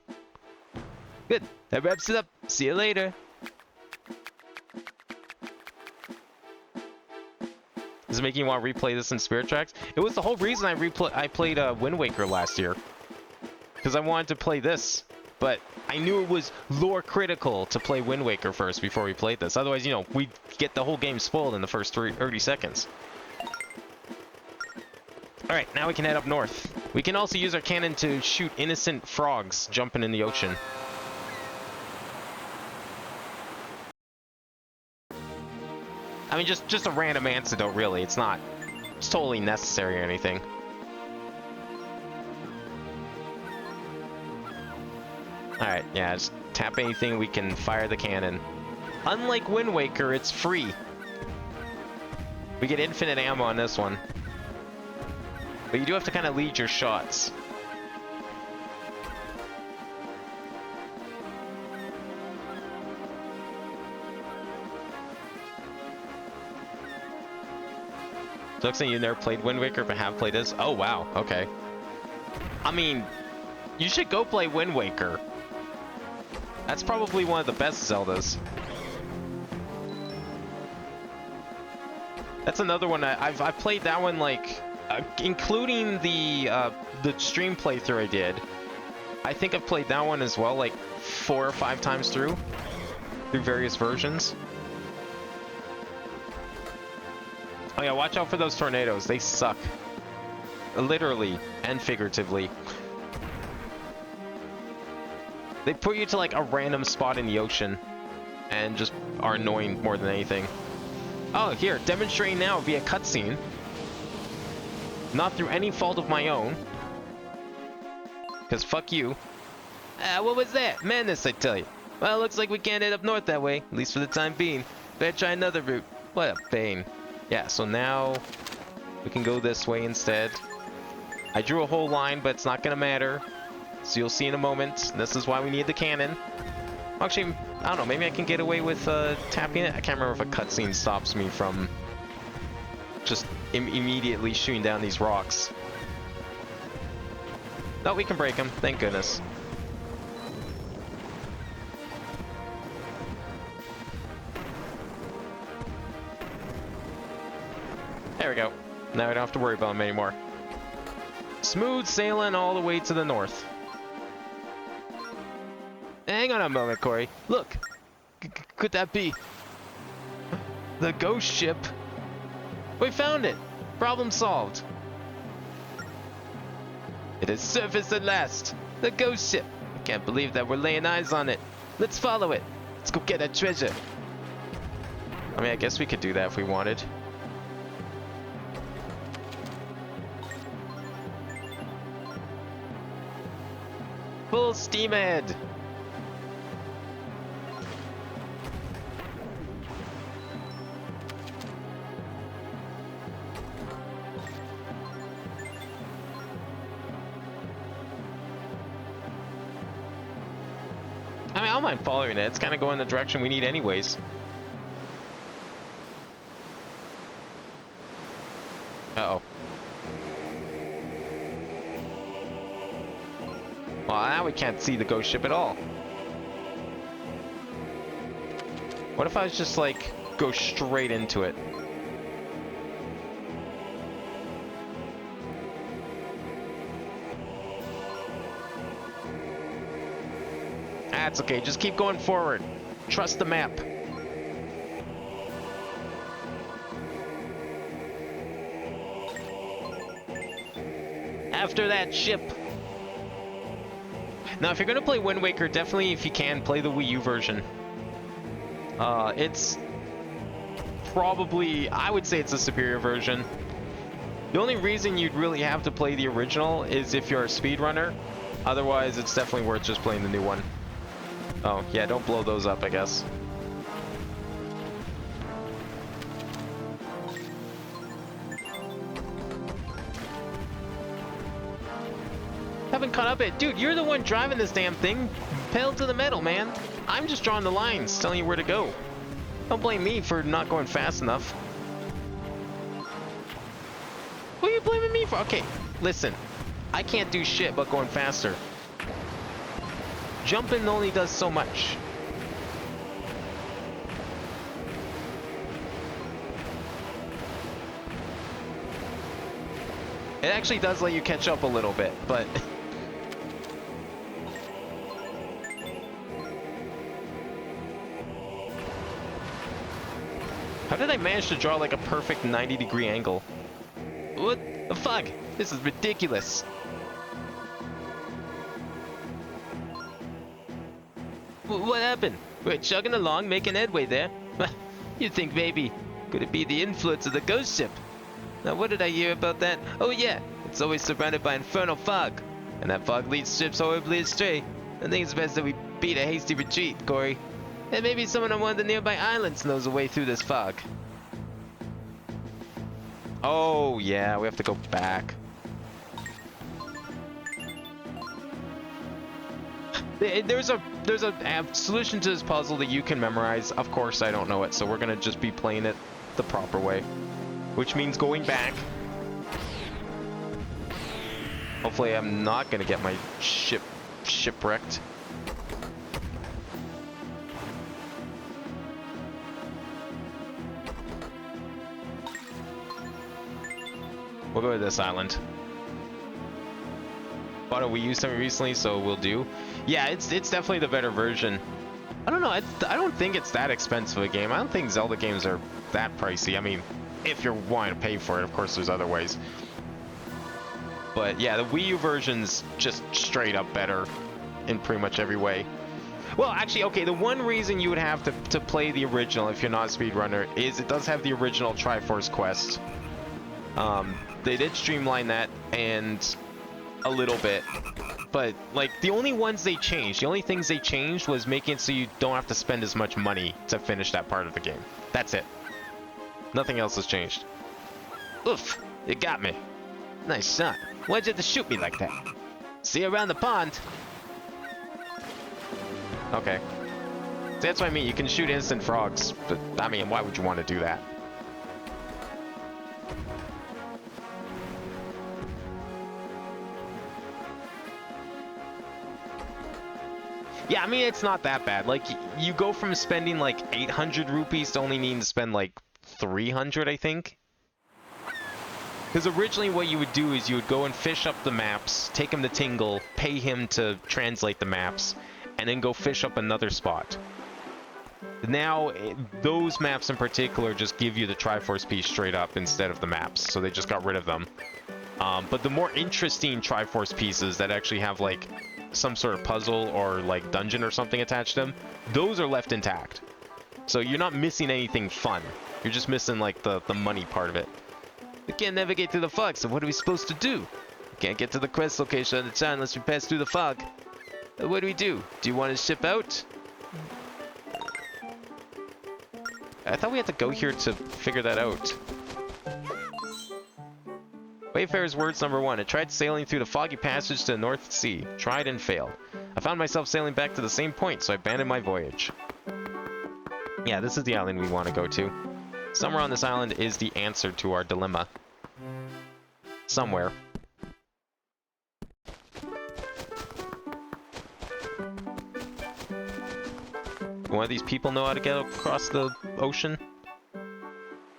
Good. That wraps it up. See you later. Is it making you want to replay this in Spirit Tracks? It was the whole reason I played Wind Waker last year. Because I wanted to play this. but I knew it was lore critical to play Wind Waker first before we played this. Otherwise, you know, we'd get the whole game spoiled in the first 30 seconds. Alright, now we can head up north. We can also use our cannon to shoot innocent frogs jumping in the ocean. I mean, just a random antidote, really. It's not... It's totally necessary or anything. Alright, yeah, just tap anything, we can fire the cannon. Unlike Wind Waker, it's free. We get infinite ammo on this one. But you do have to kind of lead your shots. So looks like you've never played Wind Waker, but have played this. Oh, wow. Okay. I mean, you should go play Wind Waker. That's probably one of the best Zeldas. That's another one I've played that one, like, including the stream playthrough I did. I think I've played that one as well, like 4 or 5 times through various versions. Oh yeah, watch out for those tornadoes. They suck. Literally and figuratively. They put you to like a random spot in the ocean and just are annoying more than anything. Oh, here, demonstrating now via cutscene. Not through any fault of my own. Because fuck you. What was that? Madness, I tell you. Well, looks like we can't head up north that way, at least for the time being. Better try another route. What a pain. Yeah, so now we can go this way instead. I drew a whole line, but it's not gonna matter. So you'll see in a moment. This is why we need the cannon. Actually, I don't know, maybe I can get away with tapping it. I can't remember if a cutscene stops me from just immediately shooting down these rocks. No, we can break them, thank goodness. There we go. Now we don't have to worry about them anymore. Smooth sailing all the way to the north. Hang on a moment, Corey. Look! Could that be... the ghost ship? We found it! Problem solved. It has surfaced at last! The ghost ship! I can't believe that we're laying eyes on it. Let's follow it. Let's go get that treasure. I mean, I guess we could do that if we wanted. Full steam ahead! I mean, I don't mind following it. It's kind of going the direction we need anyways. Uh-oh. Well, now we can't see the ghost ship at all. What if I was just like, go straight into it? That's okay, just keep going forward. Trust the map. After that ship. Now, if you're going to play Wind Waker, definitely, if you can, play the Wii U version. It's probably, I would say it's a superior version. The only reason you'd really have to play the original is if you're a speedrunner. Otherwise, it's definitely worth just playing the new one. Oh, yeah, don't blow those up, I guess. Haven't caught up yet. Dude, you're the one driving this damn thing. Pedal to the metal, man. I'm just drawing the lines, telling you where to go. Don't blame me for not going fast enough. What are you blaming me for? Okay, listen. I can't do shit but going faster. Jumping only does so much. It actually does let you catch up a little bit, but... How did I manage to draw like a perfect 90-degree angle? What the fuck? This is ridiculous. What happened? We're chugging along, making headway there. You'd think maybe, could it be the influence of the ghost ship? Now what did I hear about that? Oh yeah, it's always surrounded by infernal fog. And that fog leads ships horribly astray. I think it's best that we beat a hasty retreat, Corey. And maybe someone on one of the nearby islands knows a way through this fog. Oh yeah, we have to go back. There's a solution to this puzzle that you can memorize. Of course I don't know it, so we're gonna just be playing it the proper way. Which means going back. Hopefully I'm not gonna get my shipwrecked. We'll go to this island. Bought a Wii U something recently, so we'll do. Yeah, it's definitely the better version. I don't know, I don't think it's that expensive a game. I don't think Zelda games are that pricey. I mean, if you're wanting to pay for it, of course there's other ways. But yeah, the Wii U version's just straight up better in pretty much every way. Well, actually, okay, the one reason you would have to play the original if you're not a speedrunner is it does have the original Triforce Quest. They did streamline that and a little bit, but like the only ones they changed, the only things they changed was making it so you don't have to spend as much money to finish that part of the game. That's it. Nothing else has changed. Oof, you got me. Nice shot. Why'd you have to shoot me like that? See you around the pond. Okay. See, that's what I mean. You can shoot instant frogs, but I mean, why would you want to do that? Yeah, I mean, it's not that bad. Like, you go from spending like 800 rupees to only needing to spend like 300, I think. Because originally what you would do is you would go and fish up the maps, take him to Tingle, pay him to translate the maps, and then go fish up another spot. Now, those maps in particular just give you the Triforce piece straight up instead of the maps, so they just got rid of them. But the more interesting Triforce pieces that actually have like some sort of puzzle or like dungeon or something attached to them, those are left intact. So you're not missing anything fun. You're just missing like the money part of it. We can't navigate through the fog, so what are we supposed to do? We can't get to the quest location at the time unless we pass through the fog. What do we do? Do you want to ship out? I thought we had to go here to figure that out. Wayfarer's words number 1. I tried sailing through the foggy passage to the North Sea. Tried and failed. I found myself sailing back to the same point, so I abandoned my voyage. Yeah, this is the island we want to go to. Somewhere on this island is the answer to our dilemma. Somewhere. One of these people know how to get across the ocean?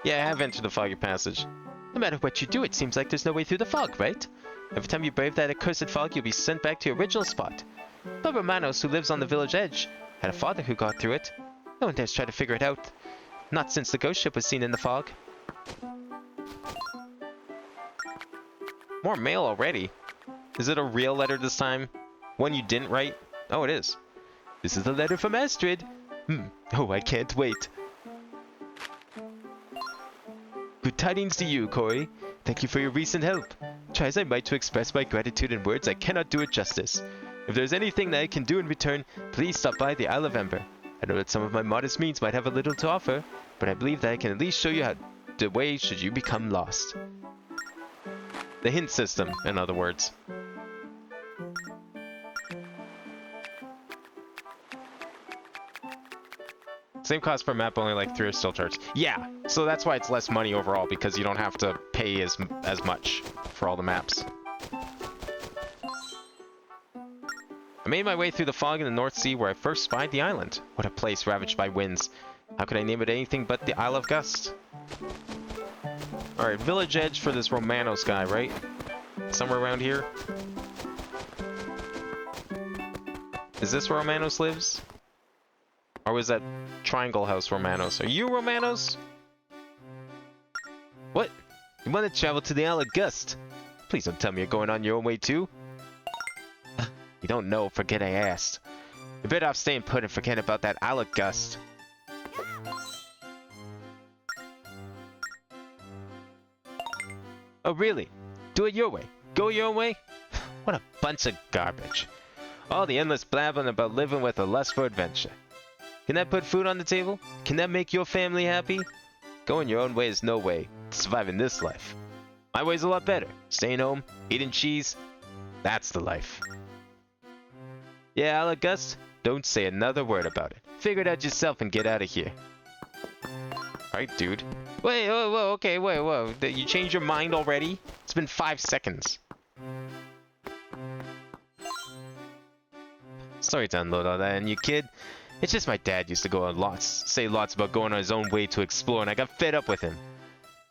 Yeah, I have entered the foggy passage. No matter what you do, it seems like there's no way through the fog, right? Every time you brave that accursed fog, you'll be sent back to your original spot. But Romanos, who lives on the village edge, had a father who got through it. No one dares try to figure it out. Not since the ghost ship was seen in the fog. More mail already. Is it a real letter this time? One you didn't write? Oh, it is. This is a letter from Astrid. Oh, I can't wait. Good tidings to you, Corey. Thank you for your recent help. Try as I might to express my gratitude in words, I cannot do it justice. If there's anything that I can do in return, please stop by the Isle of Ember. I know that some of my modest means might have a little to offer, but I believe that I can at least show you how the way should you become lost. The hint system, in other words. Same cost per map, only like 3 are still charged. Yeah, so that's why it's less money overall, because you don't have to pay as much for all the maps. I made my way through the fog in the North Sea where I first spied the island. What a place ravaged by winds. How could I name it anything but the Isle of Gust? Alright, village edge for this Romanos guy, right? Somewhere around here? Is this where Romanos lives? Or was that Triangle House Romanos? Are you Romanos? You want to travel to the Hourglass? Please don't tell me you're going on your own way too. You don't know, forget I asked. You're better off staying put and forget about that Hourglass. Oh really? Do it your way. Go your own way? What a bunch of garbage. All the endless blabbing about living with a lust for adventure. Can that put food on the table? Can that make your family happy? Going your own way is no way to survive in this life. My way's a lot better. Staying home, eating cheese. That's the life. Yeah, Hourglass, don't say another word about it. Figure it out yourself and get out of here. Alright, dude. Wait, whoa, okay, whoa. You changed your mind already? It's been 5 seconds. Sorry to unload all that on you, kid. It's just my dad used to say lots about going on his own way to explore, and I got fed up with him.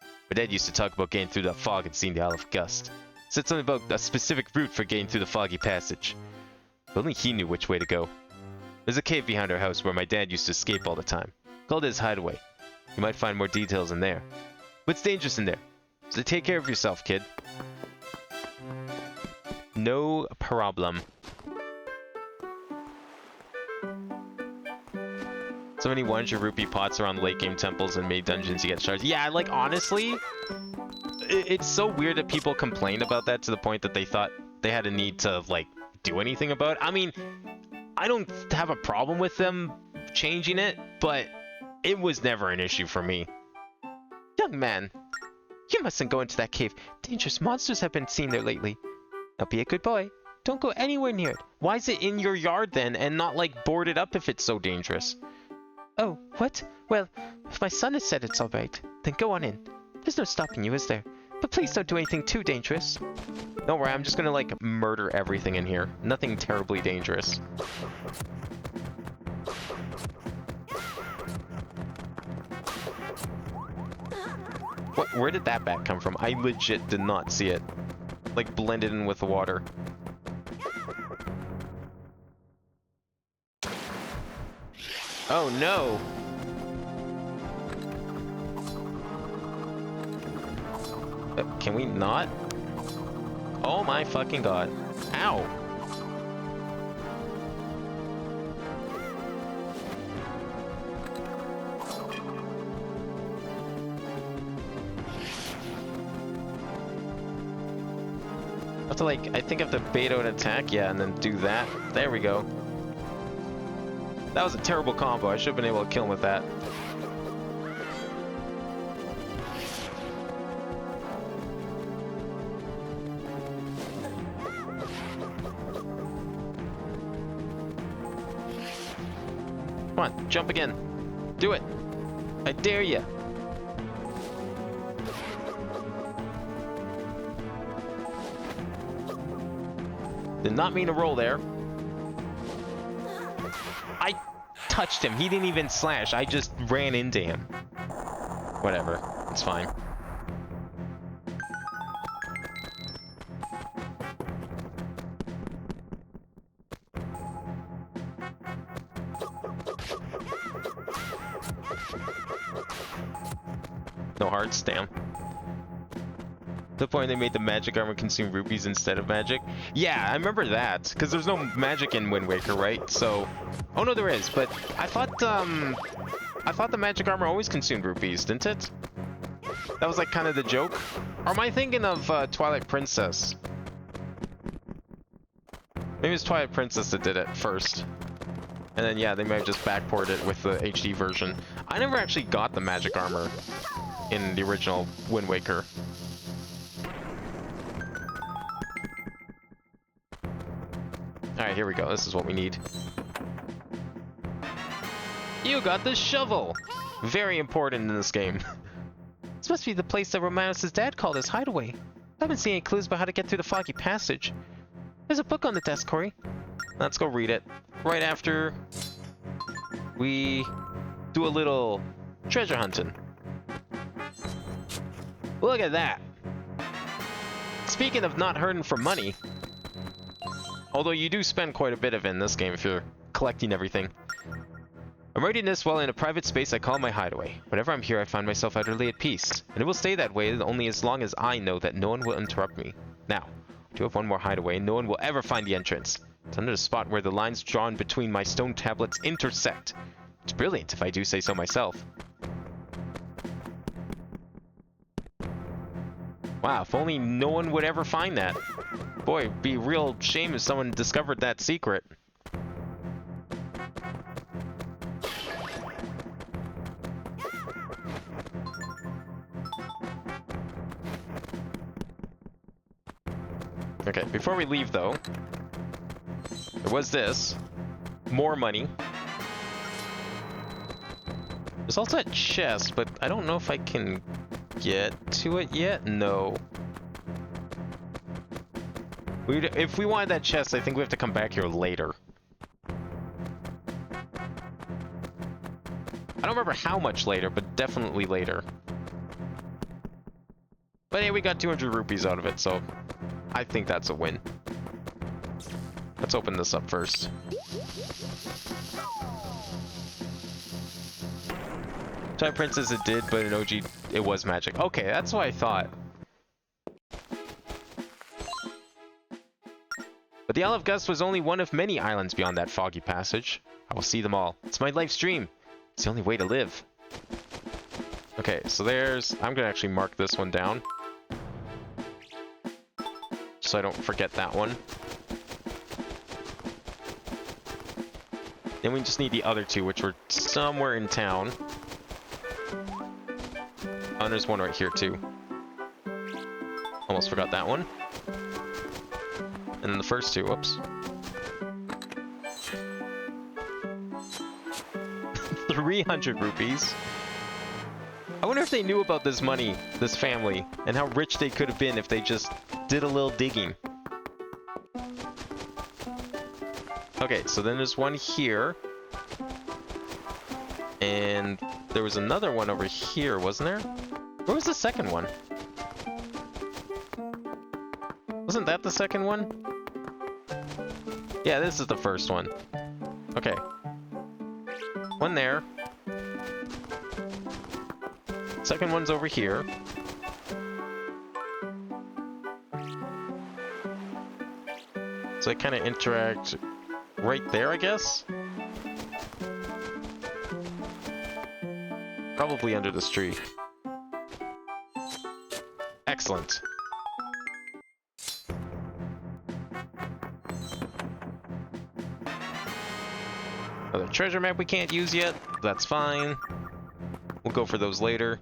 My dad used to talk about getting through the fog and seeing the Hourglass. Said something about a specific route for getting through the foggy passage. But only he knew which way to go. There's a cave behind our house where my dad used to escape all the time. Called it his hideaway. You might find more details in there. But it's dangerous in there. So take care of yourself, kid. No problem. So many 100 rupee pots around late game temples and made dungeons you get shards. Yeah, like honestly, it's so weird that people complain about that to the point that they thought they had a need to like do anything about it. I mean, I don't have a problem with them changing it, but it was never an issue for me. Young man, you mustn't go into that cave. Dangerous monsters have been seen there lately. Now be a good boy. Don't go anywhere near it. Why is it in your yard then and not like boarded up if it's so dangerous? Oh, what? Well, if my son has said it's alright, then go on in. There's no stopping you, is there? But please don't do anything too dangerous. Don't worry, I'm just gonna like murder everything in here. Nothing terribly dangerous. What? Where did that bat come from? I legit did not see it. Like blended in with the water. Oh no! Can we not? Oh my fucking god. Ow! I have to like, I think I have to bait out an attack, yeah, and then do that. There we go. That was a terrible combo. I should have been able to kill him with that. Come on, jump again. Do it. I dare you. Did not mean to roll there. I touched him. He didn't even slash. I just ran into him. Whatever. It's fine. No hearts? Damn. The point they made the magic armor consume rupees instead of magic. Yeah, I remember that, because there's no magic in Wind Waker, right? So, oh no, there is. But I thought the magic armor always consumed rupees, didn't it? That was like kind of the joke. Or am I thinking of Twilight Princess? Maybe it was Twilight Princess that did it first, and then yeah, they might have just backported it with the HD version. I never actually got the magic armor in the original Wind Waker. Alright, here we go. This is what we need. You got the shovel! Very important in this game. This must be the place that Romanos' dad called his hideaway. I haven't seen any clues about how to get through the foggy passage. There's a book on the desk, Corey. Let's go read it. Right after we do a little treasure hunting. Look at that! Speaking of not hurting for money, although you do spend quite a bit of it in this game if you're collecting everything. I'm writing this while in a private space I call my hideaway. Whenever I'm here, I find myself utterly at peace. And it will stay that way only as long as I know that no one will interrupt me. Now, I do have one more hideaway, and no one will ever find the entrance. It's under the spot where the lines drawn between my stone tablets intersect. It's brilliant, if I do say so myself. Wow, if only no one would ever find that. Boy, it'd be a real shame if someone discovered that secret. Okay, before we leave though, there was this. More money. There's also a chest, but I don't know if I can get to it yet. No. If we wanted that chest, I think we have to come back here later. I don't remember how much later, but definitely later. But hey, we got 200 rupees out of it, so I think that's a win. Let's open this up first. Twilight Princess it did, but in OG it was magic. Okay, that's what I thought. But the Isle of Gust was only one of many islands beyond that foggy passage. I will see them all. It's my life's dream. It's the only way to live. Okay, so there's... I'm gonna actually mark this one down, so I don't forget that one. Then we just need the other two, which were somewhere in town. Oh, and there's one right here too. Almost forgot that one. And then the first two, whoops. 300 rupees. I wonder if they knew about this money, this family, and how rich they could have been if they just did a little digging. Okay, so then there's one here. And there was another one over here, wasn't there? Where was the second one? Wasn't that the second one? Yeah, this is the first one. Okay. One there. Second one's over here. So they kind of interact right there, I guess? Probably under this tree. Excellent. Another treasure map we can't use yet. That's fine. We'll go for those later.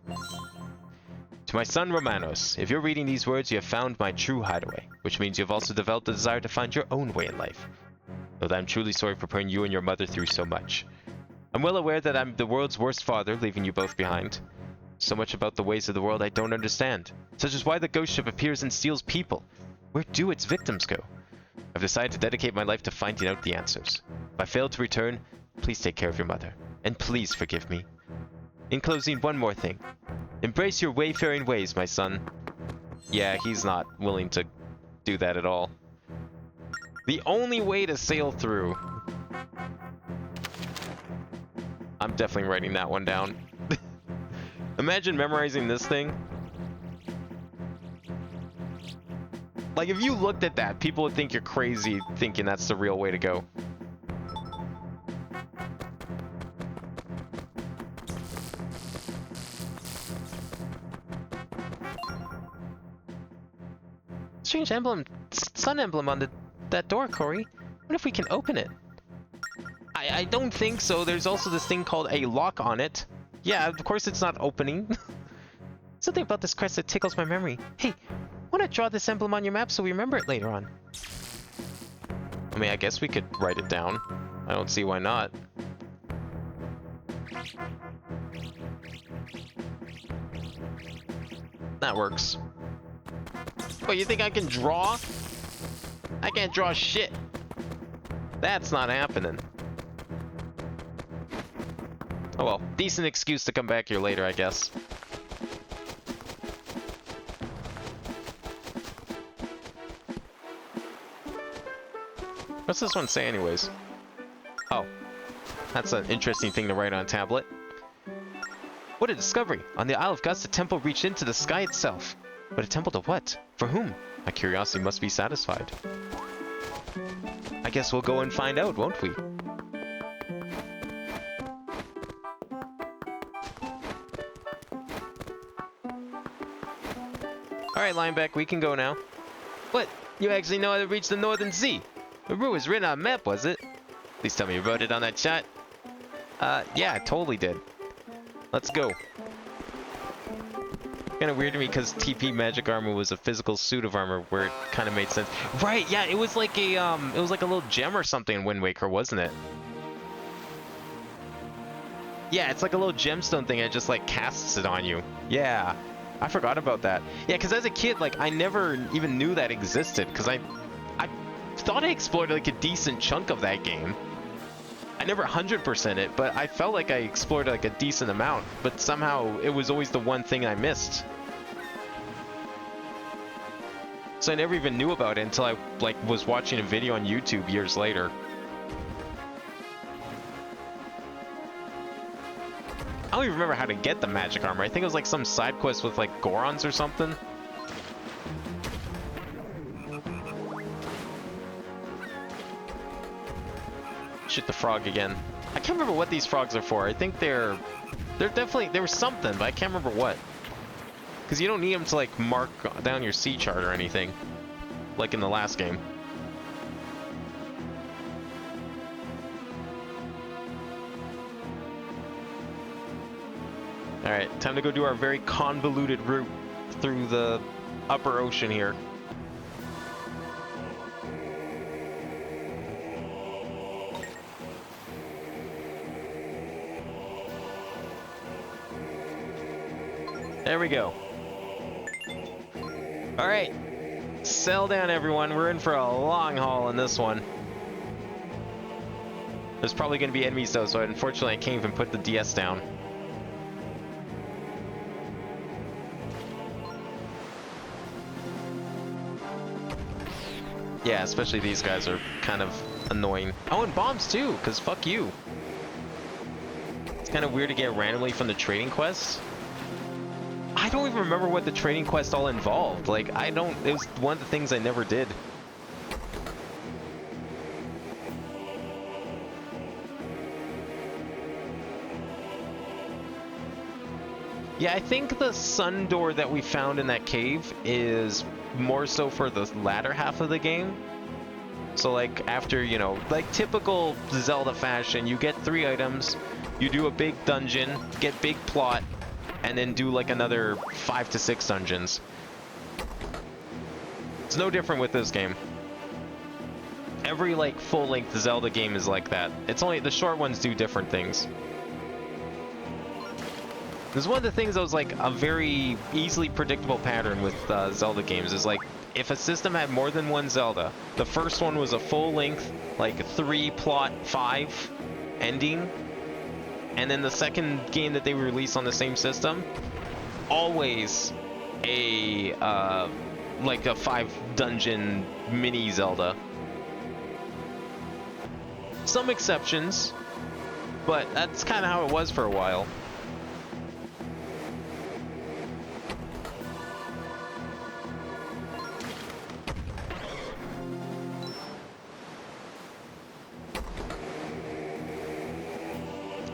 To my son Romanos, if you're reading these words, you have found my true hideaway, which means you have also developed a desire to find your own way in life. Though I'm truly sorry for putting you and your mother through so much. I'm well aware that I'm the world's worst father, leaving you both behind. So much about the ways of the world I don't understand, such as why the ghost ship appears and steals people. Where do its victims go? I've decided to dedicate my life to finding out the answers. If I fail to return, please take care of your mother, and please forgive me. In closing, one more thing. Embrace your wayfaring ways, my son. Yeah, he's not willing to do that at all. The only way to sail through. I'm definitely writing that one down. Imagine memorizing this thing. Like, if you looked at that, people would think you're crazy thinking that's the real way to go. Strange emblem, sun emblem on that door, Corey. What if we can open it? I don't think so. There's also this thing called a lock on it. Yeah, of course it's not opening. Something about this crest that tickles my memory. Hey, why not draw this emblem on your map so we remember it later on? I mean, I guess we could write it down. I don't see why not. That works. What, you think I can draw? I can't draw shit. That's not happening. Oh well, decent excuse to come back here later, I guess. What's this one say anyways? Oh. That's an interesting thing to write on a tablet. What a discovery! On the Isle of Gods, the temple reached into the sky itself. But a temple to what? For whom? My curiosity must be satisfied. I guess we'll go and find out, won't we? Alright, Lineback, we can go now. What? You actually know how to reach the Northern Sea? The route was written on a map, was it? Please tell me you wrote it on that shot. Yeah, I totally did. Let's go. Kind of weird to me because TP magic armor was a physical suit of armor where it kind of made sense. Right, yeah, it was like a little gem or something in Wind Waker, wasn't it? Yeah, it's like a little gemstone thing. It just like casts it on you. Yeah, I forgot about that. Yeah, because as a kid, like I never even knew that existed because I thought I explored like a decent chunk of that game. I never 100% it, but I felt like I explored like a decent amount, but somehow it was always the one thing I missed. So I never even knew about it until I like was watching a video on YouTube years later. I don't even remember how to get the magic armor. I think it was like some side quest with like Gorons or something. Shoot the frog again. I can't remember what these frogs are for. I think they're definitely, there was something, but I can't remember what. Because you don't need them to like mark down your sea chart or anything, like in the last game. Alright, time to go do our very convoluted route through the upper ocean here. There we go. Alright. Settle down, everyone. We're in for a long haul in this one. There's probably going to be enemies, though, so unfortunately I can't even put the DS down. Yeah, especially these guys are kind of annoying. Oh, and bombs, too, because fuck you. It's kind of weird to get randomly from the trading quests. I don't even remember what the trading quest all involved. Like, it was one of the things I never did. Yeah, I think the sun door that we found in that cave is more so for the latter half of the game. So like after, you know, like typical Zelda fashion, you get 3 items, you do a big dungeon, get big plot, and then do like another 5 to 6 dungeons. It's no different with this game. Every like full-length Zelda game is like that. It's only the short ones do different things. This is one of the things that was like a very easily predictable pattern with Zelda games is like if a system had more than one Zelda, the first one was a full-length like 3 plot 5 ending. And then the second game that they released on the same system, always a like a 5 dungeon mini Zelda. Some exceptions, but that's kind of how it was for a while.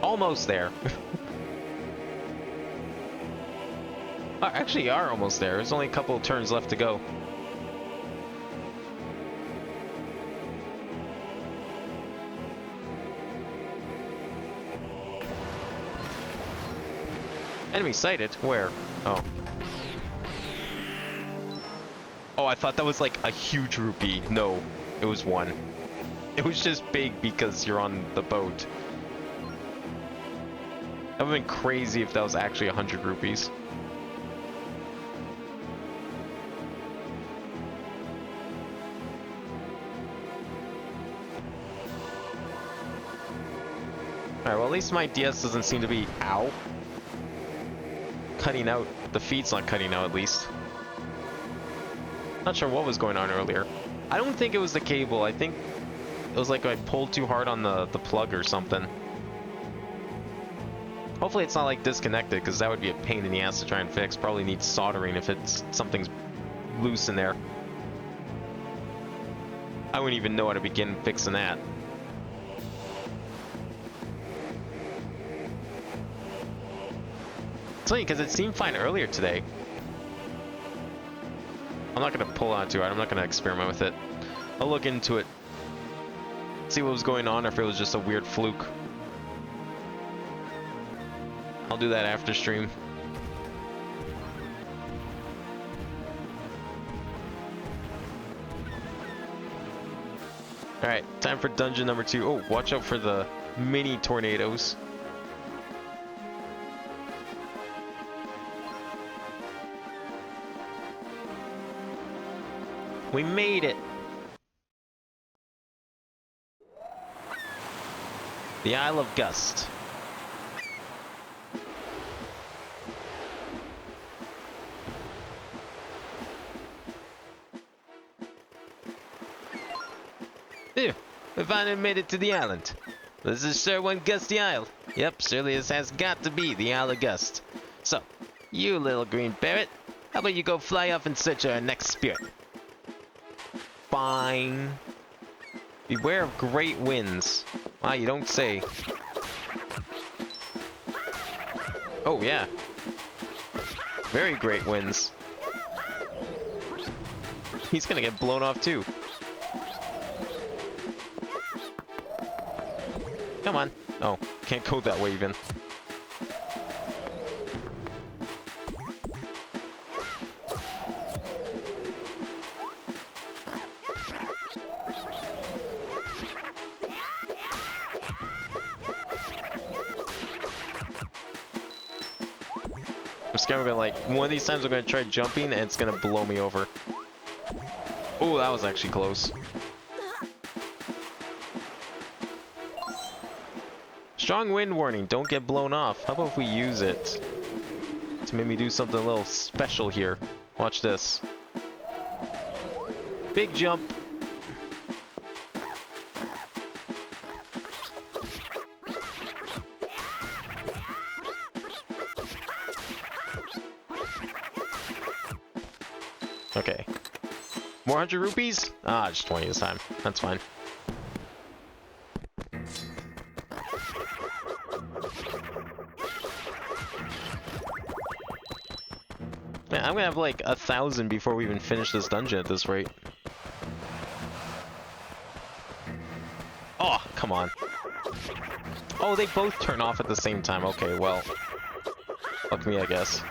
Almost there. Actually, you are almost there. There's only a couple of turns left to go. Enemy sighted. Where? Oh. Oh, I thought that was like a huge rupee. No, it was 1. It was just big because you're on the boat. That would have been crazy if that was actually 100 rupees. Alright, well at least my DS doesn't seem to be, ow, cutting out. The feed's not cutting out at least. Not sure what was going on earlier. I don't think it was the cable. I think it was like I pulled too hard on the plug or something. Hopefully it's not like disconnected, because that would be a pain in the ass to try and fix. Probably needs soldering if something's loose in there. I wouldn't even know how to begin fixing that. It's funny because it seemed fine earlier today. I'm not going to pull onto it. I'm not going to experiment with it. I'll look into it. See what was going on, or if it was just a weird fluke. I'll do that after stream. Alright, time for dungeon number 2. Oh, watch out for the mini tornadoes. We made it! The Isle of Gust. Phew, we finally made it to the island. This is sure one gusty isle. Yep, surely this has got to be the Isle of Gust. So, you little green parrot, how about you go fly off in search of our next spirit? Fine. Beware of great winds. Wow, you don't say. Oh, yeah. Very great winds. He's gonna get blown off too. Come on. Oh, can't go that way even. I'm scared of it, like, one of these times I'm gonna try jumping and it's gonna blow me over. Oh, that was actually close. Strong wind warning, don't get blown off. How about if we use it to maybe do something a little special here? Watch this. Big jump. Okay. More 100 rupees? Ah, just 20 this time. That's fine. Man, I'm gonna have like 1,000 before we even finish this dungeon at this rate. Oh, come on. Oh, they both turn off at the same time. Okay, well. Fuck me, I guess.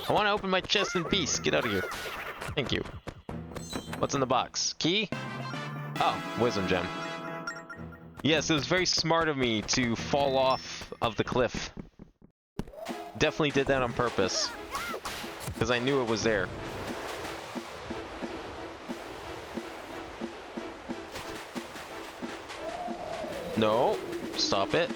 I want to open my chest in peace. Get out of here. Thank you. What's in the box? Key? Oh, wisdom gem. Yes, it was very smart of me to fall off of the cliff. Definitely did that on purpose. Because I knew it was there. No. Stop it.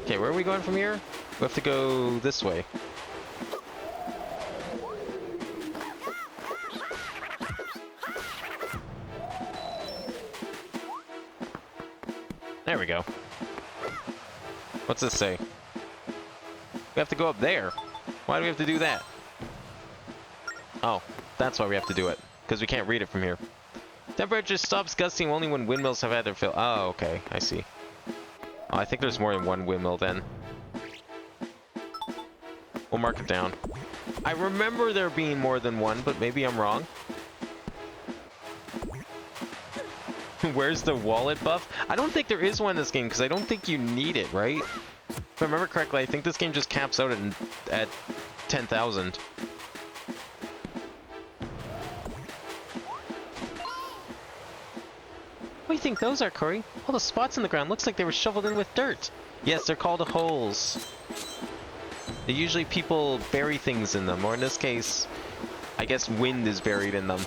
Okay, where are we going from here? We have to go this way. There we go. What's this say? We have to go up there. Why do we have to do that? Oh, that's why we have to do it. Because we can't read it from here. Temperature stops gusting only when windmills have had their fill. Oh, okay. I see. Oh, I think there's more than one windmill then. We'll mark it down. I remember there being more than one, but maybe I'm wrong. Where's the wallet buff? I don't think there is one in this game, because I don't think you need it, right? If I remember correctly, I think this game just caps out at 10,000. What do you think those are, Corey? All the spots in the ground looks like they were shoveled in with dirt. Yes, they're called holes. Usually people bury things in them, or in this case, I guess wind is buried in them.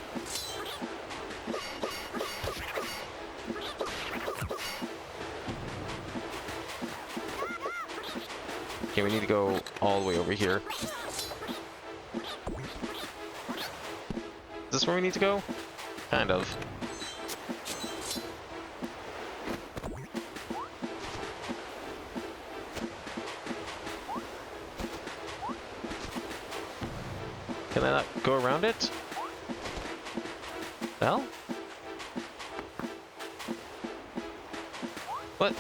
Okay, we need to go all the way over here. this where we need to go? Kind of. Can I not go around it? Well? What?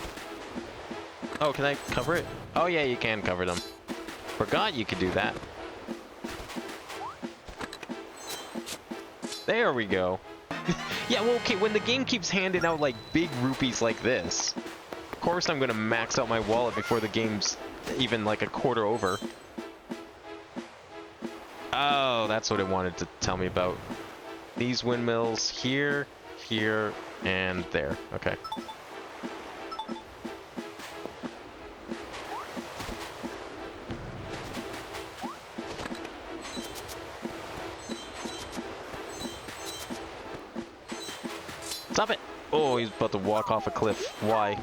Oh, can I cover it? Oh yeah, you can cover them. Forgot you could do that. There we go. Yeah, well, okay, when the game keeps handing out, like, big rupees like this, of course I'm gonna max out my wallet before the game's even, like, a quarter over. Oh, that's what it wanted to tell me about. These windmills here, here, and there. Okay. Stop it! Oh, he's about to walk off a cliff. Why?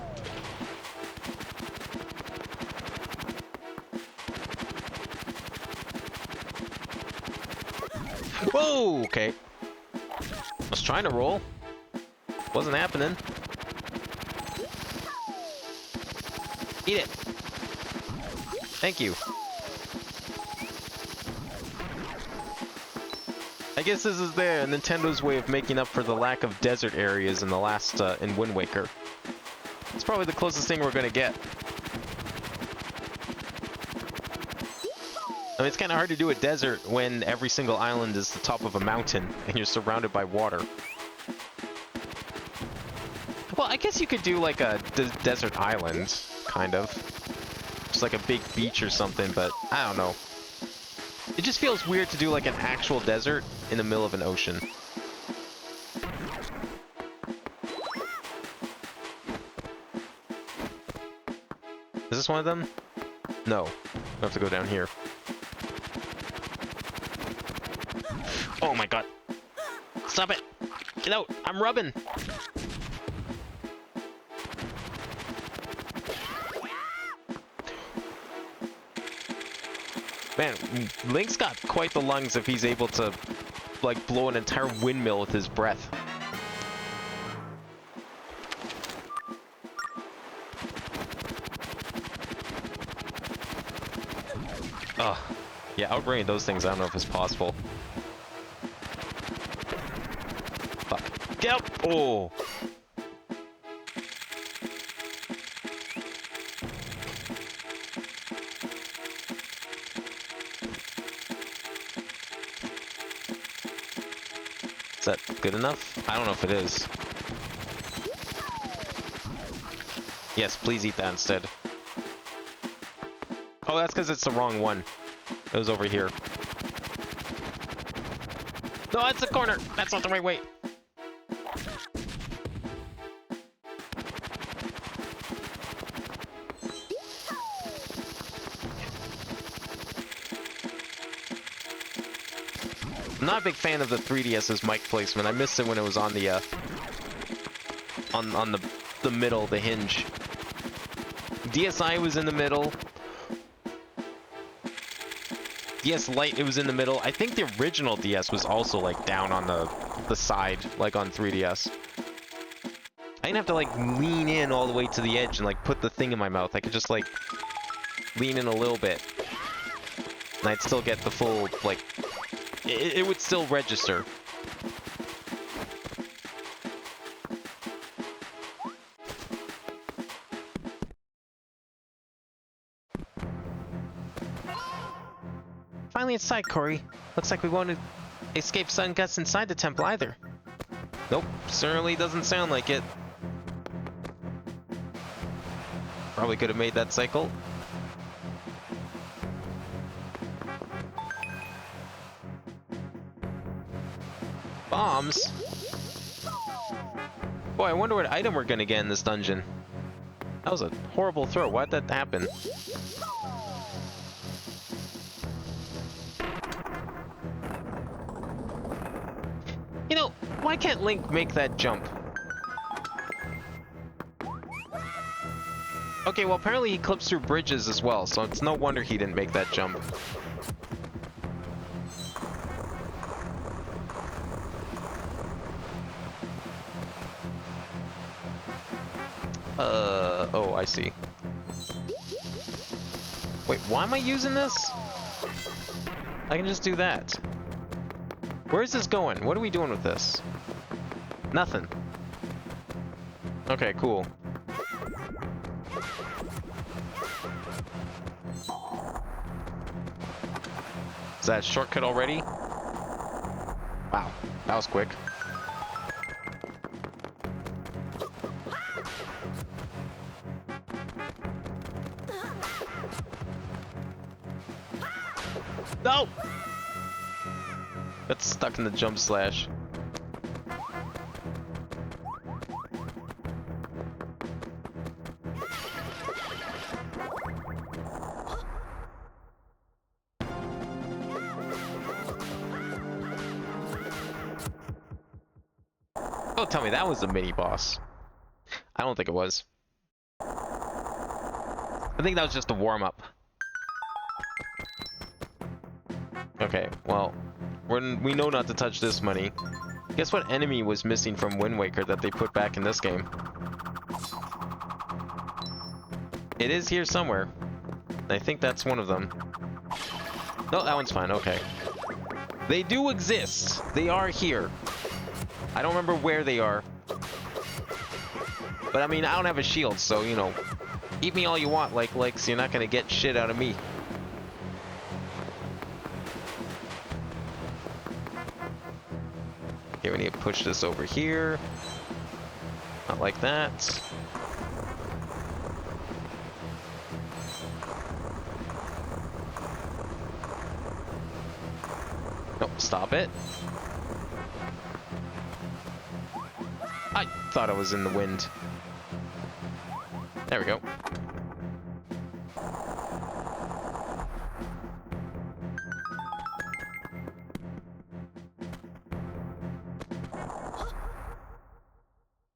Whoa! Okay. I was trying to roll. Wasn't happening. Eat it. Thank you. I guess this is Nintendo's way of making up for the lack of desert areas in the last, in Wind Waker. It's probably the closest thing we're gonna get. I mean, it's kind of hard to do a desert when every single island is the top of a mountain and you're surrounded by water. Well, I guess you could do like a desert island, kind of. Just like a big beach or something, but I don't know. It just feels weird to do like an actual desert in the middle of an ocean. Is this one of them? No. I have to go down here. Oh my god. Stop it! Get out! I'm rubbing! Man, Link's got quite the lungs if he's able to, like, blow an entire windmill with his breath. Ugh. Yeah, outrunning those things, I don't know if it's possible. Fuck. Get up! Oh! Is that good enough? I don't know if it is. Yes, please eat that instead. Oh, that's because it's the wrong one. It was over here. No, that's the corner! That's not the right way! I'm not a big fan of the 3DS's mic placement. I missed it when it was on the on the middle, the hinge. DSi was in the middle. DS Lite, it was in the middle. I think the original DS was also like down on the side, like on 3DS. I didn't have to like lean in all the way to the edge and like put the thing in my mouth. I could just like lean in a little bit, and I'd still get the full like. It would still register. Finally inside, Corey. Looks like we won't escape sudden gusts inside the temple either. Nope, certainly doesn't sound like it. Probably could have made that cycle. Bombs? Boy, I wonder what item we're gonna get in this dungeon. That was a horrible throw. Why'd that happen? You know, why can't Link make that jump? Okay, well apparently he clips through bridges as well, so it's no wonder he didn't make that jump. Oh, I see. Wait, why am I using this? I can just do that. Where is this going? What are we doing with this? Nothing. Okay, cool. Is that a shortcut already? Wow, that was quick. No! Got stuck in the jump slash. Don't tell me that was the mini boss. I don't think it was. I think that was just a warm-up. Okay, well, we know not to touch this money. Guess what enemy was missing from Wind Waker that they put back in this game? It is here somewhere. I think that's one of them. No, that one's fine, okay. They do exist. They are here. I don't remember where they are. But I mean, I don't have a shield, so, you know, eat me all you want, like, so you're not gonna get shit out of me. Okay, we need to push this over here. Not like that. No, stop it. I thought I was in the wind. There we go.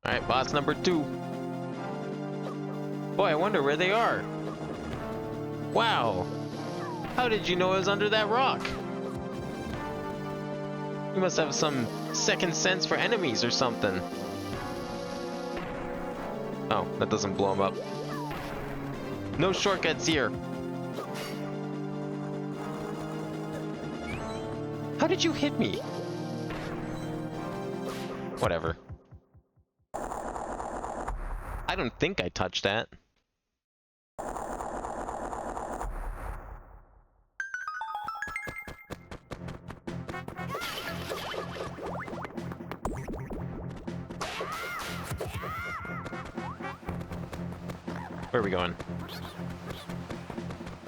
Alright, boss number 2. Boy, I wonder where they are. Wow. How did you know I was under that rock? You must have some second sense for enemies or something. Oh, that doesn't blow him up. No shortcuts here. How did you hit me? Whatever. I don't think I touched that. Where are we going?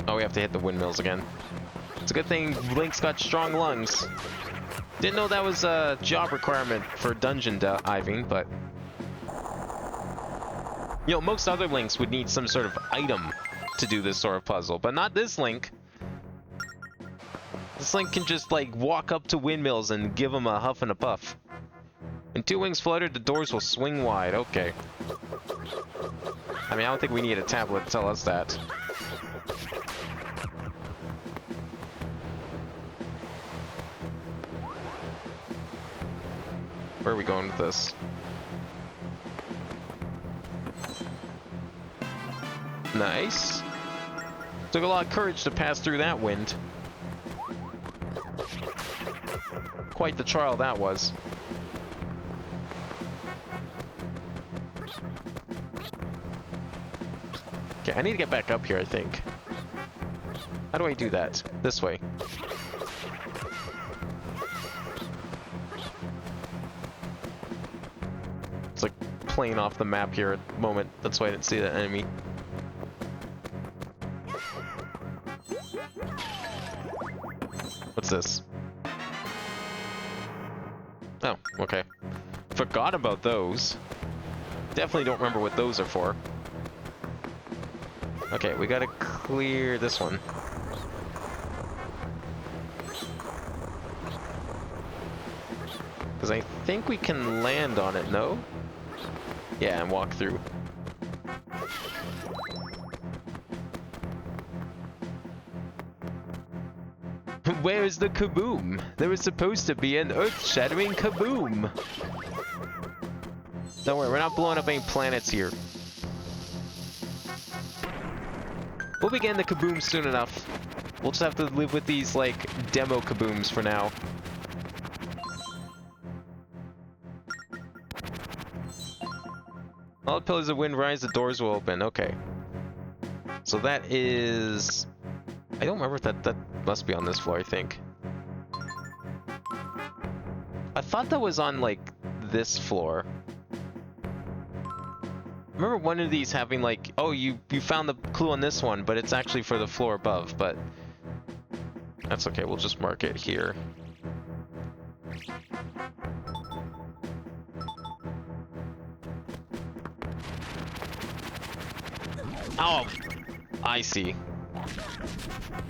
Oh, we have to hit the windmills again. It's a good thing Link's got strong lungs. Didn't know that was a job requirement for dungeon diving, but... You know, most other Links would need some sort of item to do this sort of puzzle, but not this Link. This Link can just, like, walk up to windmills and give them a huff and a puff. When 2 wings flutter, the doors will swing wide. Okay. I mean, I don't think we need a tablet to tell us that. Where are we going with this? Nice. Took a lot of courage to pass through that wind. Quite the trial that was. Okay, I need to get back up here, I think. How do I do that? This way. It's like playing off the map here at the moment. That's why I didn't see that enemy. What's this? Oh, okay. Forgot about those. Definitely don't remember what those are for. Okay, we gotta clear this one. Because I think we can land on it, no? Yeah, and walk through. Where's the kaboom? There was supposed to be an earth-shattering kaboom! Don't worry, we're not blowing up any planets here. We'll be getting the kabooms soon enough. We'll just have to live with these, like, demo kabooms for now. All the pillars of wind rise, the doors will open. Okay. So that is... I don't remember if that must be on this floor, I think. I thought that was on, like, this floor. I remember one of these having, like, oh, you found the clue on this one, but it's actually for the floor above, but... That's okay, we'll just mark it here. Oh! I see.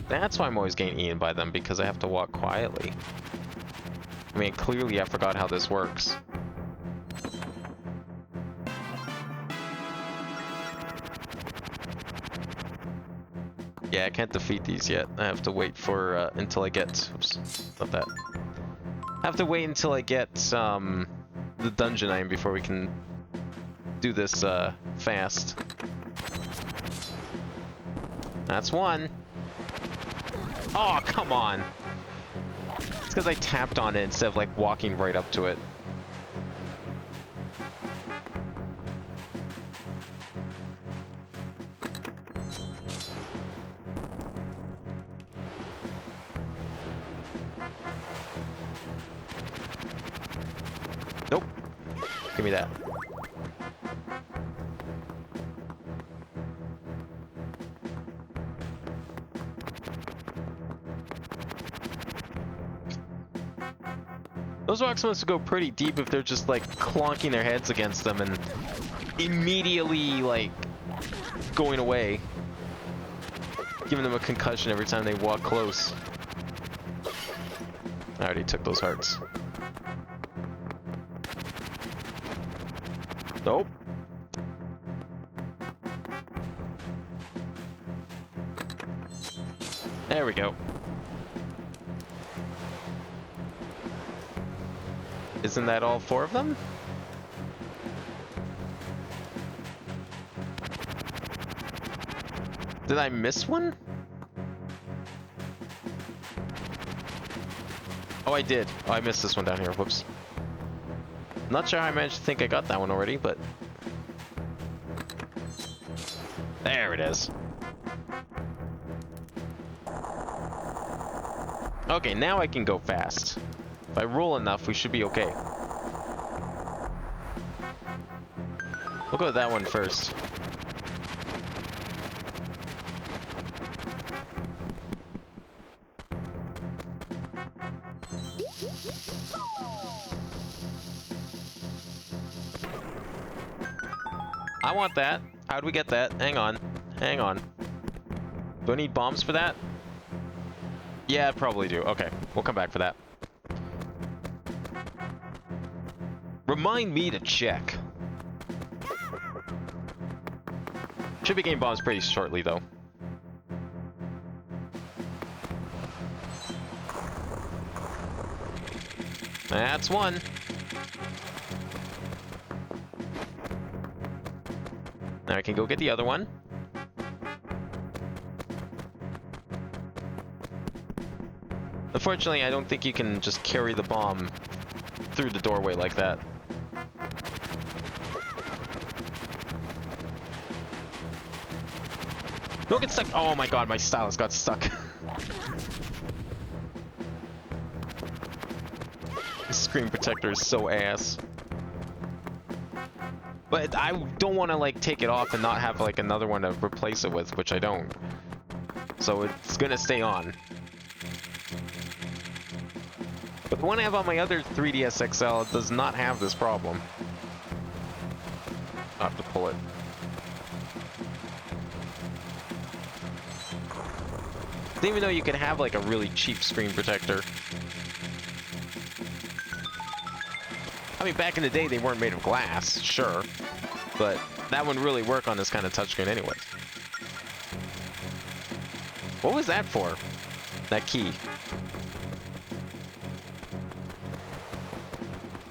That's why I'm always getting eaten by them, because I have to walk quietly. I mean, clearly I forgot how this works. Yeah, I can't defeat these yet. I have to wait for, until I get... Oops, not that. I have to wait until I get, the dungeon item before we can do this, fast. That's one. Oh, come on. It's because I tapped on it instead of, like, walking right up to it. Nope. Give me that. Those rocks must go pretty deep if they're just, like, clonking their heads against them and immediately, like, going away. Giving them a concussion every time they walk close. I already took those hearts. Nope. There we go. Isn't that all four of them? Did I miss one? Oh, I did. Oh, I missed this one down here. Whoops. Not sure how I managed to think I got that one already, but... There it is. Okay, now I can go fast. If I roll enough, we should be okay. We'll go with that one first. I want that. How'd we get that? Hang on. Hang on. Do I need bombs for that? Yeah, I probably do. Okay, we'll come back for that. Remind me to check. Should be getting bombs pretty shortly, though. That's one. Now I can go get the other one. Unfortunately, I don't think you can just carry the bomb through the doorway like that. Don't get stuck. Oh my god, my stylus got stuck. The screen protector is so ass. But I don't want to, like, take it off and not have, like, another one to replace it with, which I don't. So it's gonna stay on. But the one I have on my other 3DS XL does not have this problem. I'll have to pull it. Didn't even know you could have, like, a really cheap screen protector. I mean, back in the day, they weren't made of glass, sure. But that wouldn't really work on this kind of touchscreen anyway. What was that for? That key.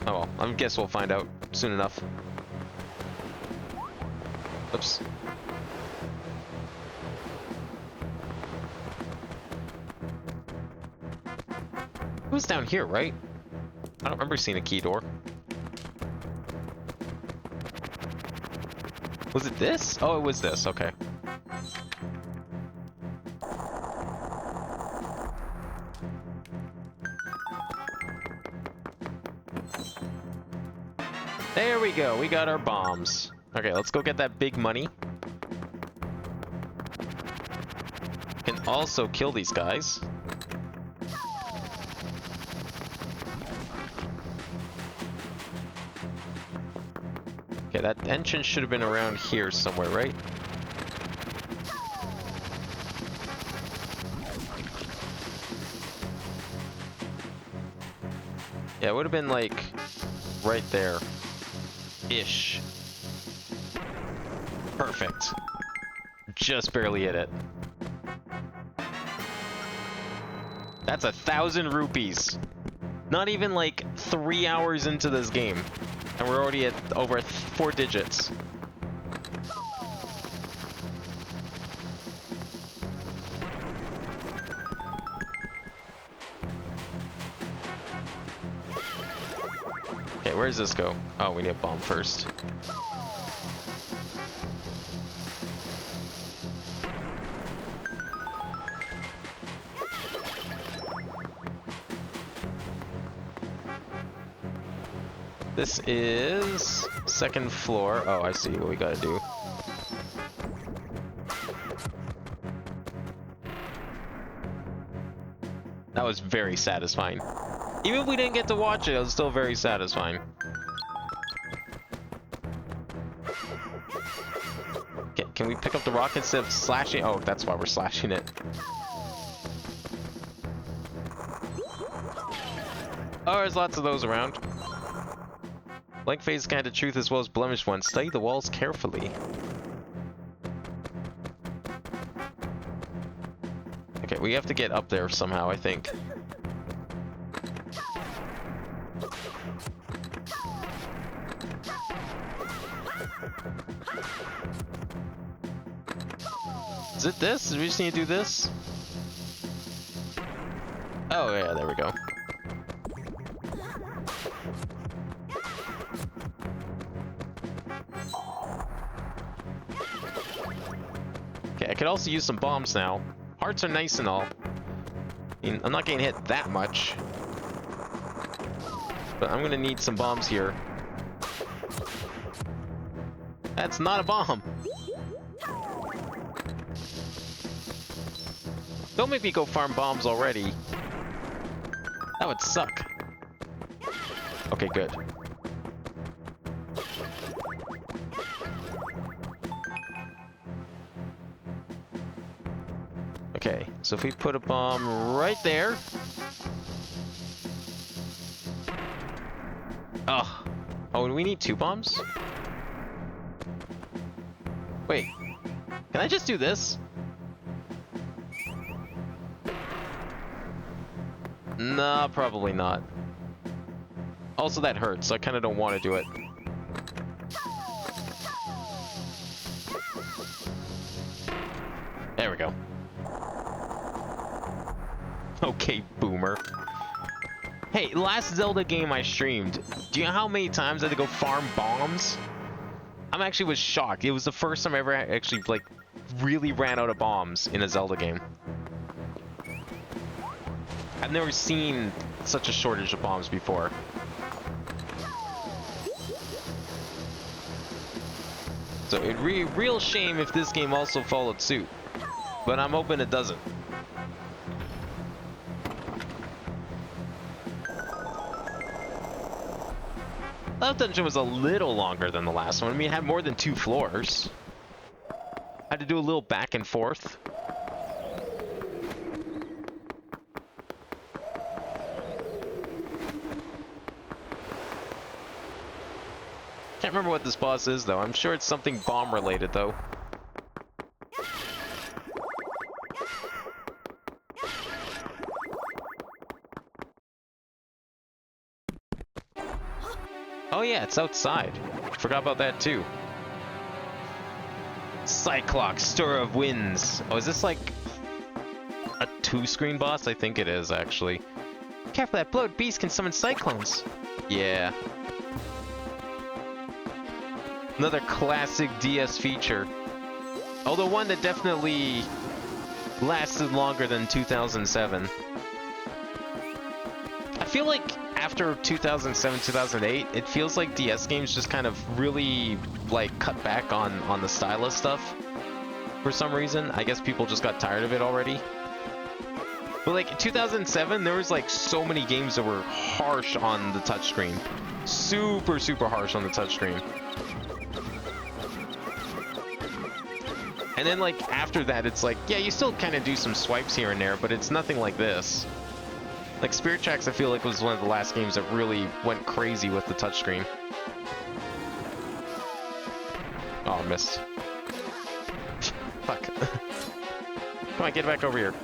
Oh well, I guess we'll find out soon enough. Oops. was down here, right? I don't remember seeing a key door. Was it this? Oh, it was this. Okay. There we go. We got our bombs. Okay, let's go get that big money. Can also kill these guys. Okay, that entrance should have been around here somewhere, right? Yeah, it would have been like right there. Ish. Perfect. Just barely hit it. That's 1,000 rupees. Not even like 3 hours into this game. And we're already at over 4 digits. Okay, where does this go? Oh, we need a bomb first. This is second floor. Oh, I see what we gotta do. That was very satisfying. Even if we didn't get to watch it, it was still very satisfying. Okay, can we pick up the rock instead of slashing? Oh, that's why we're slashing it. Oh, there's lots of those around. Blank phase kind of truth as well as blemished ones. Study the walls carefully. Okay, we have to get up there somehow, I think. Is it this? Do we just need to do this? Oh yeah, there we go. Okay, I could also use some bombs now. Hearts are nice and all. I mean, I'm not getting hit that much. But I'm gonna need some bombs here. That's not a bomb! Don't make me go farm bombs already. That would suck. Okay, good. Okay, so if we put a bomb right there. Oh. Oh, do we need 2 bombs? Wait. Can I just do this? Nah, probably not. Also, that hurts, so I kind of don't want to do it. There we go. Okay, boomer. Hey, last Zelda game I streamed, do you know how many times I had to go farm bombs? I actually was shocked. It was the first time I ever actually, like, really ran out of bombs in a Zelda game. I've never seen such a shortage of bombs before. So it'd be a real shame if this game also followed suit. But I'm hoping it doesn't. That dungeon was a little longer than the last one. I mean, it had more than 2 floors. Had to do a little back and forth. Can't remember what this boss is, though. I'm sure it's something bomb-related, though. Oh yeah, it's outside. Forgot about that too. Cyclops, Stir of Winds. Oh, is this like a 2-screen boss? I think it is, actually. Careful, that blowed beast can summon cyclones. Yeah. Another classic DS feature. Although one that definitely lasted longer than 2007. I feel like after 2007, 2008, it feels like DS games just kind of really like cut back on the stylus stuff for some reason. I guess people just got tired of it already. But like in 2007, there was like so many games that were harsh on the touchscreen. Super, super harsh on the touchscreen. And then like after that, it's like, yeah, you still kind of do some swipes here and there, but it's nothing like this. Like Spirit Tracks, I feel like was one of the last games that really went crazy with the touchscreen. Oh, I missed. Fuck. Come on, get back over here.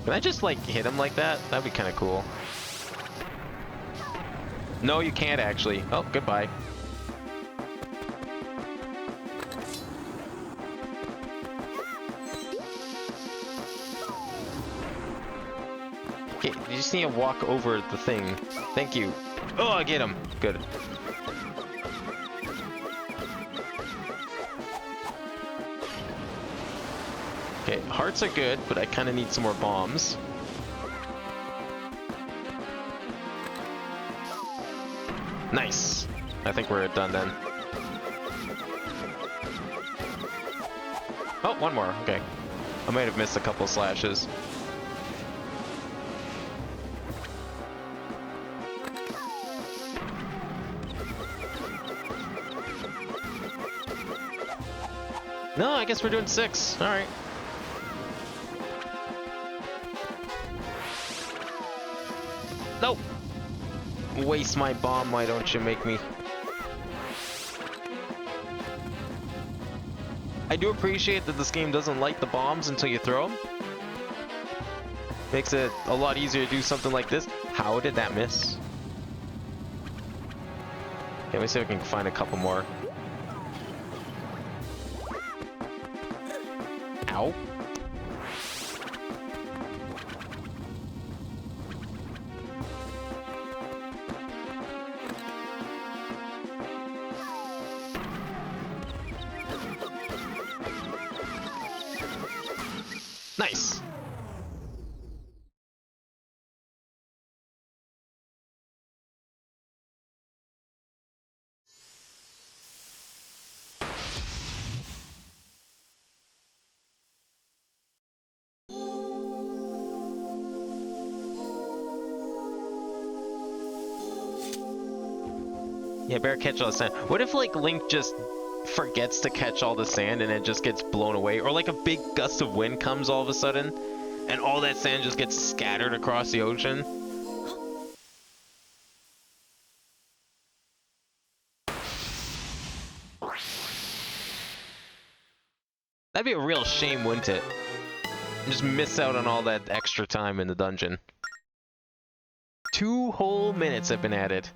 Can I just like hit him like that? That'd be kind of cool. No, you can't actually. Oh, goodbye. Okay, you just need to walk over the thing. Thank you. Oh, I get him. Good. Okay, hearts are good, but I kind of need some more bombs. Nice. I think we're done then. Oh, one more. Okay. I might have missed a couple slashes. No, I guess we're doing 6. All right. Nope. Waste my bomb, why don't you make me? I do appreciate that this game doesn't light the bombs until you throw them. Makes it a lot easier to do something like this. How did that miss? Okay, let me see if I can find a couple more. Ow. Nice. Yeah, better catch all the sand. What if like Link just forgets to catch all the sand and it just gets blown away? Or like a big gust of wind comes all of a sudden and all that sand just gets scattered across the ocean? That'd be a real shame, wouldn't it? Just miss out on all that extra time in the dungeon. 2 whole minutes have been added.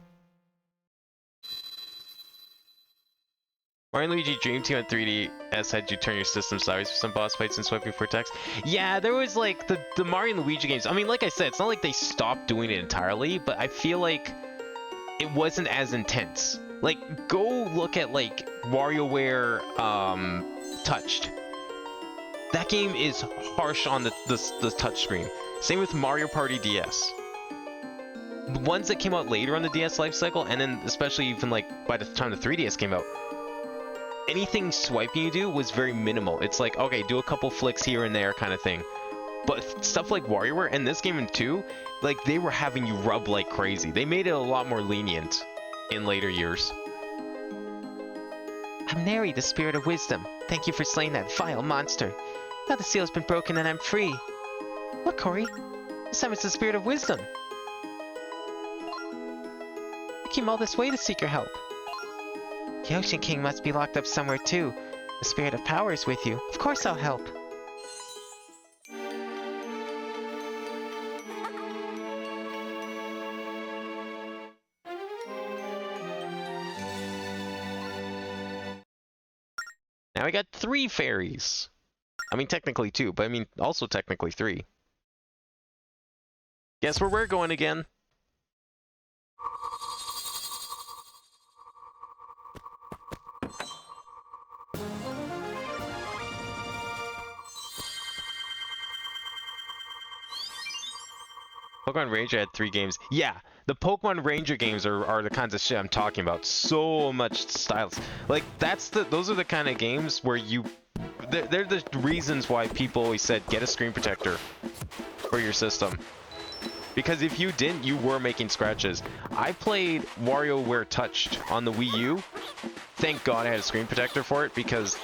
Mario & Luigi Dream Team on 3DS had you turn your system sideways for some boss fights and swiping for attacks. Yeah, there was like the Mario & Luigi games. I mean, like I said, it's not like they stopped doing it entirely, but I feel like it wasn't as intense. Like, go look at like WarioWare Touched. That game is harsh on the touchscreen. Same with Mario Party DS. The ones that came out later on the DS lifecycle, and then especially even like by the time the 3DS came out, anything swiping you do was very minimal. It's like, okay, do a couple flicks here and there kind of thing. But stuff like WarioWare and this game in 2, like they were having you rub like crazy. They made it a lot more lenient in later years. I'm Neri, the spirit of wisdom. Thank you for slaying that vile monster. Now the seal's been broken and I'm free. Look, Corey. This time it's the spirit of wisdom. You came all this way to seek your help. The Ocean King must be locked up somewhere too. The spirit of power is with you. Of course I'll help. Now we got 3 fairies. I mean, technically 2, but I mean, also technically 3. Guess where we're going again? Pokemon Ranger had 3 games. Yeah, the Pokemon Ranger games are the kinds of shit I'm talking about. So much styles. Like, those are the kind of games where they're the reasons why people always said, get a screen protector for your system. Because if you didn't, you were making scratches. I played WarioWare Touched on the Wii U. Thank God I had a screen protector for it, because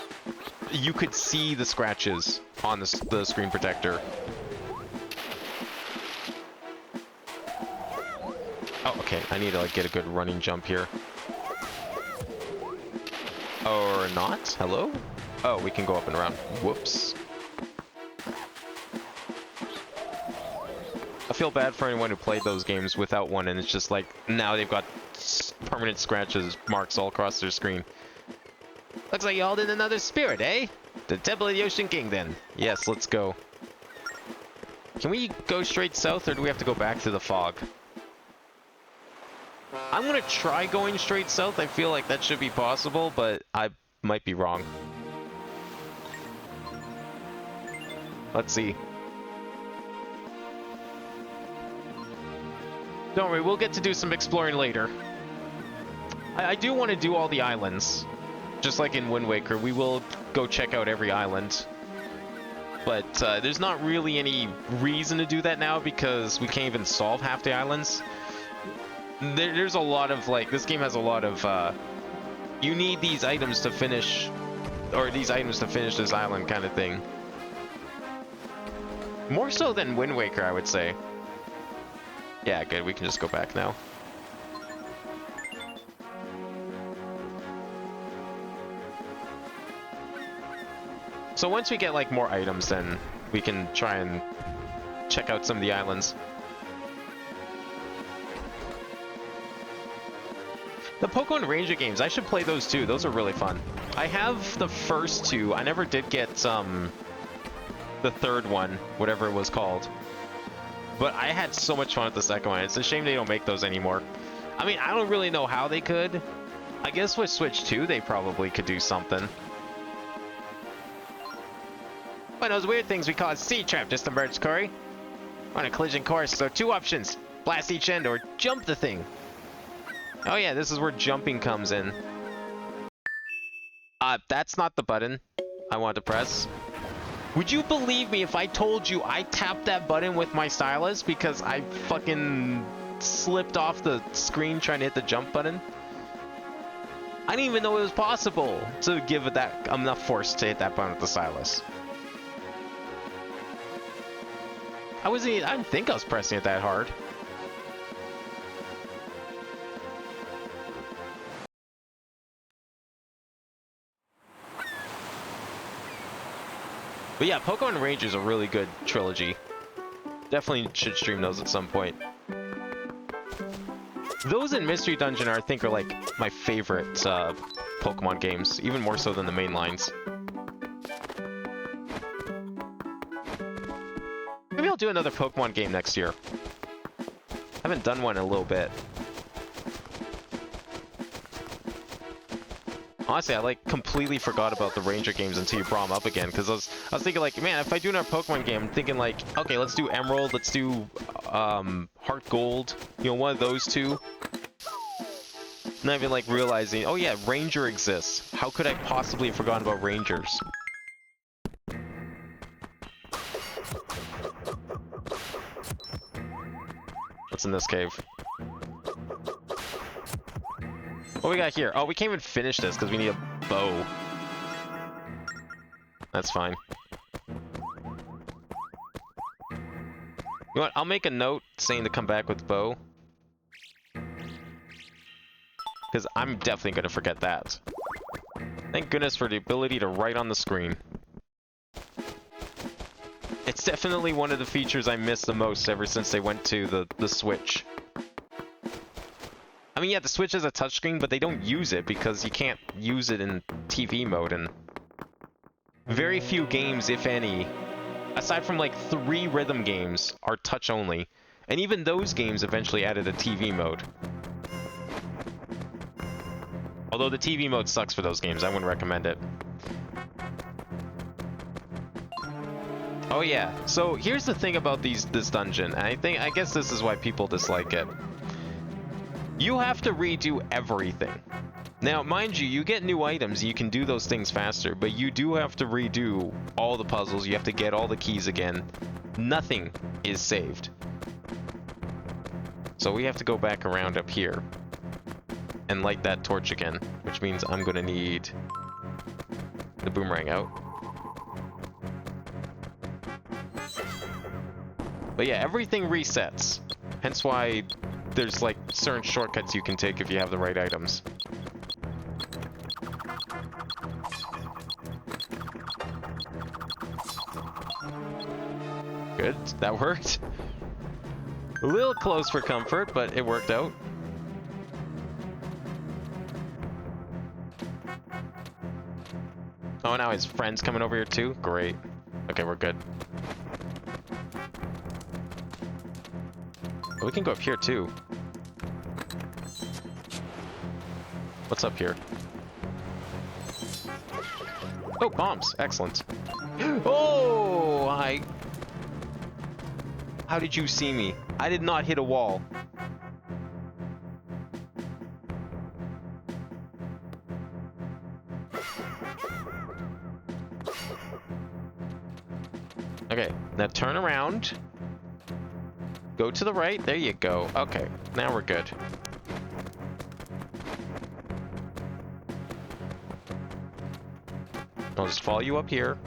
you could see the scratches on the screen protector. Oh, okay. I need to like get a good running jump here. Or not? Hello? Oh, we can go up and around. Whoops. I feel bad for anyone who played those games without one, and it's just like, now they've got permanent scratches, marks all across their screen. Looks like you hauled in another spirit, eh? The Temple of the Ocean King, then. Yes, let's go. Can we go straight south, or do we have to go back to the fog? I'm gonna try going straight south. I feel like that should be possible, but I might be wrong. Let's see. Don't worry, we'll get to do some exploring later. I do want to do all the islands. Just like in Wind Waker, we will go check out every island. But there's not really any reason to do that now, because we can't even solve half the islands. There's a lot of, like, this game has a lot of, you need these items to finish, or these items to finish this island kind of thing. More so than Wind Waker, I would say. Yeah, good, we can just go back now. So once we get, like, more items, then we can try and check out some of the islands. The Pokemon Ranger games, I should play those too. Those are really fun. I have the first 2. I never did get the third one, whatever it was called. But I had so much fun with the second one. It's a shame they don't make those anymore. I mean, I don't really know how they could. I guess with Switch 2, they probably could do something. One of those weird things we call a sea trap just emerged, Corey. On a collision course, so 2 options. Blast each end or jump the thing. Oh yeah, this is where jumping comes in. That's not the button I want to press. Would you believe me if I told you I tapped that button with my stylus because I fucking slipped off the screen trying to hit the jump button? I didn't even know it was possible to give it that enough force to hit that button with the stylus. I didn't think I was pressing it that hard. But yeah, Pokemon Ranger is a really good trilogy. Definitely should stream those at some point. Those and Mystery Dungeon, I think, are like my favorite Pokemon games, even more so than the main lines. Maybe I'll do another Pokemon game next year. Haven't done one in a little bit. Honestly, I like completely forgot about the Ranger games until you brought them up again, because I was thinking like, man, if I do another Pokemon game, I'm thinking like, okay, let's do Emerald, let's do Heart Gold, you know, one of those 2. Not even like realizing, oh yeah, Ranger exists. How could I possibly have forgotten about Rangers? What's in this cave? What we got here? Oh, we can't even finish this because we need a bow. That's fine. You know what? I'll make a note saying to come back with bow. Because I'm definitely going to forget that. Thank goodness for the ability to write on the screen. It's definitely one of the features I miss the most ever since they went to the Switch. I mean, yeah, the Switch has a touchscreen, but they don't use it because you can't use it in TV mode, and Very few games, if any, aside from like 3 rhythm games, are touch only. And even those games eventually added a TV mode. Although the TV mode sucks for those games, I wouldn't recommend it. Oh yeah, so here's the thing about this dungeon, and I guess this is why people dislike it. You have to redo everything. Now, mind you, you get new items, you can do those things faster, but you do have to redo all the puzzles, you have to get all the keys again. Nothing is saved. So we have to go back around up here and light that torch again, which means I'm gonna need the boomerang out. But yeah, everything resets. Hence why there's like certain shortcuts you can take if you have the right items. Good, that worked. A little close for comfort, but it worked out. Oh, now his friend's coming over here too? Great. Okay, we're good. We can go up here too. What's up here? Oh, bombs. Excellent. Oh, How did you see me? I did not hit a wall. Okay, now turn around. Go to the right. There you go. Okay, now we're good. I'll just follow you up here.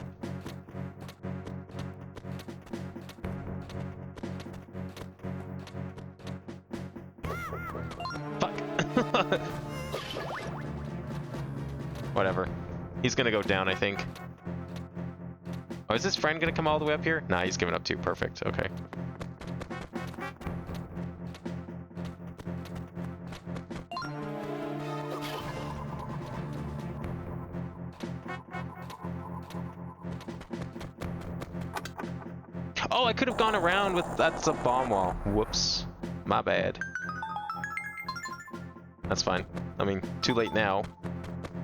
Fuck. Whatever. He's gonna go down, I think. Oh, is this friend gonna come all the way up here? Nah, he's giving up too. Perfect. Okay. Oh, I could have gone around with... That's a bomb wall. Whoops. My bad. That's fine. I mean, too late now.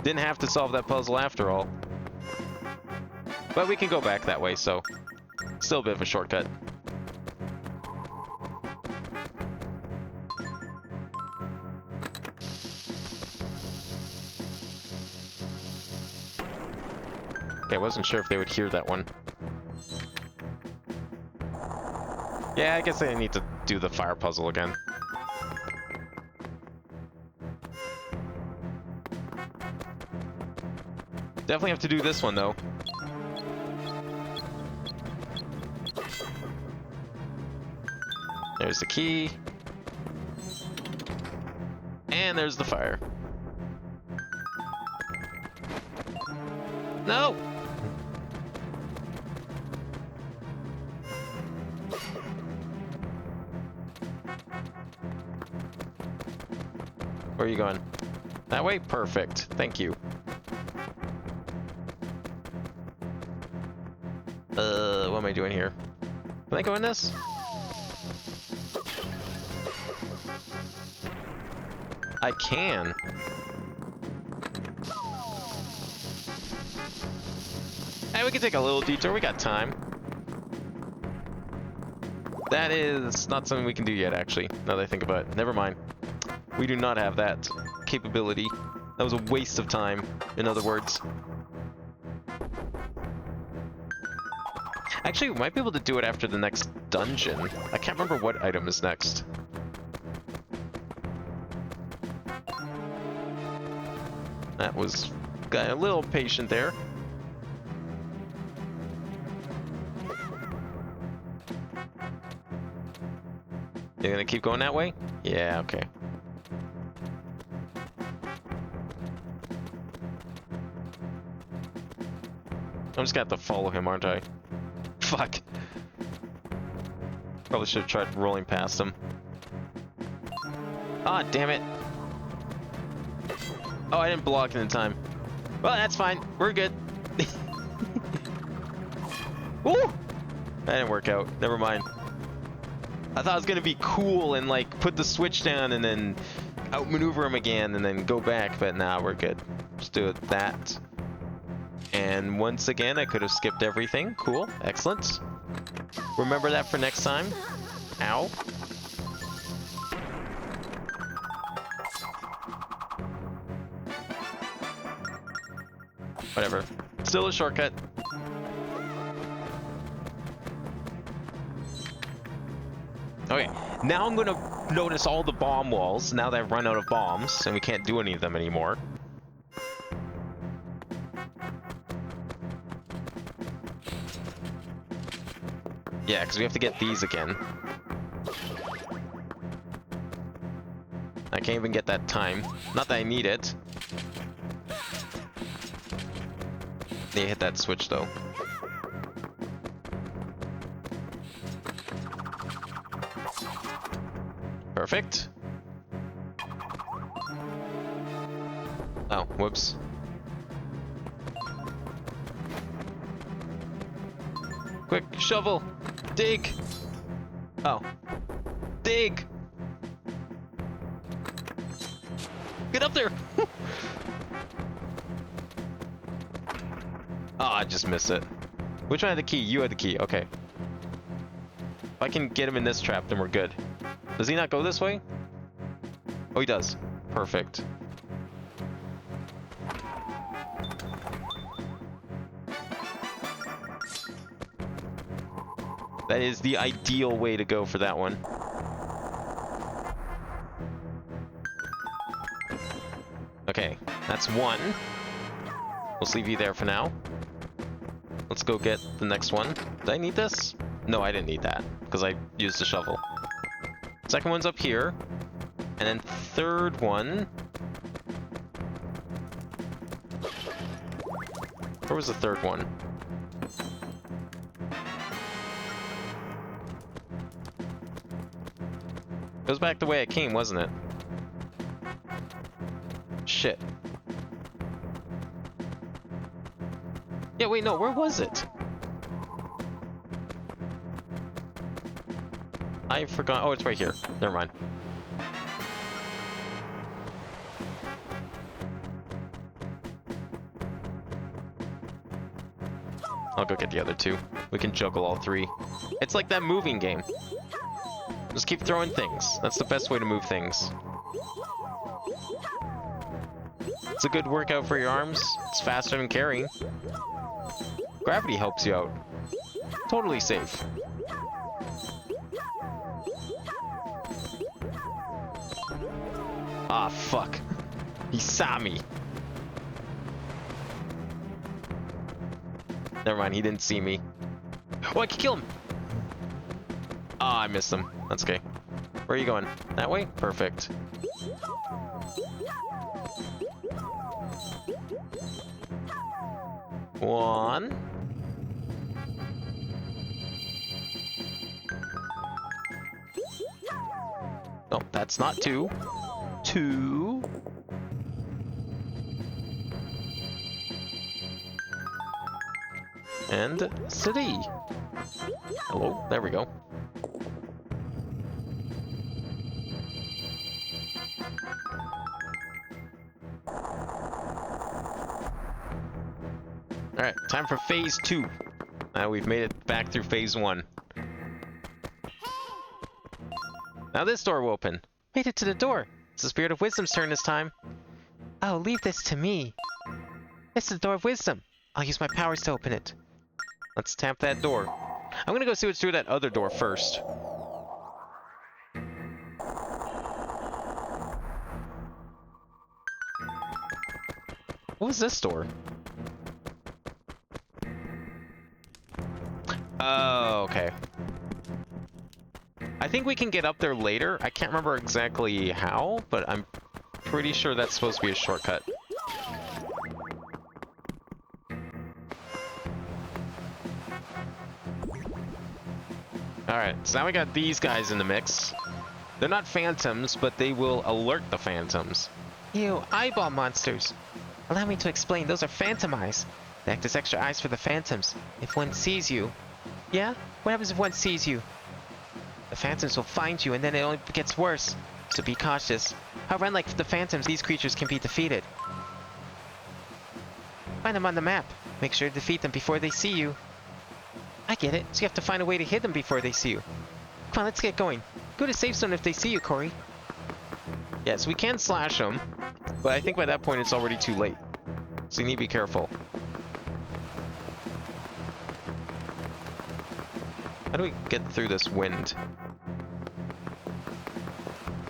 Didn't have to solve that puzzle after all. But we can go back that way, so... Still a bit of a shortcut. Okay, I wasn't sure if they would hear that one. Yeah, I guess I need to do the fire puzzle again. Definitely have to do this one, though. There's the key. And there's the fire. No! Where are you going? That way? Perfect. Thank you. What am I doing here? Can I go in this? I can. Hey, we can take a little detour. We got time. That is not something we can do yet, actually, now that I think about it. Never mind. We do not have that capability. That was a waste of time, in other words. Actually, we might be able to do it after the next dungeon. I can't remember what item is next. That was... got a little patient there. You're gonna keep going that way? Yeah, okay. I'm just gonna have to follow him, aren't I? Fuck. Probably should have tried rolling past him. Ah, damn it. Oh, I didn't block in time. Well, that's fine. We're good. Ooh! That didn't work out. Never mind. I thought it was gonna be cool and like put the switch down and then outmaneuver him again and then go back, but nah, we're good. Just do that. And once again, I could have skipped everything. Cool. Excellent. Remember that for next time. Ow. Whatever. Still a shortcut. Okay, now I'm gonna notice all the bomb walls now that I've run out of bombs and we can't do any of them anymore. Yeah, because we have to get these again. I can't even get that time. Not that I need it. Need to hit that switch though. Perfect. Oh, whoops. Quick, shovel! Dig! Oh. Dig! Get up there! Oh, I just missed it. Which one had the key? You had the key, okay. If I can get him in this trap, then we're good. Does he not go this way? Oh, he does. Perfect. That is the ideal way to go for that one. Okay, that's one. We'll leave you there for now. Let's go get the next one. Did I need this? No, I didn't need that, because I used the shovel. Second one's up here. And then third one... Where was the third one? It was back the way it came, wasn't it? Shit. Yeah, wait, no, where was it? I forgot. Oh, it's right here. Never mind. I'll go get the other two. We can juggle all three. It's like that moving game. Just keep throwing things. That's the best way to move things. It's a good workout for your arms. It's faster than carrying. Gravity helps you out. Totally safe. Ah, fuck. He saw me. Never mind, he didn't see me. Oh, I can kill him! Ah, I missed him. That's okay. Where are you going? That way? Perfect. One. No, that's not two. Two. And city. Hello, there we go. Alright, time for phase 2. Now we've made it back through phase 1. Now this door will open. Made it to the door. It's the Spirit of Wisdom's turn this time. Oh, leave this to me. It's the door of wisdom. I'll use my powers to open it. Let's tap that door. I'm gonna go see what's through that other door first. What was this door? Oh, okay. I think we can get up there later. I can't remember exactly how, but I'm pretty sure that's supposed to be a shortcut. Alright, so now we got these guys in the mix. They're not phantoms, but they will alert the phantoms. Ew, eyeball monsters. Allow me to explain, those are phantom eyes. They act as extra eyes for the phantoms. If one sees you, Yeah? What happens if one sees you? The phantoms will find you, and then it only gets worse. So be cautious. However, unlike the phantoms, these creatures can be defeated. Find them on the map. Make sure to defeat them before they see you. I get it. So you have to find a way to hit them before they see you. Come on, let's get going. Go to safe zone if they see you, Corey. Yes, we can slash them, but I think by that point it's already too late. So you need to be careful. How do we get through this wind?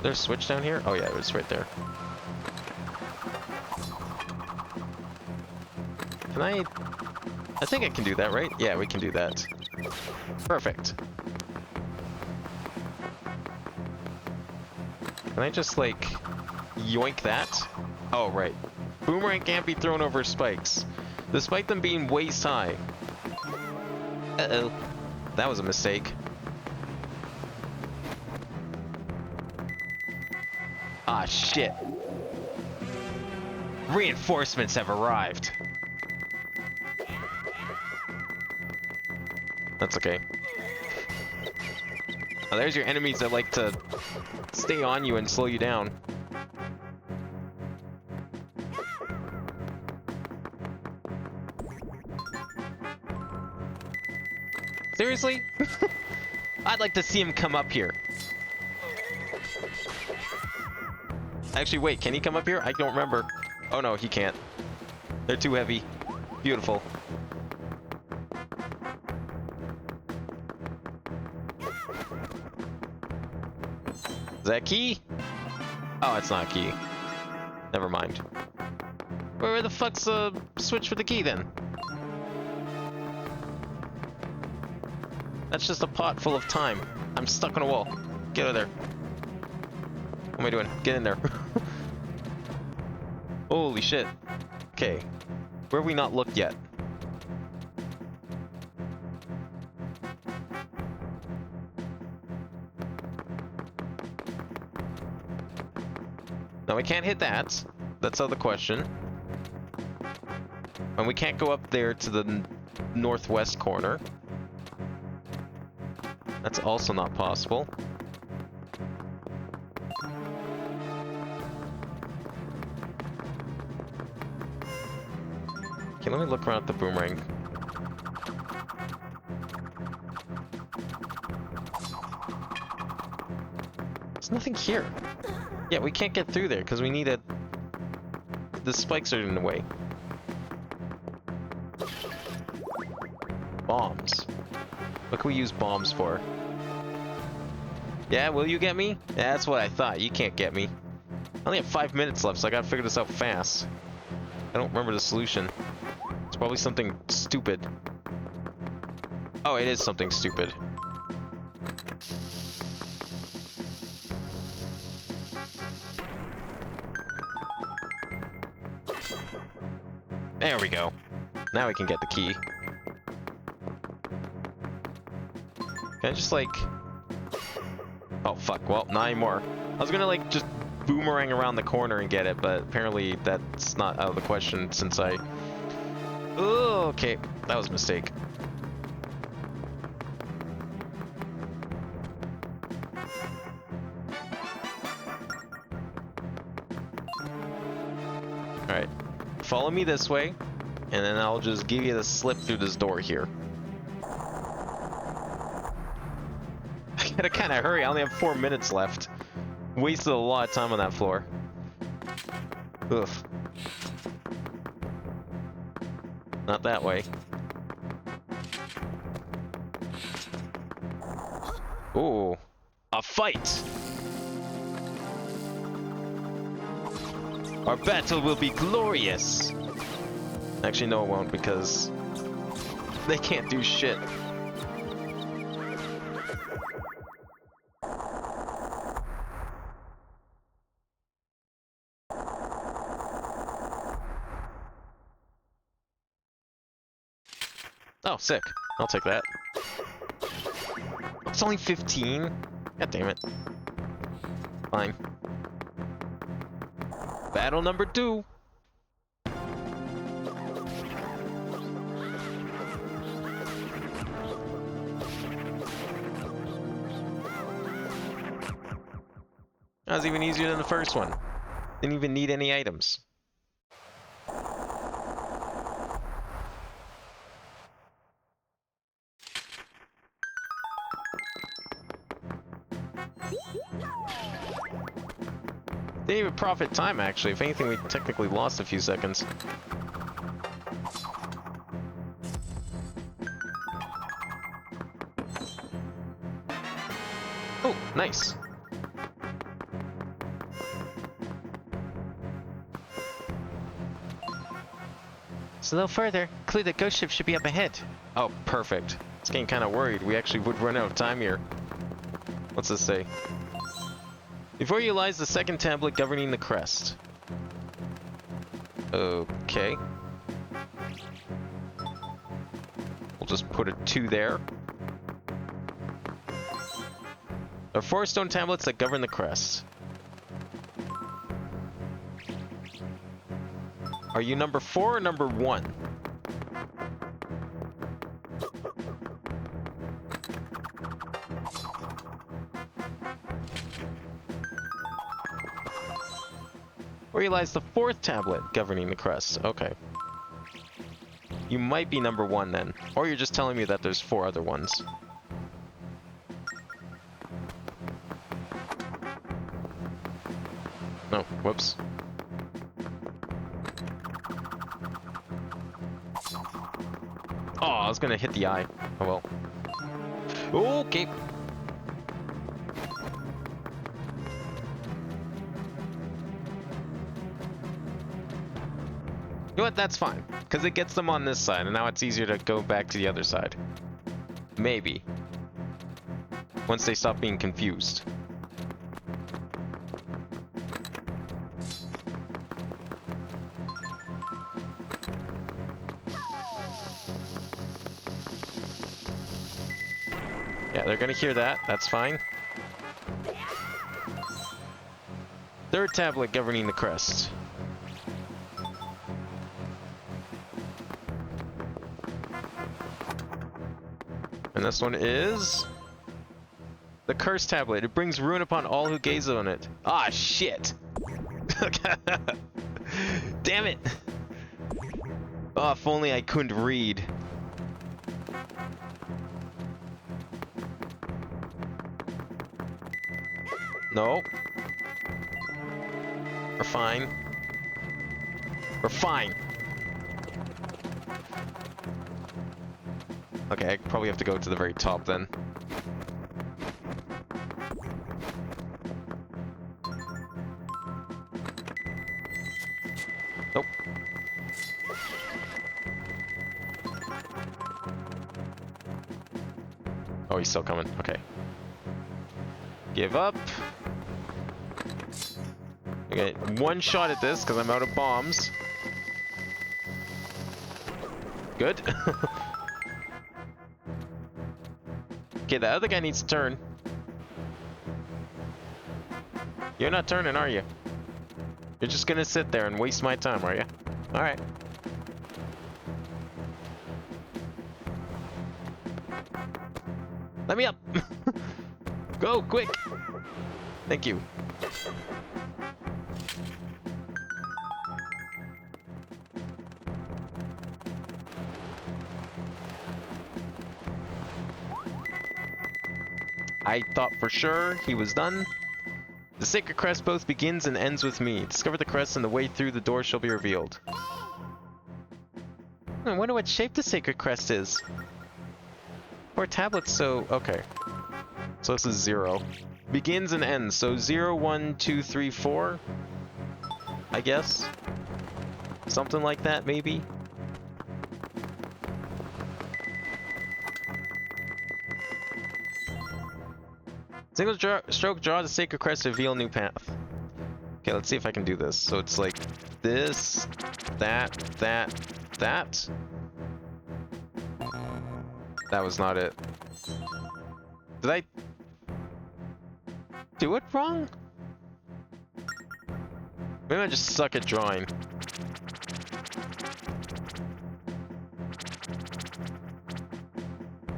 There's a switch down here? Oh yeah, it's right there. Can I think I can do that, right? Yeah, we can do that. Perfect. Can I just, like, yoink that? Oh, right. Boomerang can't be thrown over spikes, despite them being waist high. Uh-oh. That was a mistake. Ah, shit. Reinforcements have arrived. That's okay. Oh, there's your enemies that like to stay on you and slow you down. Seriously? I'd like to see him come up here. Actually, wait, can he come up here? I don't remember. Oh no, he can't. They're too heavy. Beautiful. Is that key? Oh, it's not a key. Never mind. Where the fuck's the switch for the key then? That's just a pot full of time. I'm stuck on a wall. Get out of there. What am I doing? Get in there. Holy shit. Okay. Where have we not looked yet? Now we can't hit that. That's out of the question. And we can't go up there to the northwest corner. That's also not possible. Okay, let me look around at the boomerang. There's nothing here. Yeah, we can't get through there because we need a... The spikes are in the way. Bombs. What can we use bombs for? Yeah, will you get me? Yeah, that's what I thought. You can't get me. I only have 5 minutes left, so I gotta figure this out fast. I don't remember the solution. It's probably something stupid. Oh, it is something stupid. There we go. Now we can get the key. Can I just like... Oh fuck, well, not anymore. I was gonna like just boomerang around the corner and get it, but apparently that's not out of the question since I... Oh, okay, that was a mistake. Alright, follow me this way, and then I'll just give you the slip through this door here. I gotta kinda hurry, I only have 4 minutes left. Wasted a lot of time on that floor. Oof. Not that way. Ooh. A fight! Our battle will be glorious! Actually, no it won't, because they can't do shit. Oh, sick. I'll take that. It's only 15? God damn it. Fine. Battle number 2. That was even easier than the first one. Didn't even need any items. Didn't even profit time, actually. If anything, we technically lost a few seconds. Oh, nice. It's a little further. Clue that ghost ship should be up ahead. Oh, perfect. I was getting kind of worried. We actually would run out of time here. What's this say? Before you lies the second tablet governing the crest. Okay. We'll just put a 2 there. There are 4 stone tablets that govern the crest. Are you number 4 or number 1? Where lies the 4th tablet governing the crest. Okay. You might be number 1 then. Or you're just telling me that there's 4 other ones. No, whoops. Oh, I was gonna hit the eye. Oh well. Okay. You know what? That's fine. Because it gets them on this side, and now it's easier to go back to the other side. Maybe. Once they stop being confused. Yeah, they're gonna hear that. That's fine. 3rd tablet governing the crest. And this one is... the curse tablet. It brings ruin upon all who gaze on it. Ah, shit! Damn it! Oh, if only I couldn't read. No. We're fine. We're fine. Okay, I probably have to go to the very top then. Nope. Oh, he's still coming. Okay. Give up. Okay, 1 shot at this because I'm out of bombs. Good. Okay, the other guy needs to turn. You're not turning, are you? You're just gonna sit there and waste my time, are you? Alright. Let me up! Go, quick! Thank you. I thought for sure he was done. The sacred crest both begins and ends with me. Discover the crest and the way through the door shall be revealed. I wonder what shape the sacred crest is. 4 tablets, so... okay. So this is 0. Begins and ends, so 0, 1, 2, 3, 4? I guess? Something like that, maybe? Single stroke, draw the sacred crest to reveal a new path. Okay, let's see if I can do this. So it's like this, that. That was not it. Did I do it wrong? Maybe I just suck at drawing.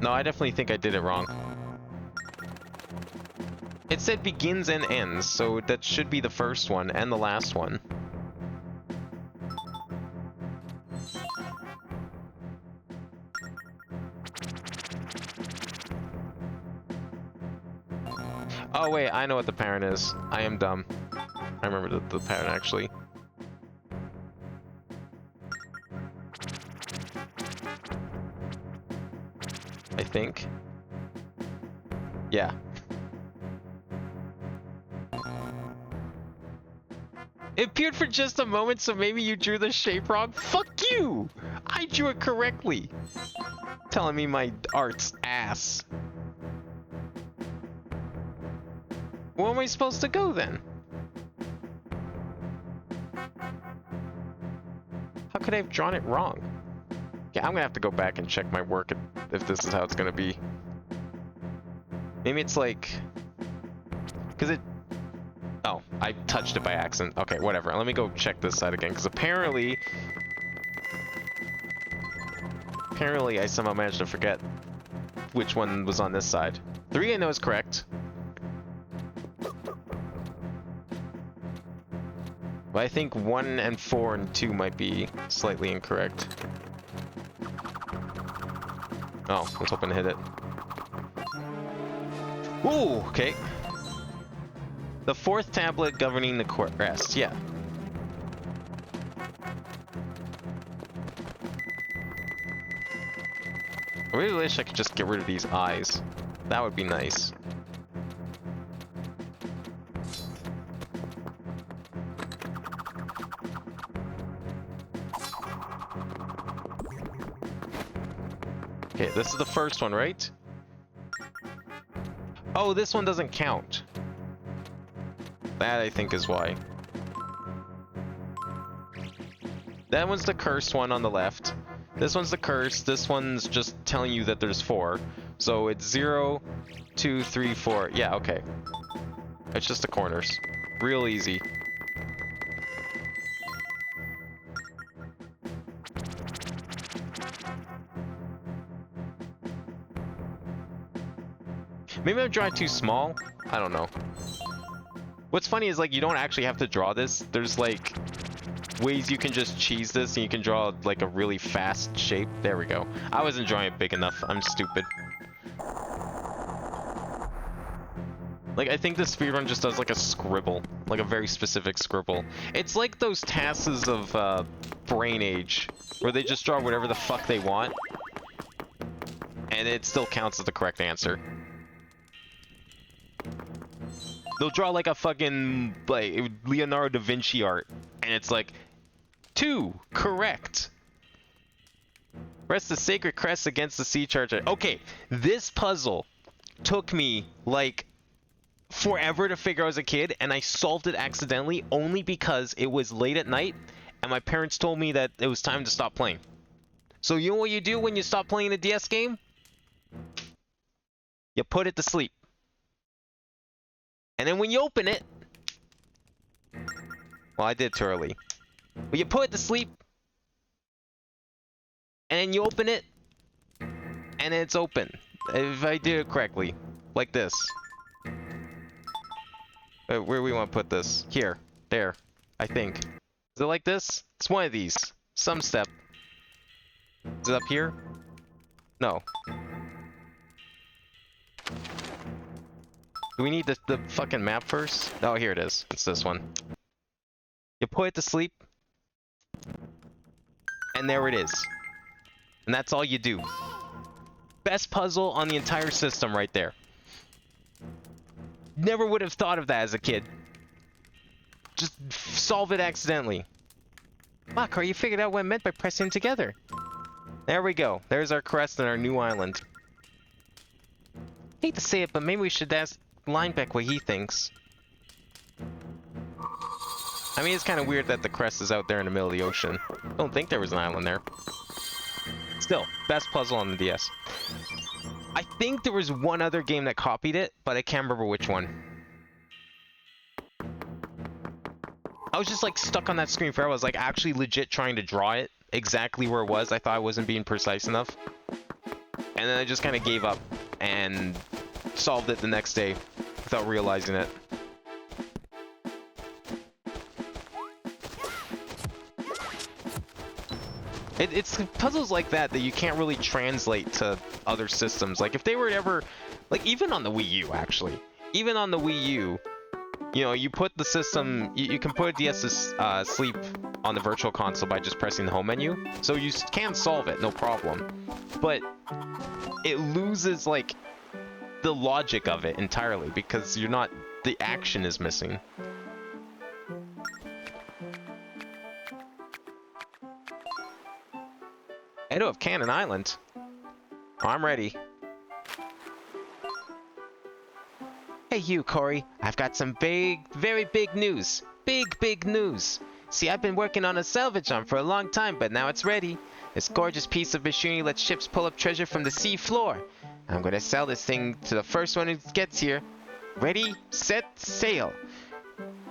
No, I definitely think I did it wrong. It said begins and ends, so that should be the first one and the last one. Oh wait, I know what the pattern is. I am dumb. I remember the pattern actually. I think. Yeah. It appeared for just a moment, so maybe you drew the shape wrong. Fuck you! I drew it correctly. Telling me my art's ass. Where am I supposed to go then? How could I have drawn it wrong? Yeah, I'm gonna have to go back and check my work if this is how it's gonna be. Maybe it's like... Cause it... Oh, I touched it by accident. Okay, whatever. Let me go check this side again, because apparently I somehow managed to forget which one was on this side. 3 I know is correct. But I think 1 and 4 and 2 might be slightly incorrect. Oh, let's hope I hit it. Ooh, okay. The 4th tablet governing the rest, yeah. I really wish I could just get rid of these eyes. That would be nice. Okay, this is the first one, right? Oh, this one doesn't count. That, I think, is why. That one's the cursed one on the left. This one's the curse. This one's just telling you that there's 4. So it's 0, 2, 3, 4. Yeah, okay. It's just the corners. Real easy. Maybe I'm drawing too small? I don't know. What's funny is, like, you don't actually have to draw this. There's, like, ways you can just cheese this and you can draw, like, a really fast shape. There we go. I wasn't drawing it big enough. I'm stupid. Like, I think the speedrun just does, like, a scribble. Like, a very specific scribble. It's like those tasks of, Brain Age, where they just draw whatever the fuck they want. And it still counts as the correct answer. They'll draw like a fucking, like, Leonardo da Vinci art, and it's like, 2, correct. Rest the sacred crest against the sea charger. Okay, this puzzle took me, like, forever to figure out as a kid, and I solved it accidentally only because it was late at night, and my parents told me that it was time to stop playing. So you know what you do when you stop playing a DS game? You put it to sleep. And then when you open it... Well, I did too early. But you put it to sleep. And then you open it. And it's open. If I did it correctly. Like this. Where do we want to put this? Here. There. I think. Is it like this? It's one of these. Some step. Is it up here? No. Do we need the fucking map first? Oh, here it is. It's this one. You put it to sleep. And there it is. And that's all you do. Best puzzle on the entire system right there. Never would have thought of that as a kid. Just solve it accidentally. Makar, you figured out what I meant by pressing them together. There we go. There's our crest and our new island. Hate to say it, but maybe we should ask Linebeck what he thinks. I mean, it's kind of weird that the crest is out there in the middle of the ocean. I don't think there was an island there. Still, best puzzle on the DS. I think there was one other game that copied it, but I can't remember which one. I was just like stuck on that screen forever. I was like actually legit trying to draw it exactly where it was. I thought I wasn't being precise enough. And then I just kind of gave up and solved it the next day without realizing it. It's puzzles like that that you can't really translate to other systems. Like if they were ever, like even on the Wii U actually, even on the Wii U, you know, you put the system, you can put a DS to sleep on the Virtual Console by just pressing the home menu, so you can solve it, no problem. But it loses like the logic of it entirely because you're not, the action is missing. Edo of Cannon Island. Oh, I'm ready. Hey you, Corey. I've got some very big news. Big news. See, I've been working on a salvage arm for a long time, but now it's ready. This gorgeous piece of machinery lets ships pull up treasure from the sea floor. I'm gonna sell this thing to the first one who gets here. Ready, set, sail.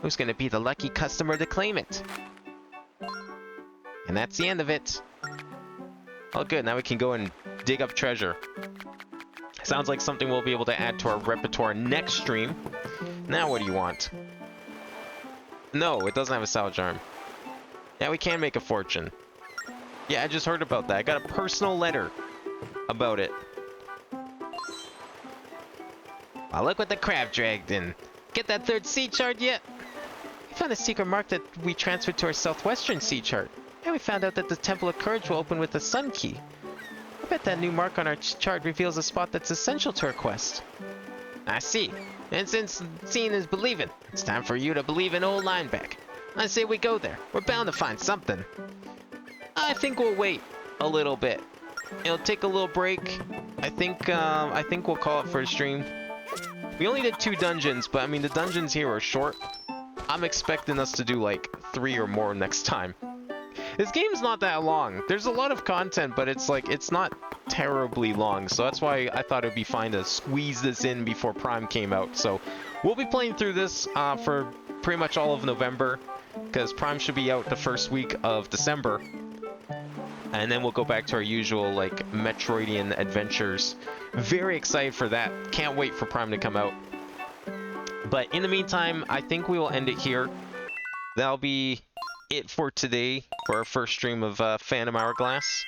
Who's gonna be the lucky customer to claim it? And that's the end of it. Oh good, now we can go and dig up treasure. Sounds like something we'll be able to add to our repertoire next stream. Now what do you want? No, it doesn't have a salvage arm. Yeah, we can make a fortune. Yeah, I just heard about that. I got a personal letter about it. Well, look what the crab dragged in. Get that third sea chart yet? We found a secret mark that we transferred to our southwestern sea chart. And we found out that the Temple of Courage will open with the Sun Key. I bet that new mark on our chart reveals a spot that's essential to our quest. I see. And since seeing is believing, it's time for you to believe in old Lineback. I say we go there. We're bound to find something. I think we'll wait a little bit. It'll take a little break. I think we'll call it for a stream. We only did 2 dungeons, but I mean the dungeons here are short. I'm expecting us to do like 3 or more next time. This game's not that long. There's a lot of content, but it's like, it's not terribly long. So that's why I thought it'd be fine to squeeze this in before Prime came out. So we'll be playing through this for pretty much all of November, because Prime should be out the first week of December. And then we'll go back to our usual, like, Metroidian adventures. Very excited for that. Can't wait for Prime to come out. But in the meantime, I think we will end it here. That'll be it for today, for our first stream of Phantom Hourglass.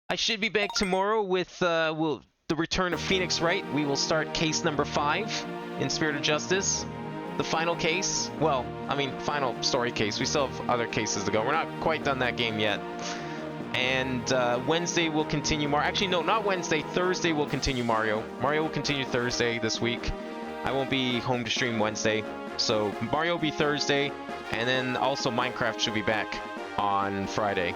I should be back tomorrow with the return of Phoenix Wright. We will start case number 5 in Spirit of Justice. The final case. Well, I mean, final story case. We still have other cases to go. We're not quite done that game yet. And Wednesday we'll continue Mario. Actually, no, not Wednesday. Thursday we'll continue Mario. Mario will continue Thursday this week. I won't be home to stream Wednesday. So Mario will be Thursday, and then also Minecraft should be back on Friday.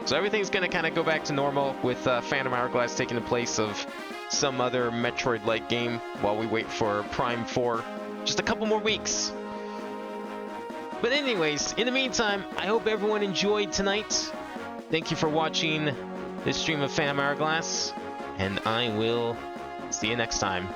So everything's going to kind of go back to normal with Phantom Hourglass taking the place of some other Metroid-like game while we wait for Prime 4. Just a couple more weeks. But anyways, in the meantime, I hope everyone enjoyed tonight. Thank you for watching this stream of Phantom Hourglass, and I will see you next time.